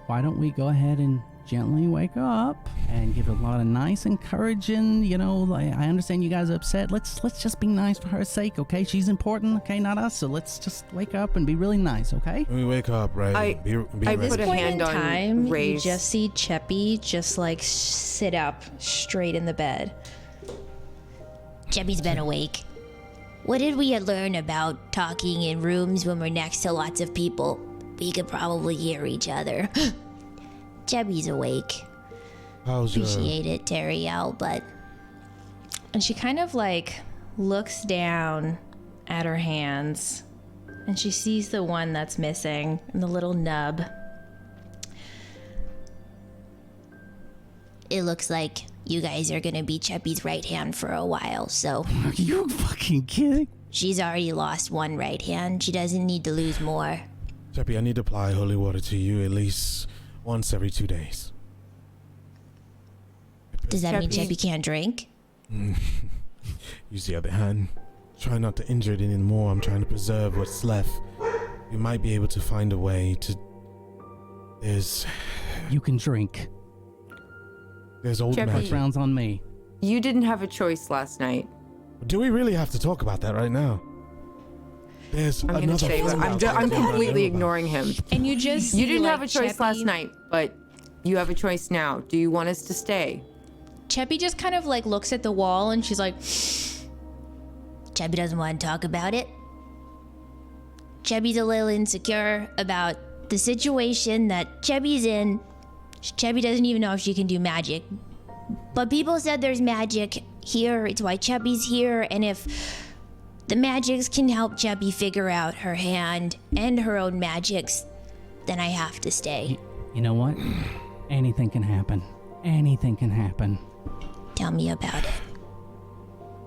why don't we go ahead and gently wake up and give her a lot of nice encouraging, like, I understand you guys are upset. Let's just be nice for her sake, okay? She's important, okay, not us. So let's just wake up and be really nice, okay? When we wake up, Ray, be I ready. put a Point hand in on time, you Ray's. just see Chepi just like sit up straight in the bed. Chepi's been awake. What did we learn about talking in rooms when we're next to lots of people? We could probably hear each other. Chepi's awake. How's your... Appreciate it, Teriel, but And she kind of like looks down at her hands and she sees the one that's missing and the little nub. it looks like you guys are gonna be Chepi's right hand for a while, so Are you fucking kidding? she's already lost one right hand. She doesn't need to lose more. Chepi, I need to apply holy water to you at least once every 2 days. Does that mean Chepi- Chepi can't drink? Use the other hand. Try not to injure it anymore. I'm trying to preserve what's left. We might be able to find a way to... There's You can drink. old Chepi- magic. First round's on me. You didn't have a choice last night. Do we really have to talk about that right now? There's I'm another gonna say friend out there I'm that you might know completely about. ignoring him. And you just You see, didn't like, have a choice Chepi- last night, but you have a choice now. Do you want us to stay? Chepi just kind of like looks at the wall and she's like, Chepi doesn't want to talk about it. Chepi's a little insecure about the situation that Chepi's in. Chepi doesn't even know if she can do magic. But people said there's magic here. It's why Chepi's here. And if the magics can help Chepi figure out her hand and her own magics, then I have to stay. You know what? Anything can happen. Anything can happen. Tell me about it.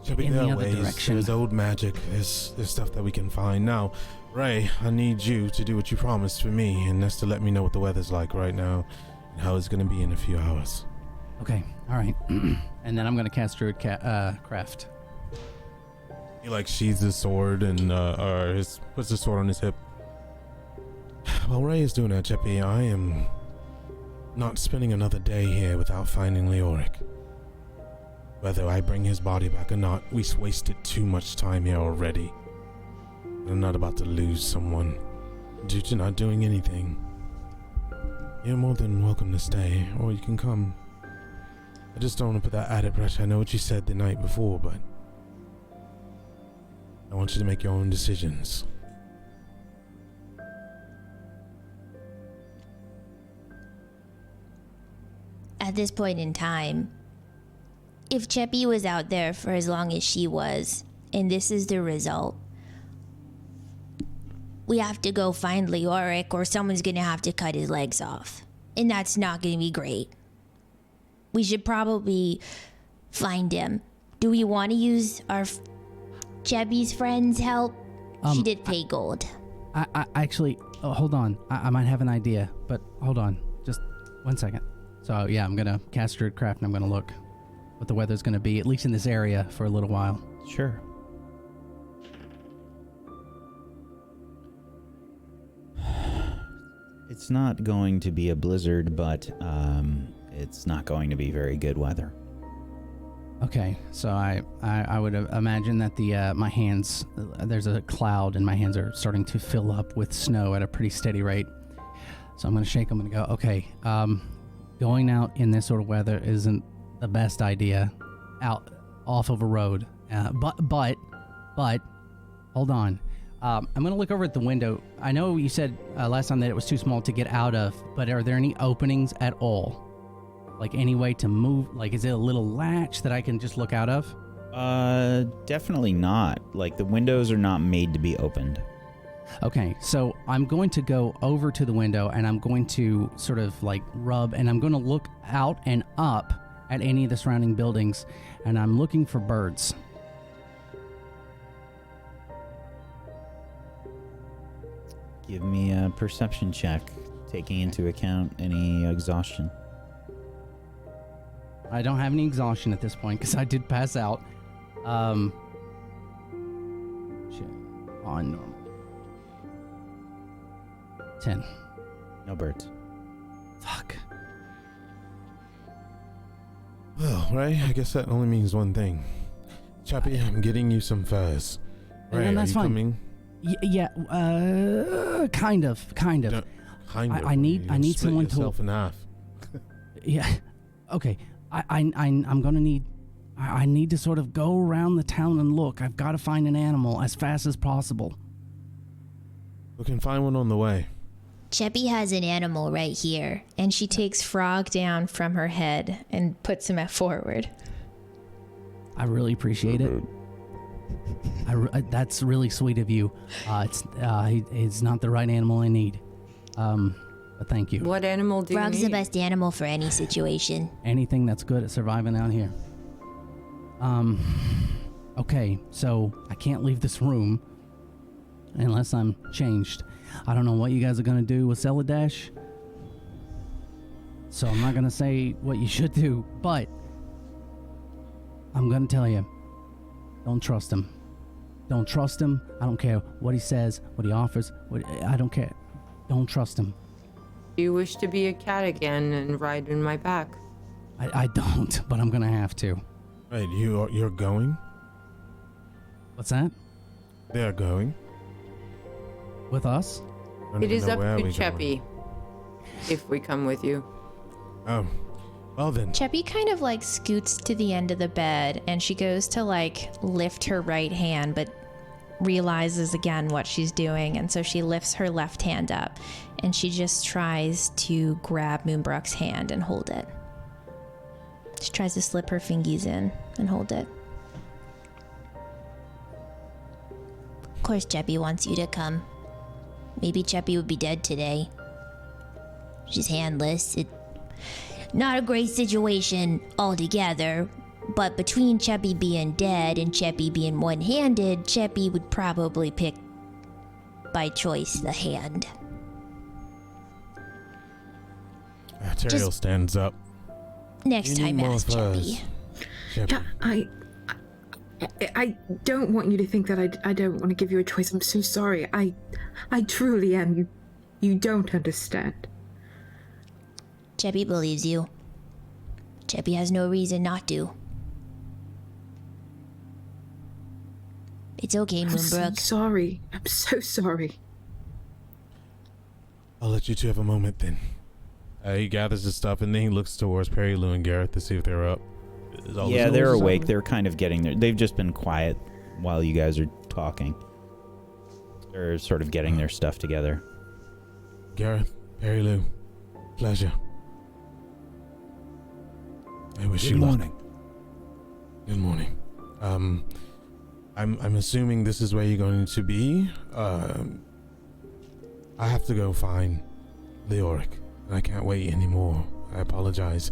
Chepi, In there the are other ways. direction. There's old magic. There's stuff that we can find. Now, Ray, I need you to do what you promised for me, and that's to let me know what the weather's like right now and how it's going to be in a few hours. Okay, all right. And then I'm going to cast Druid Craft. He like sheathes his sword and puts the sword on his hip. While Ray is doing that, Chepi, I am not spending another day here without finding Leoric. Whether I bring his body back or not, we've wasted too much time here already. I'm not about to lose someone due to not doing anything. You're more than welcome to stay, or you can come. I just don't want to put that added pressure. I know what you said the night before, but I want you to make your own decisions. At this point in time, if Chepi was out there for as long as she was, and this is the result, we have to go find Leoric or someone's gonna have to cut his legs off. And that's not gonna be great. We should probably find him. Do we want to use our Chepi's friend's help? She did pay gold. I actually, hold on. I might have an idea, but hold on. Just 1 second. So, yeah, I'm going to cast Druid Craft and I'm going to look what the weather's going to be, at least in this area, for a little while. Sure. It's not going to be a blizzard, but it's not going to be very good weather. Okay, so I would imagine that my hands, there's a cloud and my hands are starting to fill up with snow at a pretty steady rate. So I'm going to shake them and go, okay, going out in this sort of weather isn't the best idea out off of a road. But hold on. I'm going to look over at the window. I know you said last time that it was too small to get out of, but are there any openings at all? Like any way to move? Like, is it a little latch that I can just look out of? Definitely not. Like, the windows are not made to be opened. Okay, so I'm going to go over to the window and I'm going to sort of like rub and I'm going to look out and up at any of the surrounding buildings and I'm looking for birds. Give me a perception check, taking into account any exhaustion. I don't have any exhaustion at this point because I did pass out. Shit. On normal. 10. No birds. Fuck. Well, Ray, I guess that only means one thing. Chepi, I'm getting you some furs. Ray, And that's are you fine. coming? Yeah, kind of. Kind of. I need Split someone to. yourself in half. Yeah. Okay. I'm gonna need. I need to sort of go around the town and look. I've got to find an animal as fast as possible. We can find one on the way. Chepi has an animal right here. And she takes Frog down from her head and puts him forward. I really appreciate it. That's really sweet of you. It's not the right animal I need. But thank you. What animal do Frog's you the need? best animal for any situation. Anything that's good at surviving out here. Okay, so I can't leave this room unless I'm changed. I don't know what you guys are gonna do with Celadash, so I'm not gonna say what you should do, but I'm gonna tell you, don't trust him. Don't trust him. I don't care what he says, what he offers. I don't care. Don't trust him. Do you wish to be a cat again and ride in my back? I don't, but I'm gonna have to. Wait, you're going? What's that? They're going. With us? I don't It even is know up where to we're Chepi if we come with you. going. Oh, well then. Chepi kind of like scoots to the end of the bed and she goes to like lift her right hand, but realizes again what she's doing. And so she lifts her left hand up and she just tries to grab Moonbrook's hand and hold it. She tries to slip her fingies in and hold it. Of course, Chepi wants you to come. Maybe Chepi would be dead today. She's handless. Not a great situation altogether, but between Chepi being dead and Chepi being one-handed, Chepi would probably pick, by choice, the hand. Teriel stands up. Next You time, need more ask furs. Chepi. Chepi. I don't want you to think that I don't want to give you a choice. I'm so sorry. I truly am. You don't understand. Chepi believes you. Chepi has no reason not to. It's okay, I'm so Moonbrook. sorry. I'm so sorry. I'll let you two have a moment then. He gathers his stuff and then he looks towards Perry, Lou, and Gareth to see if they're up. Yeah, they're awake. They're kind of getting there. They've just been quiet while you guys are talking. They're sort of getting their stuff together. Gareth, Perry, Lou, pleasure. I wish you luck. Good morning. I'm assuming this is where you're going to be. I have to go find Leoric. I can't wait anymore. I apologize.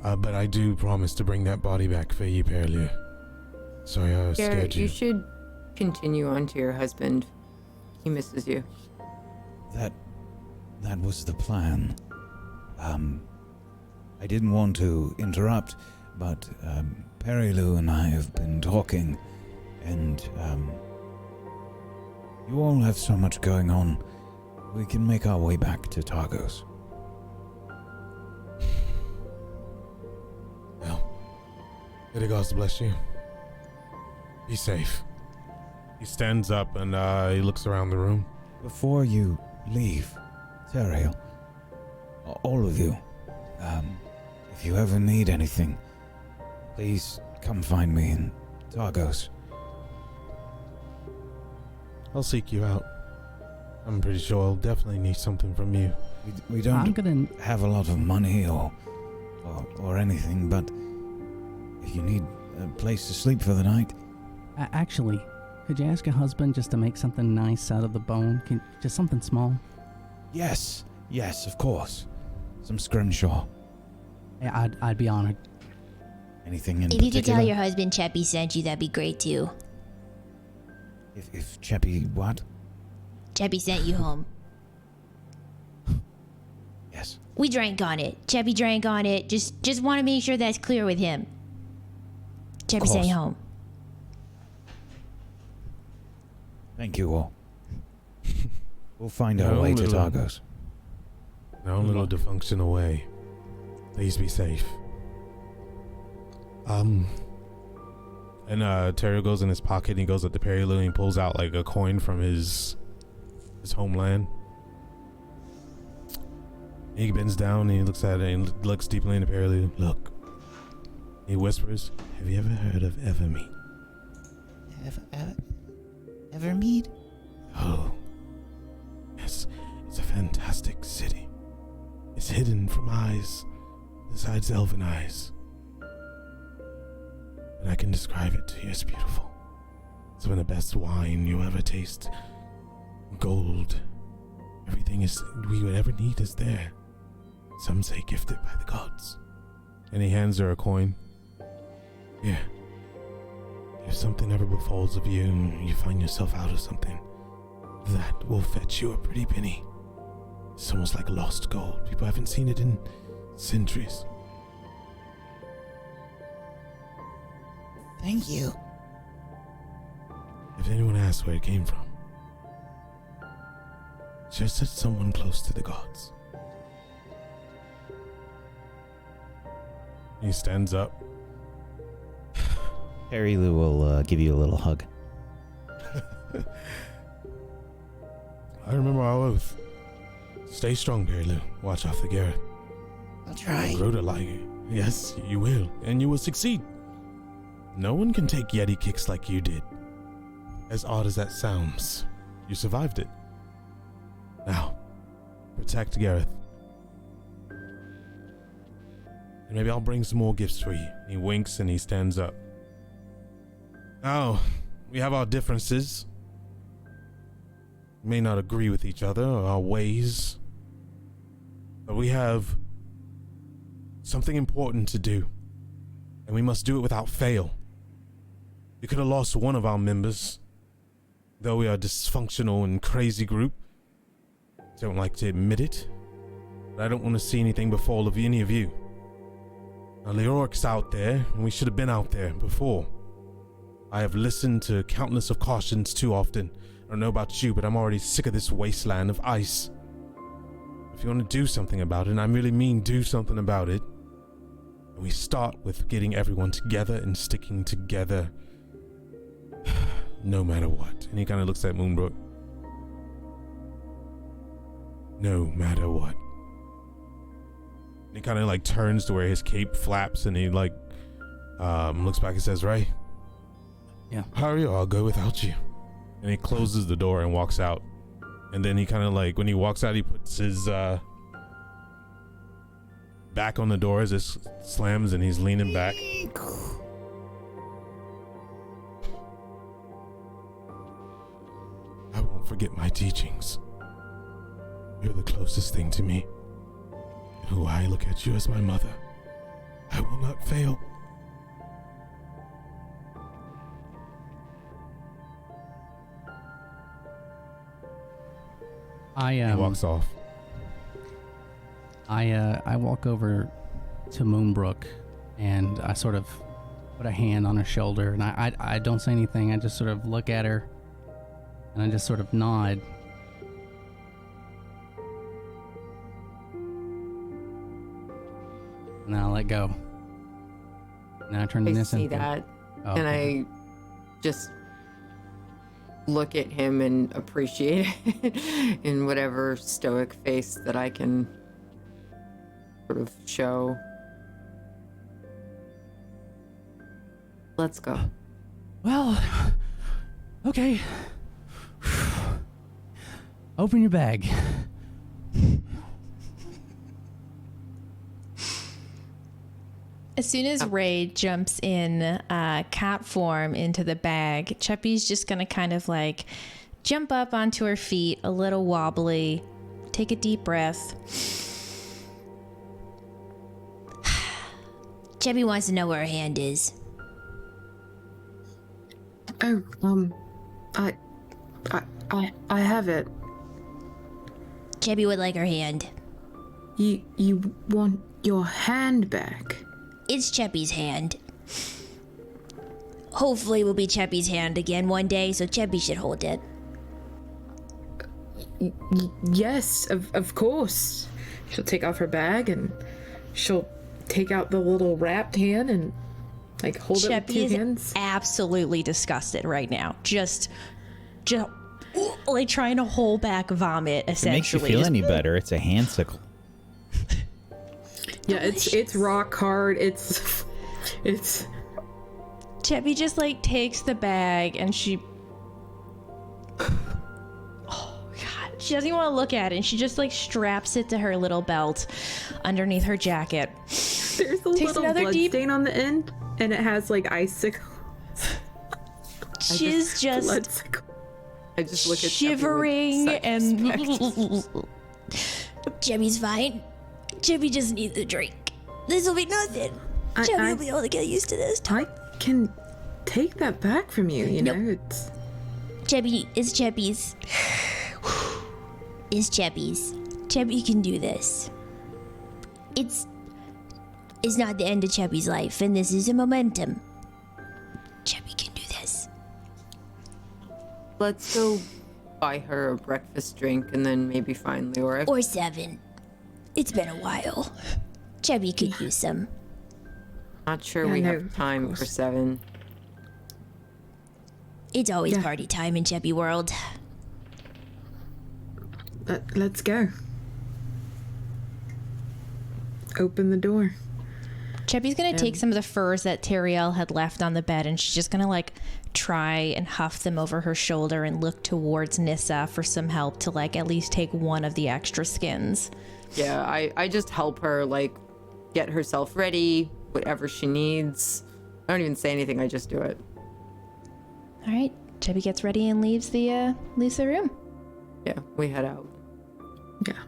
But I do promise to bring that body back for you, Perlu. Sorry I scared Garrett, you. you should continue on to your husband. He misses you. That was the plan. I didn't want to interrupt, but Perilu and I have been talking, and you all have so much going on. We can make our way back to Targos. Well, may the gods bless you. Be safe. He stands up and he looks around the room. Before you leave, Teriel, all of you, if you ever need anything, please come find me in Targos. I'll seek you out. I'm pretty sure I'll definitely need something from you. We don't have a lot of money or anything, but if you need a place to sleep for the night. Actually, could you ask your husband just to make something nice out of the bone? Just something small? Yes, of course. Some scrimshaw. Yeah, I'd be honored. Anything in If particular? you could tell your husband Chepi sent you, that'd be great too. If Chepi, what? Chepi sent you home. Yes. We drank on it. Chepi drank on it. Just want to make sure that's clear with him. Chepi sent you home. Thank you all. We'll find our way to Targos. Now, a little defunction away. Please be safe. And Terry goes in his pocket and he goes up to Perilu and he pulls out like a coin from his homeland. He bends down and he looks at it and looks deeply into Perilu. Look. He whispers, "Have you ever heard of Evermead?" Evermead? Oh. Yes, it's a fantastic city. It's hidden from eyes besides elven eyes. But I can describe it to you. It's beautiful. Some of the best wine you ever taste. Gold. Everything we would ever need is there. Some say gifted by the gods. And he hands her a coin. Here. If something ever befalls of you and you find yourself out of something, that will fetch you a pretty penny. It's almost like lost gold. People haven't seen it in centuries. Thank you. If anyone asks where it came from, just that someone close to the gods. He stands up. Perilu will give you a little hug. I remember our oath. Stay strong, Perilu. Watch out for Garrett. I'll try. Rhoda like you. Yes, you will. And you will succeed. No one can take Yeti kicks like you did. As odd as that sounds, you survived it. Now, protect Gareth. And maybe I'll bring some more gifts for you. He winks and he stands up. Now, we have our differences. We may not agree with each other or our ways, but we have something important to do, and we must do it without fail. We could have lost one of our members, though we are a dysfunctional and crazy group. Don't like to admit it, but I don't want to see anything befall of any of you. Now, Leoric's out there, and we should have been out there before. I have listened to countless of cautions too often. I don't know about you, but I'm already sick of this wasteland of ice. If you want to do something about it, and I really mean do something about it, and we start with getting everyone together and sticking together, no matter what. And he kind of looks at Moonbrook. No matter what. And he kind of like turns to where his cape flaps, and he like looks back and says, "Ray, yeah, hurry or I'll go without you." And he closes the door and walks out. And then he kind of like, when he walks out, he puts his back on the door as it slams, and he's leaning back. I won't forget my teachings. You're the closest thing to me. And who I look at you as my mother. I will not fail. He walks off. I walk over to Moonbrook and I sort of put a hand on her shoulder, and I don't say anything. I just sort of look at her and I just sort of nod. And then I let go. Now I turn to I Nissen. see that, Oh, and okay. I just look at him and appreciate it in whatever stoic face that I can sort of show. Let's go. Well, okay. Open your bag. As soon as Ray jumps in cat form into the bag, Chepi's just going to kind of like jump up onto her feet, a little wobbly, take a deep breath. Chepi wants to know where her hand is. Oh, I have it. Chepi would like her hand. You want your hand back? It's Chepi's hand. Hopefully it will be Chepi's hand again one day, so Chepi should hold it. Yes, of course. She'll take off her bag and she'll take out the little wrapped hand and like hold it with two hands. Absolutely disgusted right now. Just like trying to hold back vomit. If it makes you Essentially, feel any better, it's a handsicle. Yeah, it's rock hard. It's Chepi just like takes the bag and she. Oh God, she doesn't even want to look at it. And she just like straps it to her little belt underneath her jacket. there's a little blood stain on the end, and it has like icicle. She's just I just look at shivering and. Chepi's fine. Chepi just needs a drink. This will be nothing. Chepi will be able to get used to this. I can take that back from you, you know? It's... Chepi is Chepi's. Is Chepi's. Chepi can do this. It's not the end of Chepi's life, and this is a momentum. Chepi can do this. Let's go buy her a breakfast drink and then maybe find Leoric. Or 7. It's been a while. Chepi could use some. Not sure we have time for 7. It's always party time in Chepi world. Let's go. Open the door. Chepi's gonna take some of the furs that Teriel had left on the bed, and she's just gonna like try and huff them over her shoulder and look towards Nissa for some help to like at least take one of the extra skins. Yeah, I just help her like get herself ready, whatever she needs. I don't even say anything, I just do it. All right, Chepi gets ready and leaves the room. Yeah, we head out. Yeah.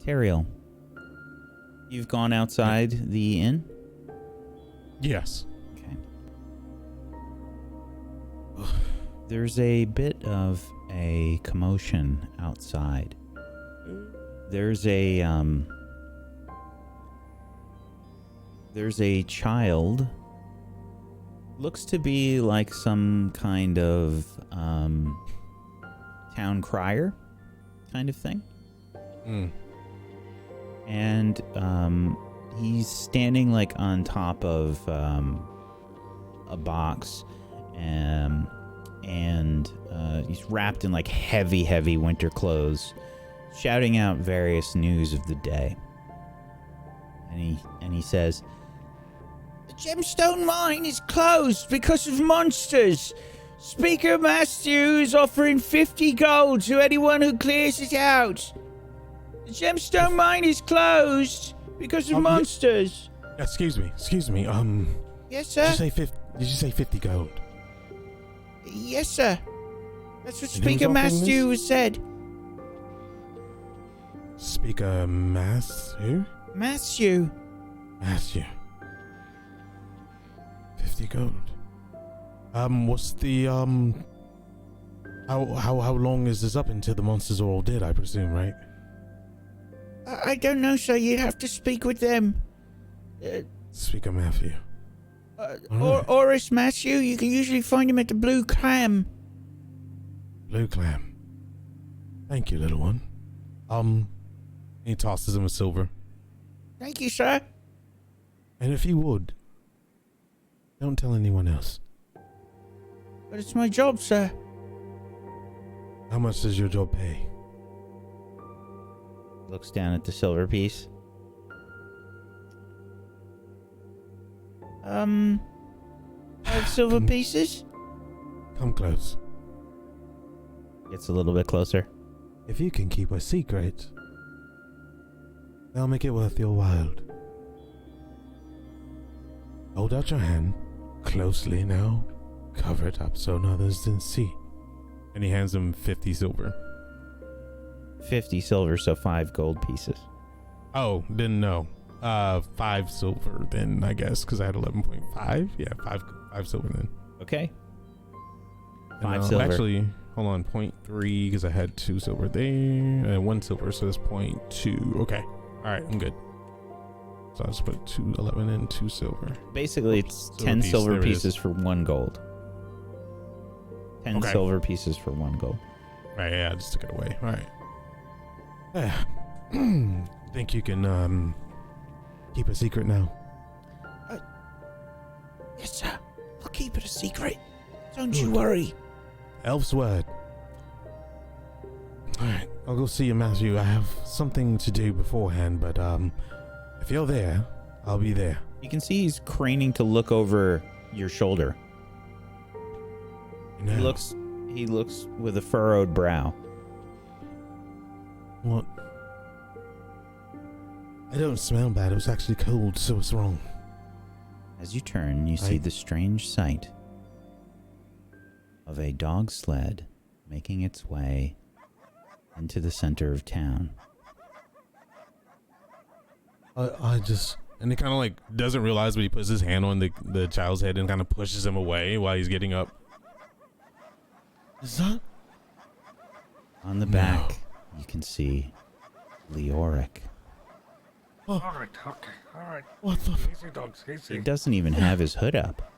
Teriel, you've gone outside the inn? Yes. Okay. There's a bit of a commotion outside. There's a child. Looks to be like some kind of town crier kind of thing. And he's standing like on top of a box, and he's wrapped in like heavy winter clothes, shouting out various news of the day. And he says, "The gemstone mine is closed because of monsters. Speaker Matthew is offering 50 gold to anyone who clears it out. The gemstone mine is closed because of monsters." Excuse me. Yes, sir. Did you say 50 gold? Yes, sir. That's what And Speaker who's offering Matthew said. Speaker Matthew? Matthew. 50 gold. What's the how long is this up until the monsters are all dead, I presume, right? I don't know, sir. You'd have to speak with them. Speaker Matthew. Or Oris Matthew. You can usually find him at the Blue Clam. Blue Clam. Thank you, little one. He tosses him a silver. Thank you, sir. And if you would, don't tell anyone else. But it's my job, sir. How much does your job pay? Looks down at the silver piece. 5 silver pieces? Come close. Gets a little bit closer. If you can keep a secret, they'll make it worth your while. Hold out your hand closely now. Cover it up so others didn't see. And he hands him 50 silver. 50 silver, so 5 gold pieces. Oh, didn't know. 5 silver then, I guess, because I had 11.5. Yeah, 5 silver then. Okay. And, 5 silver. Actually, Hold on, 0.3 because I had 2 silver there and 1 silver, so that's 0.2. Okay. All right, I'm good. So I'll just put 2 11 and 2 silver. Basically, it's Silver 10 piece, silver there it is. pieces for 1 gold. 10 Okay. silver pieces for 1 gold. Right, yeah, I just took it away. All right. Yeah. Think you can keep a secret now? Yes, sir. I'll keep it a secret. Don't you worry. Elf's word. All right, I'll go see you, Matthew. I have something to do beforehand, but if you're there, I'll be there. You can see he's craning to look over your shoulder. You know, He looks with a furrowed brow. what? I don't smell bad. It was actually cold, so what's wrong? As you turn, you see the strange sight of a dog sled making its way into the center of town. I just... And he kind of like doesn't realize, but he puts his hand on the child's head and kind of pushes him away while he's getting up. Is that... On the back, you can see Leoric. All right, okay, all right. What the... Easy, dogs, easy. He doesn't even have his hood up.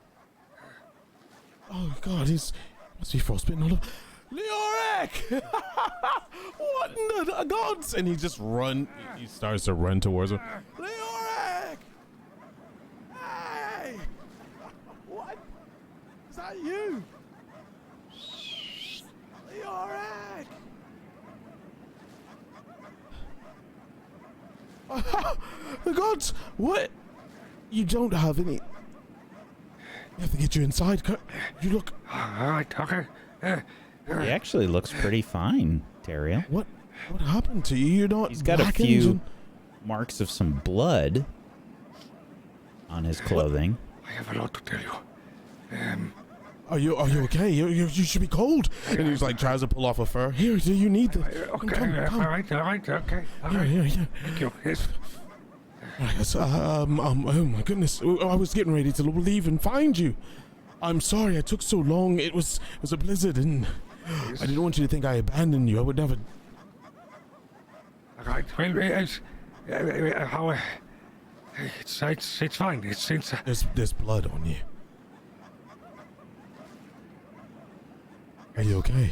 Oh god, he's... Must be frostbitten all over... Leoric! What in the gods? And he just he starts to run towards him. Leoric! Hey! What? Is that you? Leoric! The gods! What? You don't have any... You have to get you inside. You look... All right, okay. He actually looks pretty fine, Teriel. What happened to you? You're not... He's got a blackened few and- marks of some blood on his clothing. I have a lot to tell you. Are you okay? You should be cold. And he's like tries to pull off a fur. Here, do you need this? Okay, Come. all right, okay. All right. Here. Thank you. Yes. Yes, oh my goodness. I was getting ready to leave and find you. I'm sorry it took so long. It was a blizzard and I didn't want you to think I abandoned you. I would never... All right. Well, how... It's fine. It's There's blood on you. Are you okay?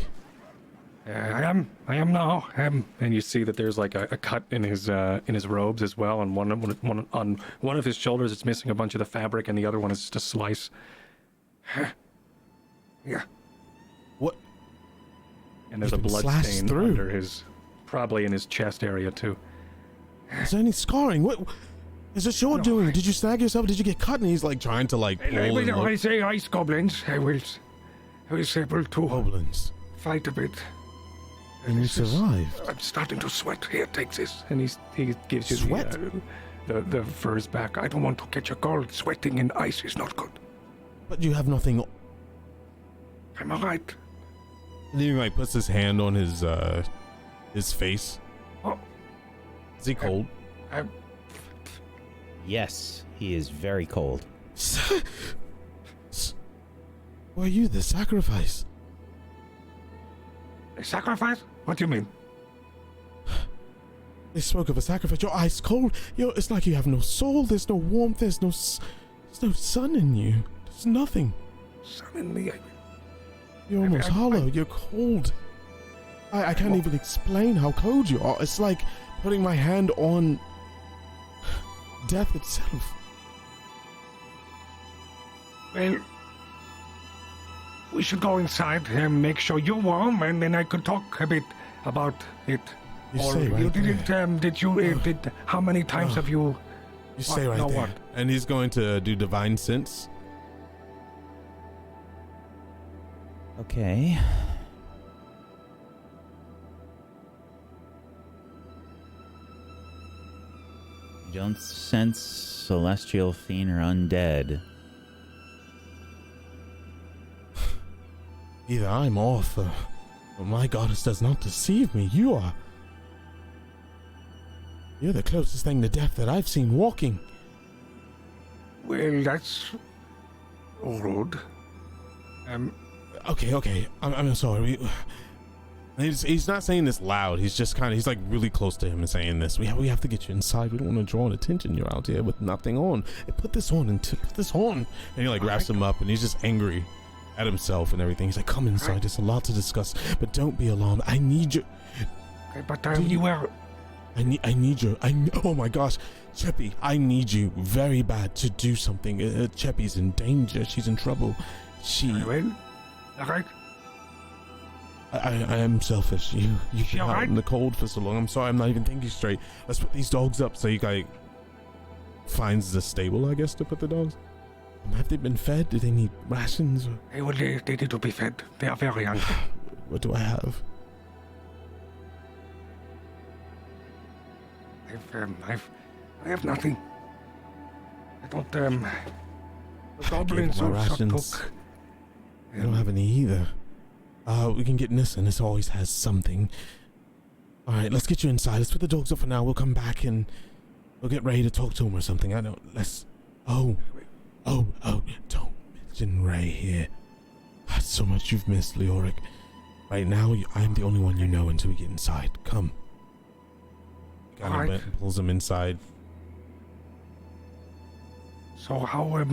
I am now. And you see that there's like a cut in his robes as well, and on one of his shoulders it's missing a bunch of the fabric, and the other one is just a slice. Yeah. What? And there's a You've been blood slashed stain through. under his, probably in his chest area too. Is there any scarring? What? Is this your doing? Did you snag yourself? Did you get cut? And he's like trying to like pull and When I look. say ice goblins, I was able to Goblins. fight a bit. And you This is- survived. I'm starting to sweat. Here, take this. And he gives you Sweat? the furs back. I don't want to catch a cold. Sweating in ice is not good. But you have nothing. I'm all right. And he like puts his hand on his face. Oh. Is he cold? Yes, he is very cold. Were you the sacrifice? A sacrifice? What do you mean? They spoke of a sacrifice. You're ice cold. It's like you have no soul. There's no warmth. There's no sun in you. There's nothing. Sun in me. You're almost hollow. You're cold. I can't even explain how cold you are. It's like putting my hand on death itself. Well, we should go inside and make sure you're warm, and then I could talk a bit about it. You Or stay right you there. didn't, did you, how many times have you... You stay What? right No, there. what? And he's going to do divine sense. Okay. You don't sense celestial fiend or undead. Either I'm off, or my goddess does not deceive me. You're the closest thing to death that I've seen walking. Well, that's rude. Okay. I'm sorry. He's not saying this loud. He's just he's like really close to him and saying this. We have to get you inside. We don't want to draw attention. You're out here with nothing on. Hey, put this on. And he like wraps him up, and he's just angry at himself and everything. He's like, come inside. There's a lot to discuss, but don't be alarmed. I need you. Okay, but you were... I need you. Oh my gosh, Chepi, I need you very bad to do something. Chepi's in danger. She's in trouble. Very well. All right. I am selfish. You've been out in the cold for so long. I'm sorry, I'm not even thinking straight. Let's put these dogs up. So he like finds the stable, I guess, to put the dogs. Have they been fed? Do they need rations? They need to be fed. They are very hungry. What do I have? I have nothing. I don't, the goblins my also rations. took... I don't have any either. We can get Nissa. Nissa always has something. Alright, let's get you inside. Let's put the dogs up for now. We'll come back and we'll get ready to talk to him or something. I don't... Let's... Oh, don't mention Ray here. That's so much you've missed, Leoric. Right now, I'm the only one you know until we get inside. Come. Alright. Pulls him inside. So how,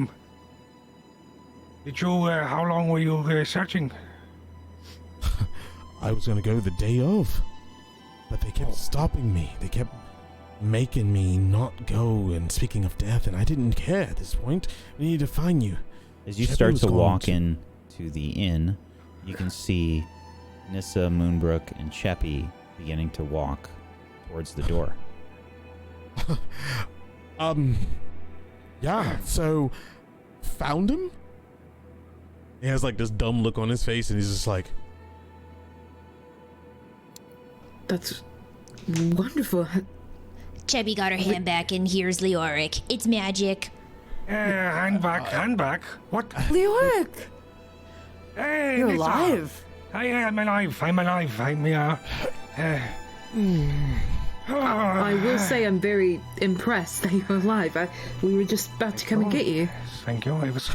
did you, how long were you, searching? I was gonna go the day of, but they kept stopping me. They kept making me not go, and speaking of death, and I didn't care at this point. We need to find you. As you Chepi start was to going walk in to the inn, you can see Nissa, Moonbrook, and Chepi beginning to walk towards the door. Yeah, so found him? He has like this dumb look on his face, and he's just like, That's wonderful. Chepi got her hand back, and here's Leoric. It's magic. Hand back. What? Leoric! Hey, You're Nissa. alive. I'm alive. I will say I'm very impressed that you're alive. We were just about to come and get you. Thank you. I was,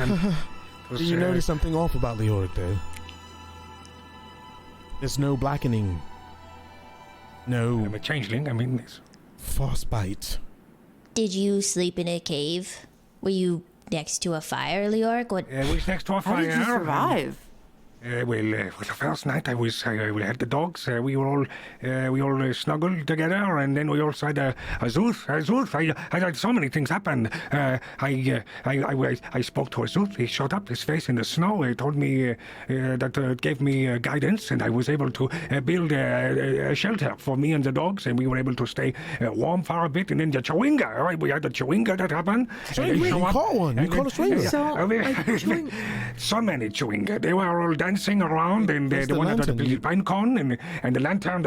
did you notice something off about Leoric though? There's no blackening. No I'm a changeling. I mean, it's... frostbite. Did you sleep in a cave? Were you next to a fire, Leoric? What? we was next to a How fire. did you survive? For the first night I had the dogs. We all snuggled together, and then we all said, Azuth. I had so many things happen. I spoke to Azuth. He showed up, his face in the snow. He told me that gave me guidance, and I was able to build a shelter for me and the dogs, and we were able to stay warm for a bit. And then the chewinga, right? We had the chewinga that happened. You caught one. You caught a chewinga. So many chewinga. They were all dancing around, and the one that the pine cone and the lantern.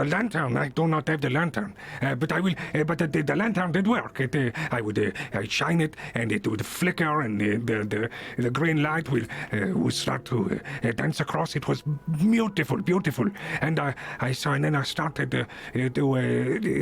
I do not have the lantern, but I will. But the lantern did work. I'd shine it, and it would flicker, and the green light would start to dance across. It was beautiful. And I saw, and then I started to.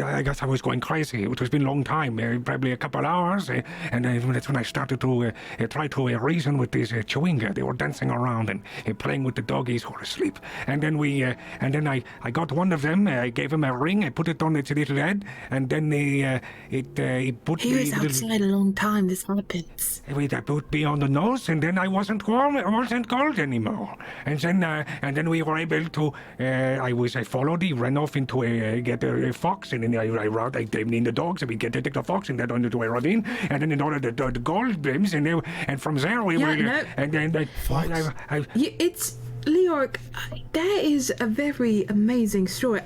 I guess I was going crazy. It has been a long time, probably a couple hours, and that's when I started to try to reason with these chewinga. They were dancing around and playing with the doggies who were asleep. And then I got one of them. I gave him a ring. I put it on its little head, and then he put. He was outside a long time. This happens. They put me on the nose, and then I wasn't warm. I wasn't cold anymore. And then we were able to. I followed. He ran off into get a fox, and then I gave in the dogs, and we get to take the fox, and that into a ravine, and then in order the gold beams, and from there we were. No. And then It's Leoric. That is a very amazing story.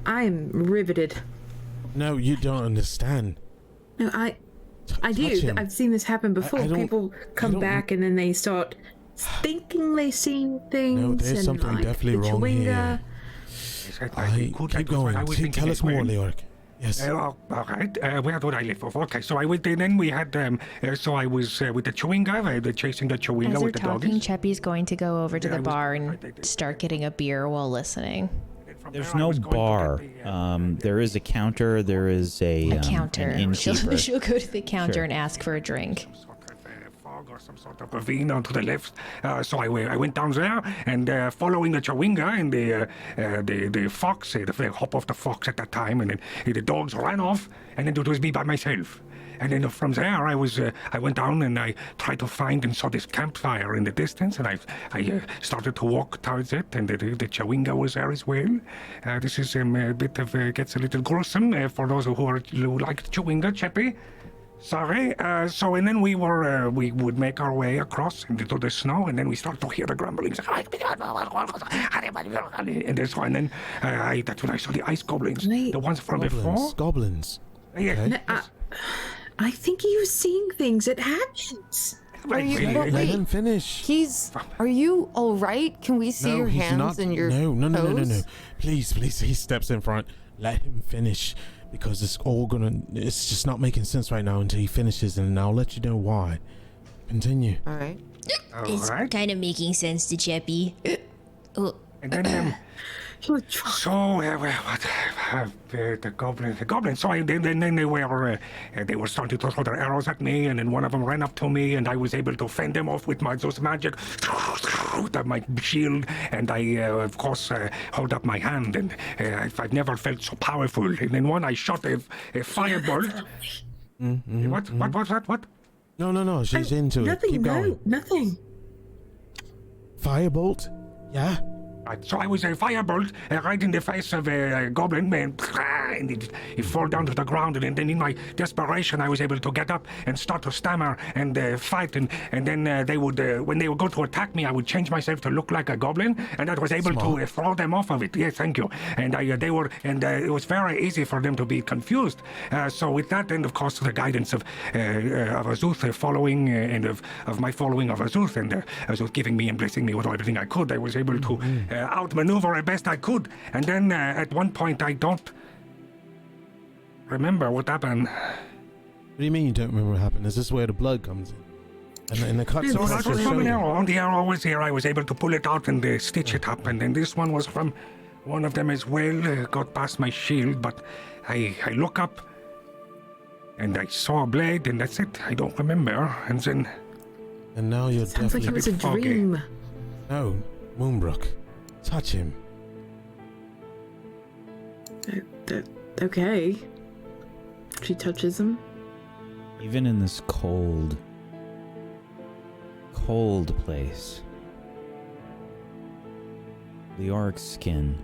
I'm riveted. No, you don't understand. No, I do. him. I've seen this happen before. I don't- People I come don't- back and then they start thinking they seen things. No, there's and something like definitely the wrong chewinga. here. Keep going. Tell us more, Leoric. Yes. All right. Where did I live? Okay, so I went. Then we had. So I was with the chewinga, chasing the chewinga As you're with the talking, doggies. Chepi's going to go over to Yeah, the I was- bar and start getting a beer while listening. From There's there I no was going to bar. get the, There is a counter. There is a A counter. an innkeeper. She'll go to the counter Sure. and ask for a drink. sort of fog over some sort of ravine onto the left. So I went down there, and following the Chawinga and the fox, the hop of the fox at that time, and then the dogs ran off, and then it was me by myself. And then from there, I went down and I tried to find and saw this campfire in the distance, and I started to walk towards it, and the Chawinga was there as well. This is a bit of gets a little gruesome for those who like Chawinga, Chepi. Sorry. So and then we would make our way across into the snow, and then we start to hear the grumblings. And that's when that's when I saw the ice goblins, Wait. the ones from before. Goblins. Yeah. I think he was seeing things. It happens. Are you? But Let wait, him finish. Are you all right? Can we see your he's hands not. and your No. toes? Please. He steps in front. Let him finish, because it's just not making sense right now until he finishes, and I'll let you know why. Continue. All right. It's kind of making sense to Chepi. And then so the goblins. So then they were starting to throw their arrows at me, and then one of them ran up to me, and I was able to fend them off with those magic, my shield, and I of course hold up my hand, and I've never felt so powerful. And then I shot a firebolt. What? No. She's into it. Nothing. Keep going. Nothing. Firebolt. Yeah. So I was a firebolt right in the face of a goblin, and it fell down to the ground. And then in my desperation, I was able to get up and start to stammer and fight. And then they would, when they would go to attack me, I would change myself to look like a goblin, and I was able to throw them off of it. Yes, thank you. And it was very easy for them to be confused. So with that, and of course the guidance of Azuth following, and of my following of Azuth, and Azuth giving me and blessing me with everything I could, I was able to outmaneuver as best I could. And then at one point, I don't remember what happened. What do you mean you don't remember what happened? Is this where the blood comes in? And the cuts So are that was from an arrow. On the arrow was here. I was able to pull it out and stitch it up. And then this one was from one of them as well. Got past my shield, but I look up and I saw a blade, and that's it. I don't remember. And then... And now you're Sounds like definitely... it was a foggy. dream. No, Moonbrook. Touch him. Okay. She touches him. Even in this cold place, Leoric's skin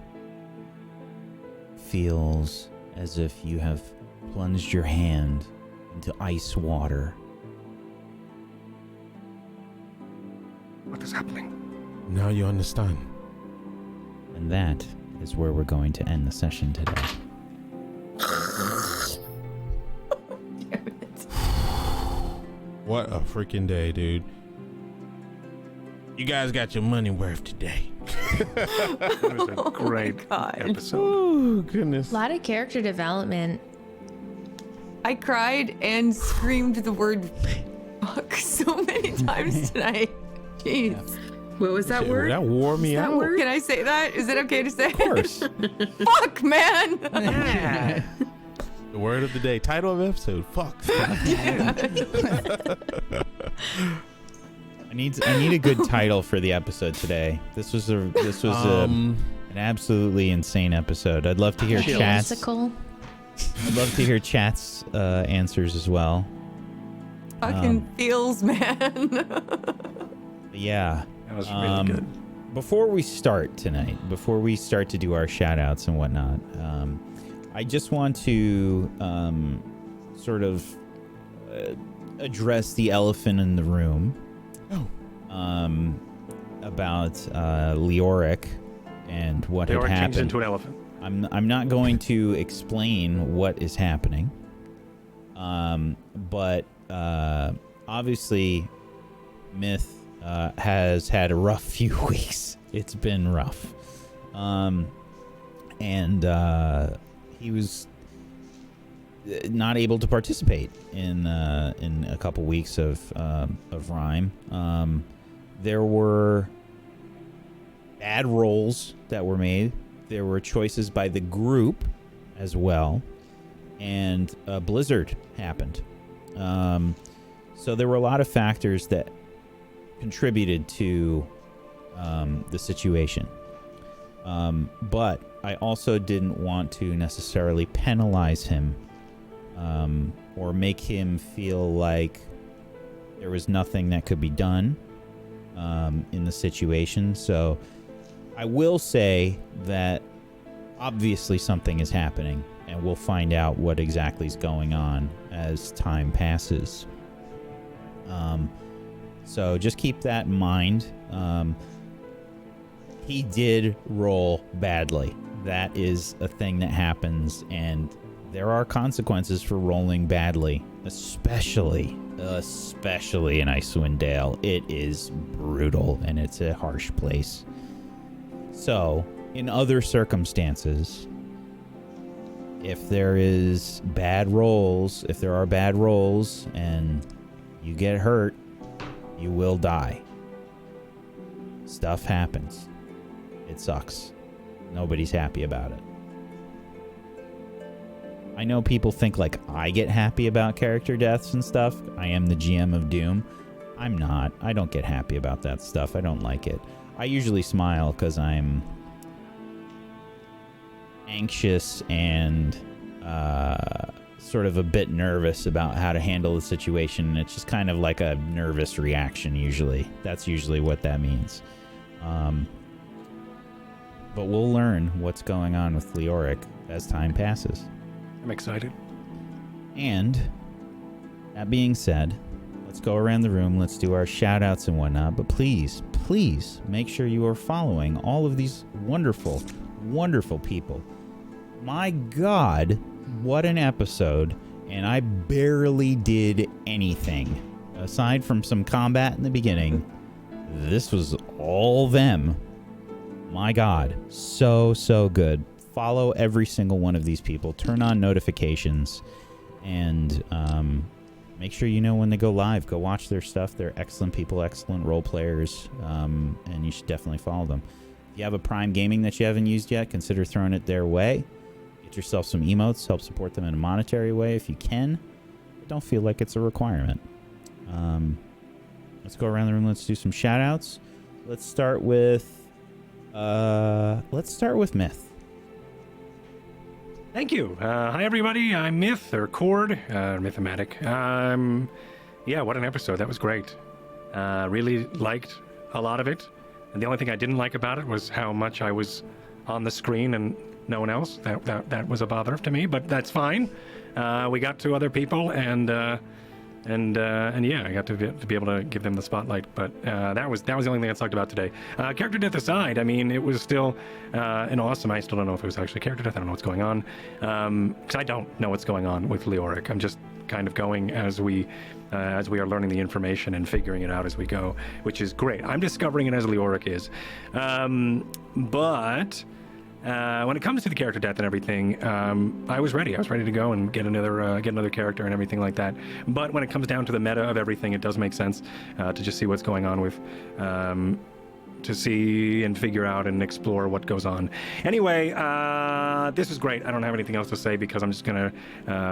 feels as if you have plunged your hand into ice water. What is happening? Now you understand. And that is where we're going to end the session today. What a freaking day, dude. You guys got your money worth today. It was a great episode. Oh, goodness. A lot of character development. I cried and screamed the word fuck so many times tonight. Jeez. What was that word? That wore me That out. word? Can I say that? Is it okay to say? Of course. Fuck, man. Yeah. The word of the day. Title of episode. Fuck. I need a good title for the episode today. This was an absolutely insane episode. I'd love to hear chats. Classical. I'd love to hear chat's answers as well. Fucking feels, man. Yeah. That was really good. Before we start tonight, before we start to do our shout outs and whatnot, I just want to sort of address the elephant in the room. About Leoric and what had Leoric changed happened. into an elephant. I'm not going to explain what is happening, but obviously Myth has had a rough few weeks. It's been rough, and he was not able to participate in a couple weeks of Rime. There were bad rolls that were made. There were choices by the group as well, and a blizzard happened. So there were a lot of factors that contributed to the situation. But I also didn't want to necessarily penalize him or make him feel like there was nothing that could be done in the situation. So I will say that obviously something is happening, and we'll find out what exactly is going on as time passes. So just keep that in mind. He did roll badly. That is a thing that happens, and there are consequences for rolling badly, especially in Icewind Dale. It is brutal, and it's a harsh place. So, in other circumstances, if there are bad rolls and you get hurt, you will die. Stuff happens. It sucks. Nobody's happy about it. I know people think like I get happy about character deaths and stuff. I am the GM of Doom. I'm not. I don't get happy about that stuff. I don't like it. I usually smile because I'm anxious and sort of a bit nervous about how to handle the situation. It's just kind of like a nervous reaction usually. That's usually what that means. But we'll learn what's going on with Leoric as time passes. I'm excited. And that being said, let's go around the room. Let's do our shout outs and whatnot. But please, please make sure you are following all of these wonderful, wonderful people. My God, what an episode. And I barely did anything. Aside from some combat in the beginning, this was all them. My God, so good. Follow every single one of these people. Turn on notifications. And make sure you know when they go live. Go watch their stuff. They're excellent people, excellent role players. And you should definitely follow them. If you have a Prime Gaming that you haven't used yet, consider throwing it their way. Get yourself some emotes. Help support them in a monetary way if you can. But don't feel like it's a requirement. Let's go around the room. Let's do some shout outs. Let's start with Myth. Thank you. Hi, everybody. I'm Myth, or Cord, Mythomatic. Yeah, what an episode. That was great. Really liked a lot of it. And the only thing I didn't like about it was how much I was on the screen and no one else. That was a bother to me, but that's fine. We got to other people, and yeah, I got to be able to give them the spotlight. But that was the only thing I talked about today. Character death aside, I mean, it was still an awesome. I still don't know if it was actually character death. I don't know what's going on, because I don't know what's going on with Leoric. I'm just kind of going as we are learning the information and figuring it out as we go, which is great. I'm discovering it as Leoric is, but. When it comes to the character death and everything, I was ready. I was ready to go and get another character and everything like that. But when it comes down to the meta of everything, it does make sense to just see what's going on with, to see and figure out and explore what goes on. Anyway, this is great. I don't have anything else to say because I'm just gonna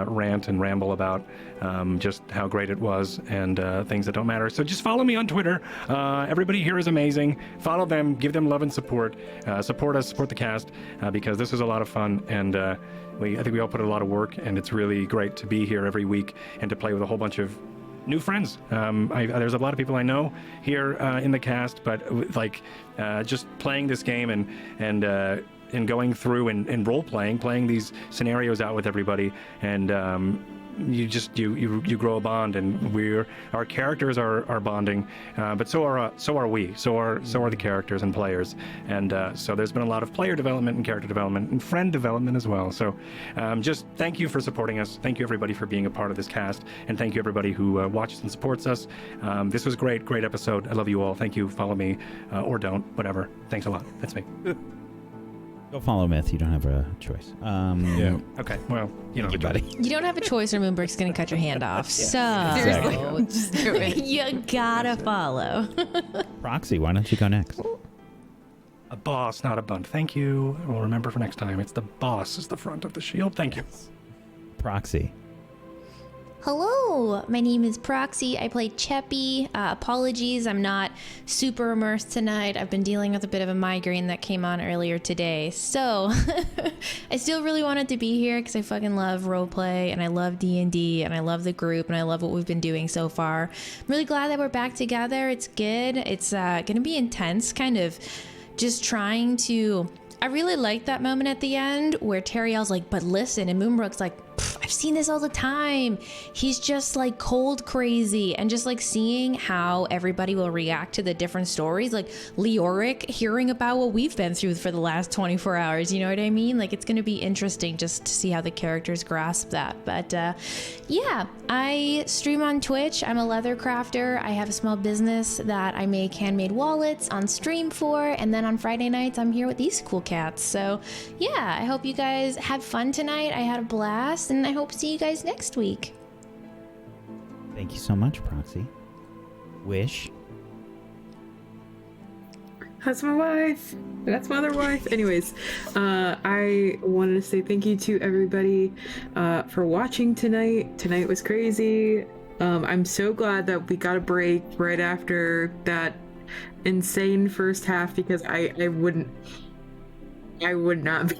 rant and ramble about just how great it was and things that don't matter. So just follow me on Twitter. Everybody here is amazing. Follow them, give them love and support. Support us, support the cast, because this is a lot of fun, and I think we all put a lot of work, and it's really great to be here every week and to play with a whole bunch of new friends. There's a lot of people I know here in the cast, but just playing this game and going through and role playing these scenarios out with everybody, and you grow a bond, and our characters are bonding, but so are we. So are the characters and players, and so there's been a lot of player development and character development and friend development as well. So just thank you for supporting us. Thank you everybody for being a part of this cast, and thank you everybody who watches and supports us. This was great episode. I love you all. Thank you. Follow me or don't, whatever. Thanks a lot. That's me. Go follow Myth. You don't have a choice. Yeah. Okay. Well, you know, buddy. You don't have a choice, or Moonbrick's gonna cut your hand off. So Seriously, just do it. you gotta follow. Proxy, why don't you go next? A boss, not a bunt. Thank you. We'll remember for next time. It's the boss is the front of the shield. Thank you. Proxy. Hello, my name is Proxy. I play Chepi. Apologies, I'm not super immersed tonight. I've been dealing with a bit of a migraine that came on earlier today. So, I still really wanted to be here because I fucking love roleplay and I love D&D and I love the group and I love what we've been doing so far. I'm really glad that we're back together. It's good. It's gonna be intense, kind of just trying to... I really liked that moment at the end where Teriel's like, but listen, and Moonbrook's like, I've seen this all the time. He's just like cold crazy, and just like seeing how everybody will react to the different stories, like Leoric hearing about what we've been through for the last 24 hours, you know what I mean? Like, it's gonna be interesting just to see how the characters grasp that. But yeah, I stream on Twitch. I'm a leather crafter. I have a small business that I make handmade wallets on stream for, and then on Friday nights I'm here with these cool cats. So yeah, I hope you guys had fun tonight. I had a blast, and I hope to see you guys next week. Thank you so much, Proxy. Wish. That's my wife. That's my other wife. Anyways, I wanted to say thank you to everybody for watching tonight. Tonight was crazy. I'm so glad that we got a break right after that insane first half, because I would not be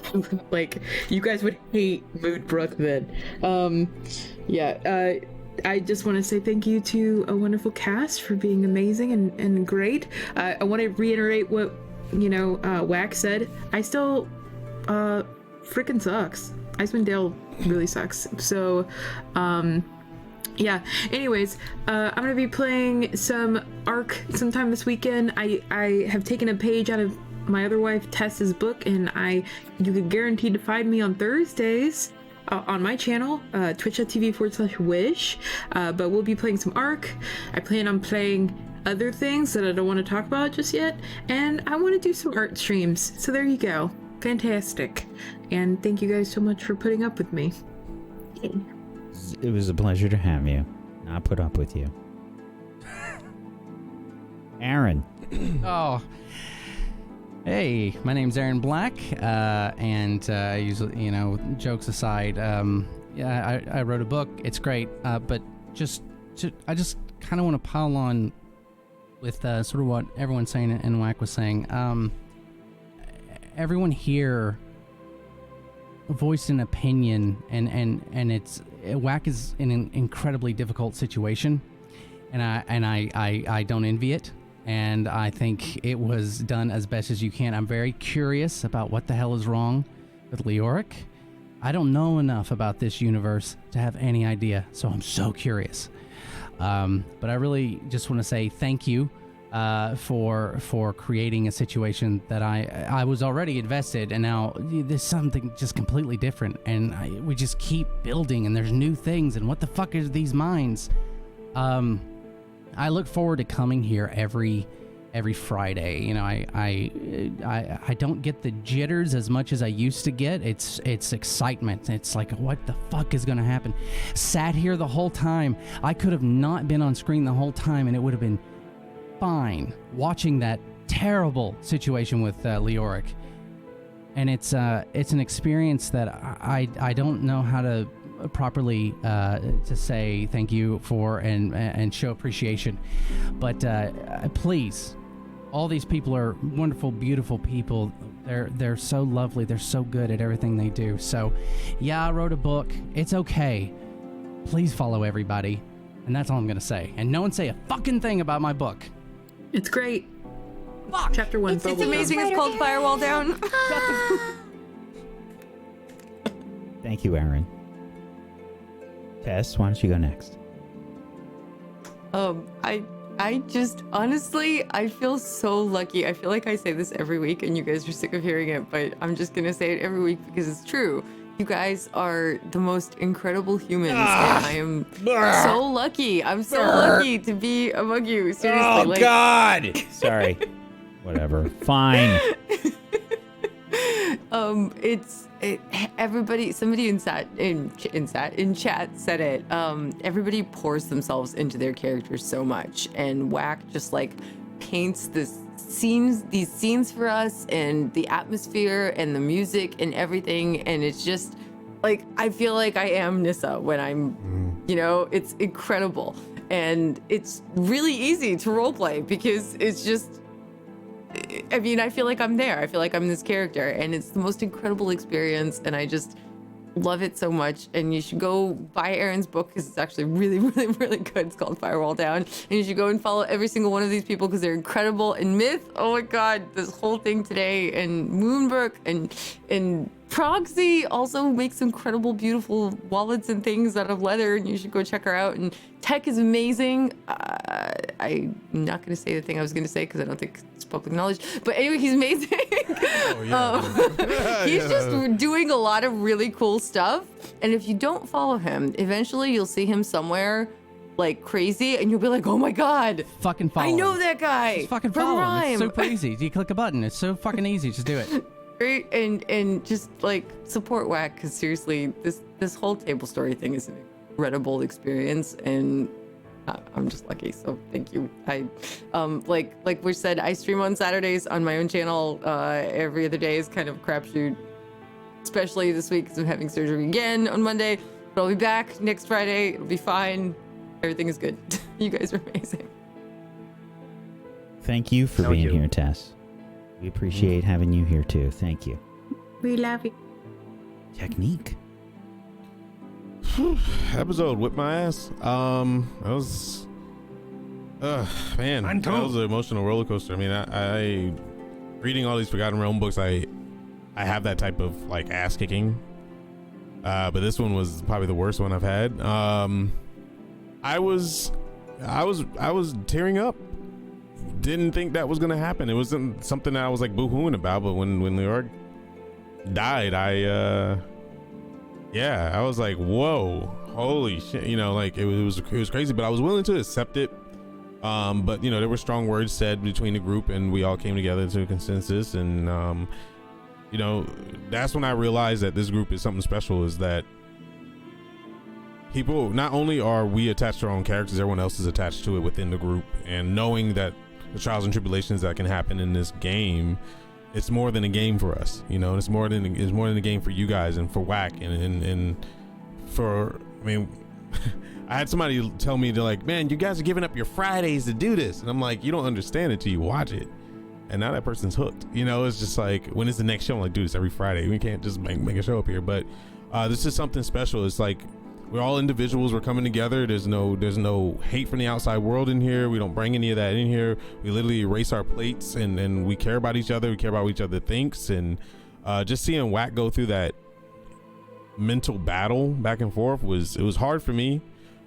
like, you guys would hate Moonbrook then. I just want to say thank you to a wonderful cast for being amazing and great. I want to reiterate what, Wax said. I still freaking sucks. Icewind Dale really sucks. So, yeah. Anyways, I'm gonna be playing some Ark sometime this weekend. I have taken a page out of my other wife Tess's book, and you can guarantee to find me on Thursdays on my channel, twitch.tv/wish. But we'll be playing some Ark. I plan on playing other things that I don't want to talk about just yet, and I want to do some art streams. So there you go. Fantastic. And thank you guys so much for putting up with me. It was a pleasure to have you. Not put up with you. Aaron. Oh. Hey, my name's Aaron Black, and usually, jokes aside, I wrote a book. It's great, but I just kind of want to pile on with sort of what everyone's saying and Whack was saying. Everyone here voiced an opinion, and Whack is in an incredibly difficult situation, and I don't envy it. And I think it was done as best as you can. I'm very curious about what the hell is wrong with Leoric. I don't know enough about this universe to have any idea, so I'm so curious. But I really just want to say thank you for creating a situation that I was already invested, and now there's something just completely different, and we just keep building, and there's new things, and what the fuck are these mines? I look forward to coming here every Friday. I don't get the jitters as much as I used to get. It's excitement. It's like, what the fuck is gonna happen? Sat here the whole time. I could have not been on screen the whole time, and it would have been fine. Watching that terrible situation with Leoric, and it's an experience that I don't know how to properly to say thank you for and show appreciation, but please, all these people are wonderful, beautiful people. They're so lovely. They're so good at everything they do. So yeah, I wrote a book. It's okay. Please follow everybody, and that's all I'm gonna say. And no one say a fucking thing about my book. It's great. Fuck. Chapter 1. It's amazing. It's called Firewall Down. Thank you, Aaron. Tess, why don't you go next? I just, honestly, I feel so lucky. I feel like I say this every week and you guys are sick of hearing it, but I'm just gonna say it every week because it's true. You guys are the most incredible humans, and I am so lucky. I'm so lucky to be among you. Seriously. Oh, God! Sorry. Whatever. Fine. Everybody, somebody in chat said it. Everybody pours themselves into their characters so much, and Whack just like paints these scenes for us, and the atmosphere and the music and everything, and it's just like I feel like I am Nissa when I'm You know, it's incredible. And it's really easy to roleplay because it's just, I mean, I feel like I'm there. I feel like I'm this character, and it's the most incredible experience. And I just love it so much. And you should go buy Aaron's book because it's actually really, really, really good. It's called Firewall Down. And you should go and follow every single one of these people because they're incredible. And Myth, oh my God, this whole thing today. And Moonbrook and Proxy also makes incredible, beautiful wallets and things out of leather, and you should go check her out. And Tech is amazing. I'm not going to say the thing I was going to say because I don't think it's public knowledge. But anyway, he's amazing. Oh, yeah. He's just doing a lot of really cool stuff. And if you don't follow him, eventually you'll see him somewhere like crazy, and you'll be like, oh my God. Fucking follow I know him. that guy. Just fucking from follow him. Rime. It's super easy. You click a button. It's so fucking easy. Just do it. Great, and just like support WAC, because seriously, this whole table story thing is an incredible experience, and I'm just lucky. So thank you. I like we said, I stream on Saturdays on my own channel. Every other day is kind of a crapshoot, especially this week because I'm having surgery again on Monday. But I'll be back next Friday. It'll be fine. Everything is good. You guys are amazing. Thank you for being here, Tess. We appreciate having you here too. Thank you. We love you. Technique. Episode whipped my ass. That was, man, that was an emotional roller coaster. I mean, I reading all these Forgotten Realm books, I have that type of like ass kicking. But this one was probably the worst one I've had. I was tearing up. Didn't think that was gonna happen. It wasn't something that I was like boo-hooing about, but when Leoric died, I was like, whoa, holy shit, you know, like it was crazy, but I was willing to accept it. But you know, there were strong words said between the group, and we all came together to a consensus, and you know, that's when I realized that this group is something special, is that people, not only are we attached to our own characters, everyone else is attached to it within the group, and knowing that the trials and tribulations that can happen in this game, it's more than a game for us, you know. It's more than a game for you guys and for WAC and for, I mean, I had somebody tell me, they're like, man, you guys are giving up your Fridays to do this, and I'm like, you don't understand it till you watch it. And now that person's hooked, you know. It's just like, when is the next show? I'm like, dude, it's every Friday. We can't just make a show up here. But this is something special. It's like, we're all individuals. We're coming together. There's no hate from the outside world in here. We don't bring any of that in here. We literally erase our plates, and we care about each other. We care about what each other thinks. And just seeing WAC go through that mental battle back and forth was hard for me.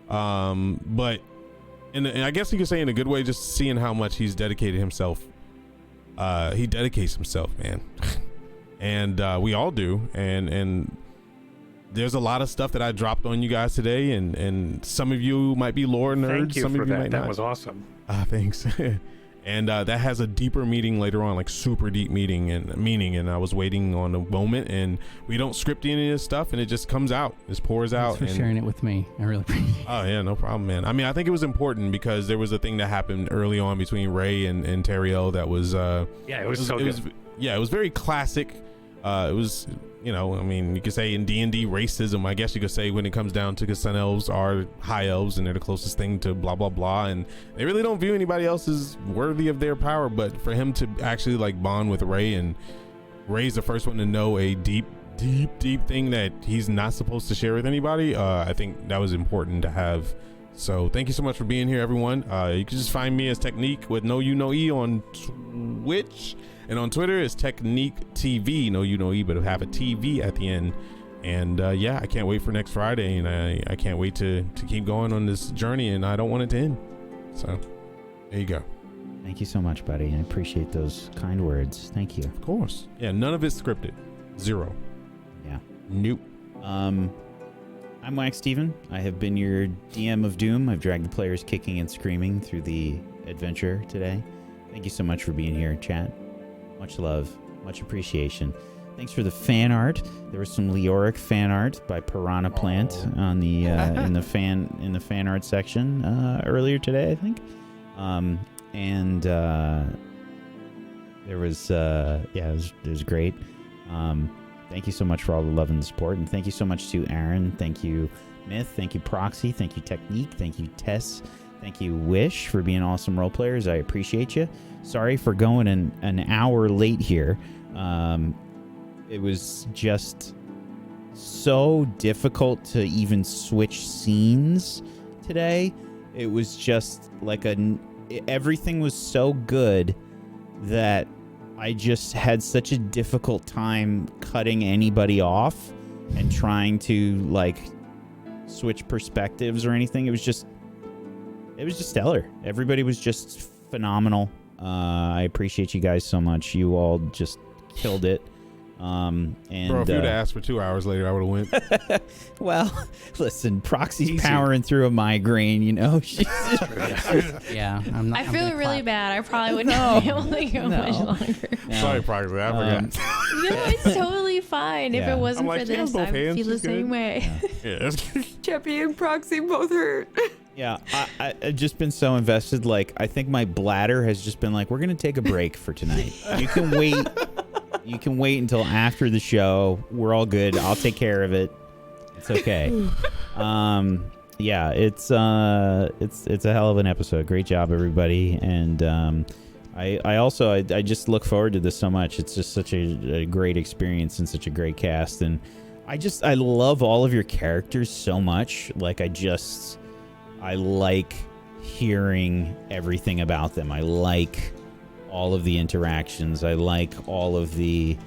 But and I guess you could say in a good way, just seeing how much he's dedicated himself. He dedicates himself, man. And we all do. And there's a lot of stuff that I dropped on you guys today, and some of you might be lore nerds. Thank you some for of you that. might That not. was awesome. Thanks. And that has a deeper meaning later on, like super deep meaning. And I was waiting on a moment, and we don't script any of this stuff, and it just comes out, just pours out. Thanks for sharing it with me. I really appreciate it. Oh yeah, no problem, man. I mean, I think it was important because there was a thing that happened early on between Ray and Teriel that was it was so good. It was very classic. It was, you know, I mean, you could say in D&D racism, I guess you could say, when it comes down to, because Sun Elves are high elves and they're the closest thing to blah blah blah, and they really don't view anybody else as worthy of their power. But for him to actually like bond with Ray, and Ray's the first one to know a deep thing that he's not supposed to share with anybody, I think that was important to have. So thank you so much for being here, everyone. You can just find me as Technique with no U no E on Twitch. And on Twitter, it's Technique TV, no U no E, but have a TV at the end. And yeah, I can't wait for next Friday, and I can't wait to keep going on this journey, and I don't want it to end. So there you go. Thank you so much, buddy. I appreciate those kind words. Thank you. Of course. Yeah, none of it's scripted. Zero. Yeah. Nope. I'm Wax Steven. I have been your DM of Doom. I've dragged the players kicking and screaming through the adventure today. Thank you so much for being here, chat. Much love, much appreciation. Thanks for the fan art. There was some Leoric fan art by Piranha Plant on the in the fan art section earlier today, I think. And there was it was great. Thank you so much for all the love and support, and thank you so much to Aaron. Thank you Myth. Thank you, Proxy. Thank you, Technique. Thank you, Tess. Thank you, Wish, for being awesome role players. I appreciate you. Sorry for going an hour late here. It was just so difficult to even switch scenes today. It was just like everything was so good that I just had such a difficult time cutting anybody off and trying to like switch perspectives or anything. It was just stellar. Everybody was just phenomenal. I appreciate you guys so much. You all just killed it. And bro, if you'd asked for 2 hours later, I would have went. Well, listen, Proxy's powering through a migraine, you know. Yeah, I feel really bad. I probably would not be able to go much longer. No. Sorry, Proxy, I forgot. No, it's totally fine. If Yeah. it wasn't I'm like, for she has this, I both would hands. feel the She's same good. way. Yeah. Chepi and Proxy both hurt. Yeah, I've just been so invested. Like, I think my bladder has just been like, we're going to take a break for tonight. You can wait. You can wait until after the show. We're all good. I'll take care of it. It's okay. Yeah, it's a hell of an episode. Great job, everybody. And I just look forward to this so much. It's just such a great experience and such a great cast. And I love all of your characters so much. Like, I like hearing everything about them. I like all of the interactions. I like all of the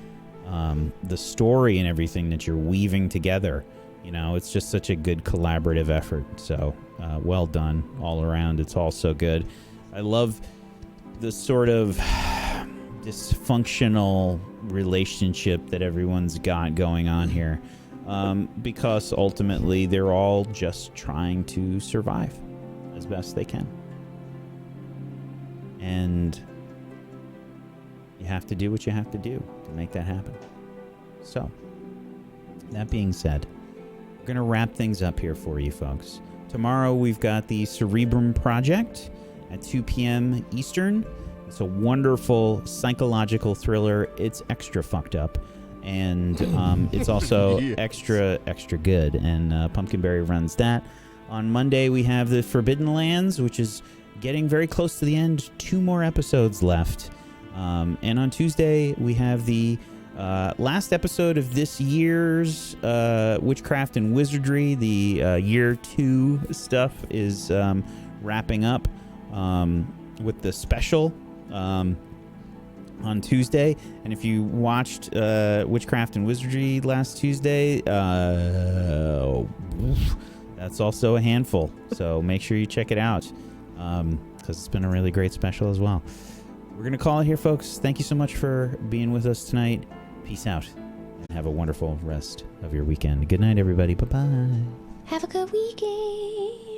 story and everything that you're weaving together. You know, it's just such a good collaborative effort. So well done all around. It's all so good. I love the sort of dysfunctional relationship that everyone's got going on here, because ultimately they're all just trying to survive as best they can. And you have to do what you have to do to make that happen. So, that being said, we're going to wrap things up here for you folks. Tomorrow we've got the Cerebrum Project at 2 p.m. Eastern. It's a wonderful psychological thriller. It's extra fucked up. And it's also Yes. extra good. And Pumpkinberry runs that. On Monday we have the Forbidden Lands, which is getting very close to the end. 2 more episodes left. And on Tuesday, we have the last episode of this year's Witchcraft and Wizardry. The year 2 stuff is wrapping up with the special on Tuesday. And if you watched Witchcraft and Wizardry last Tuesday, that's also a handful. So make sure you check it out, because it's been a really great special as well. We're going to call it here, folks. Thank you so much for being with us tonight. Peace out. And have a wonderful rest of your weekend. Good night, everybody. Bye-bye. Have a good weekend.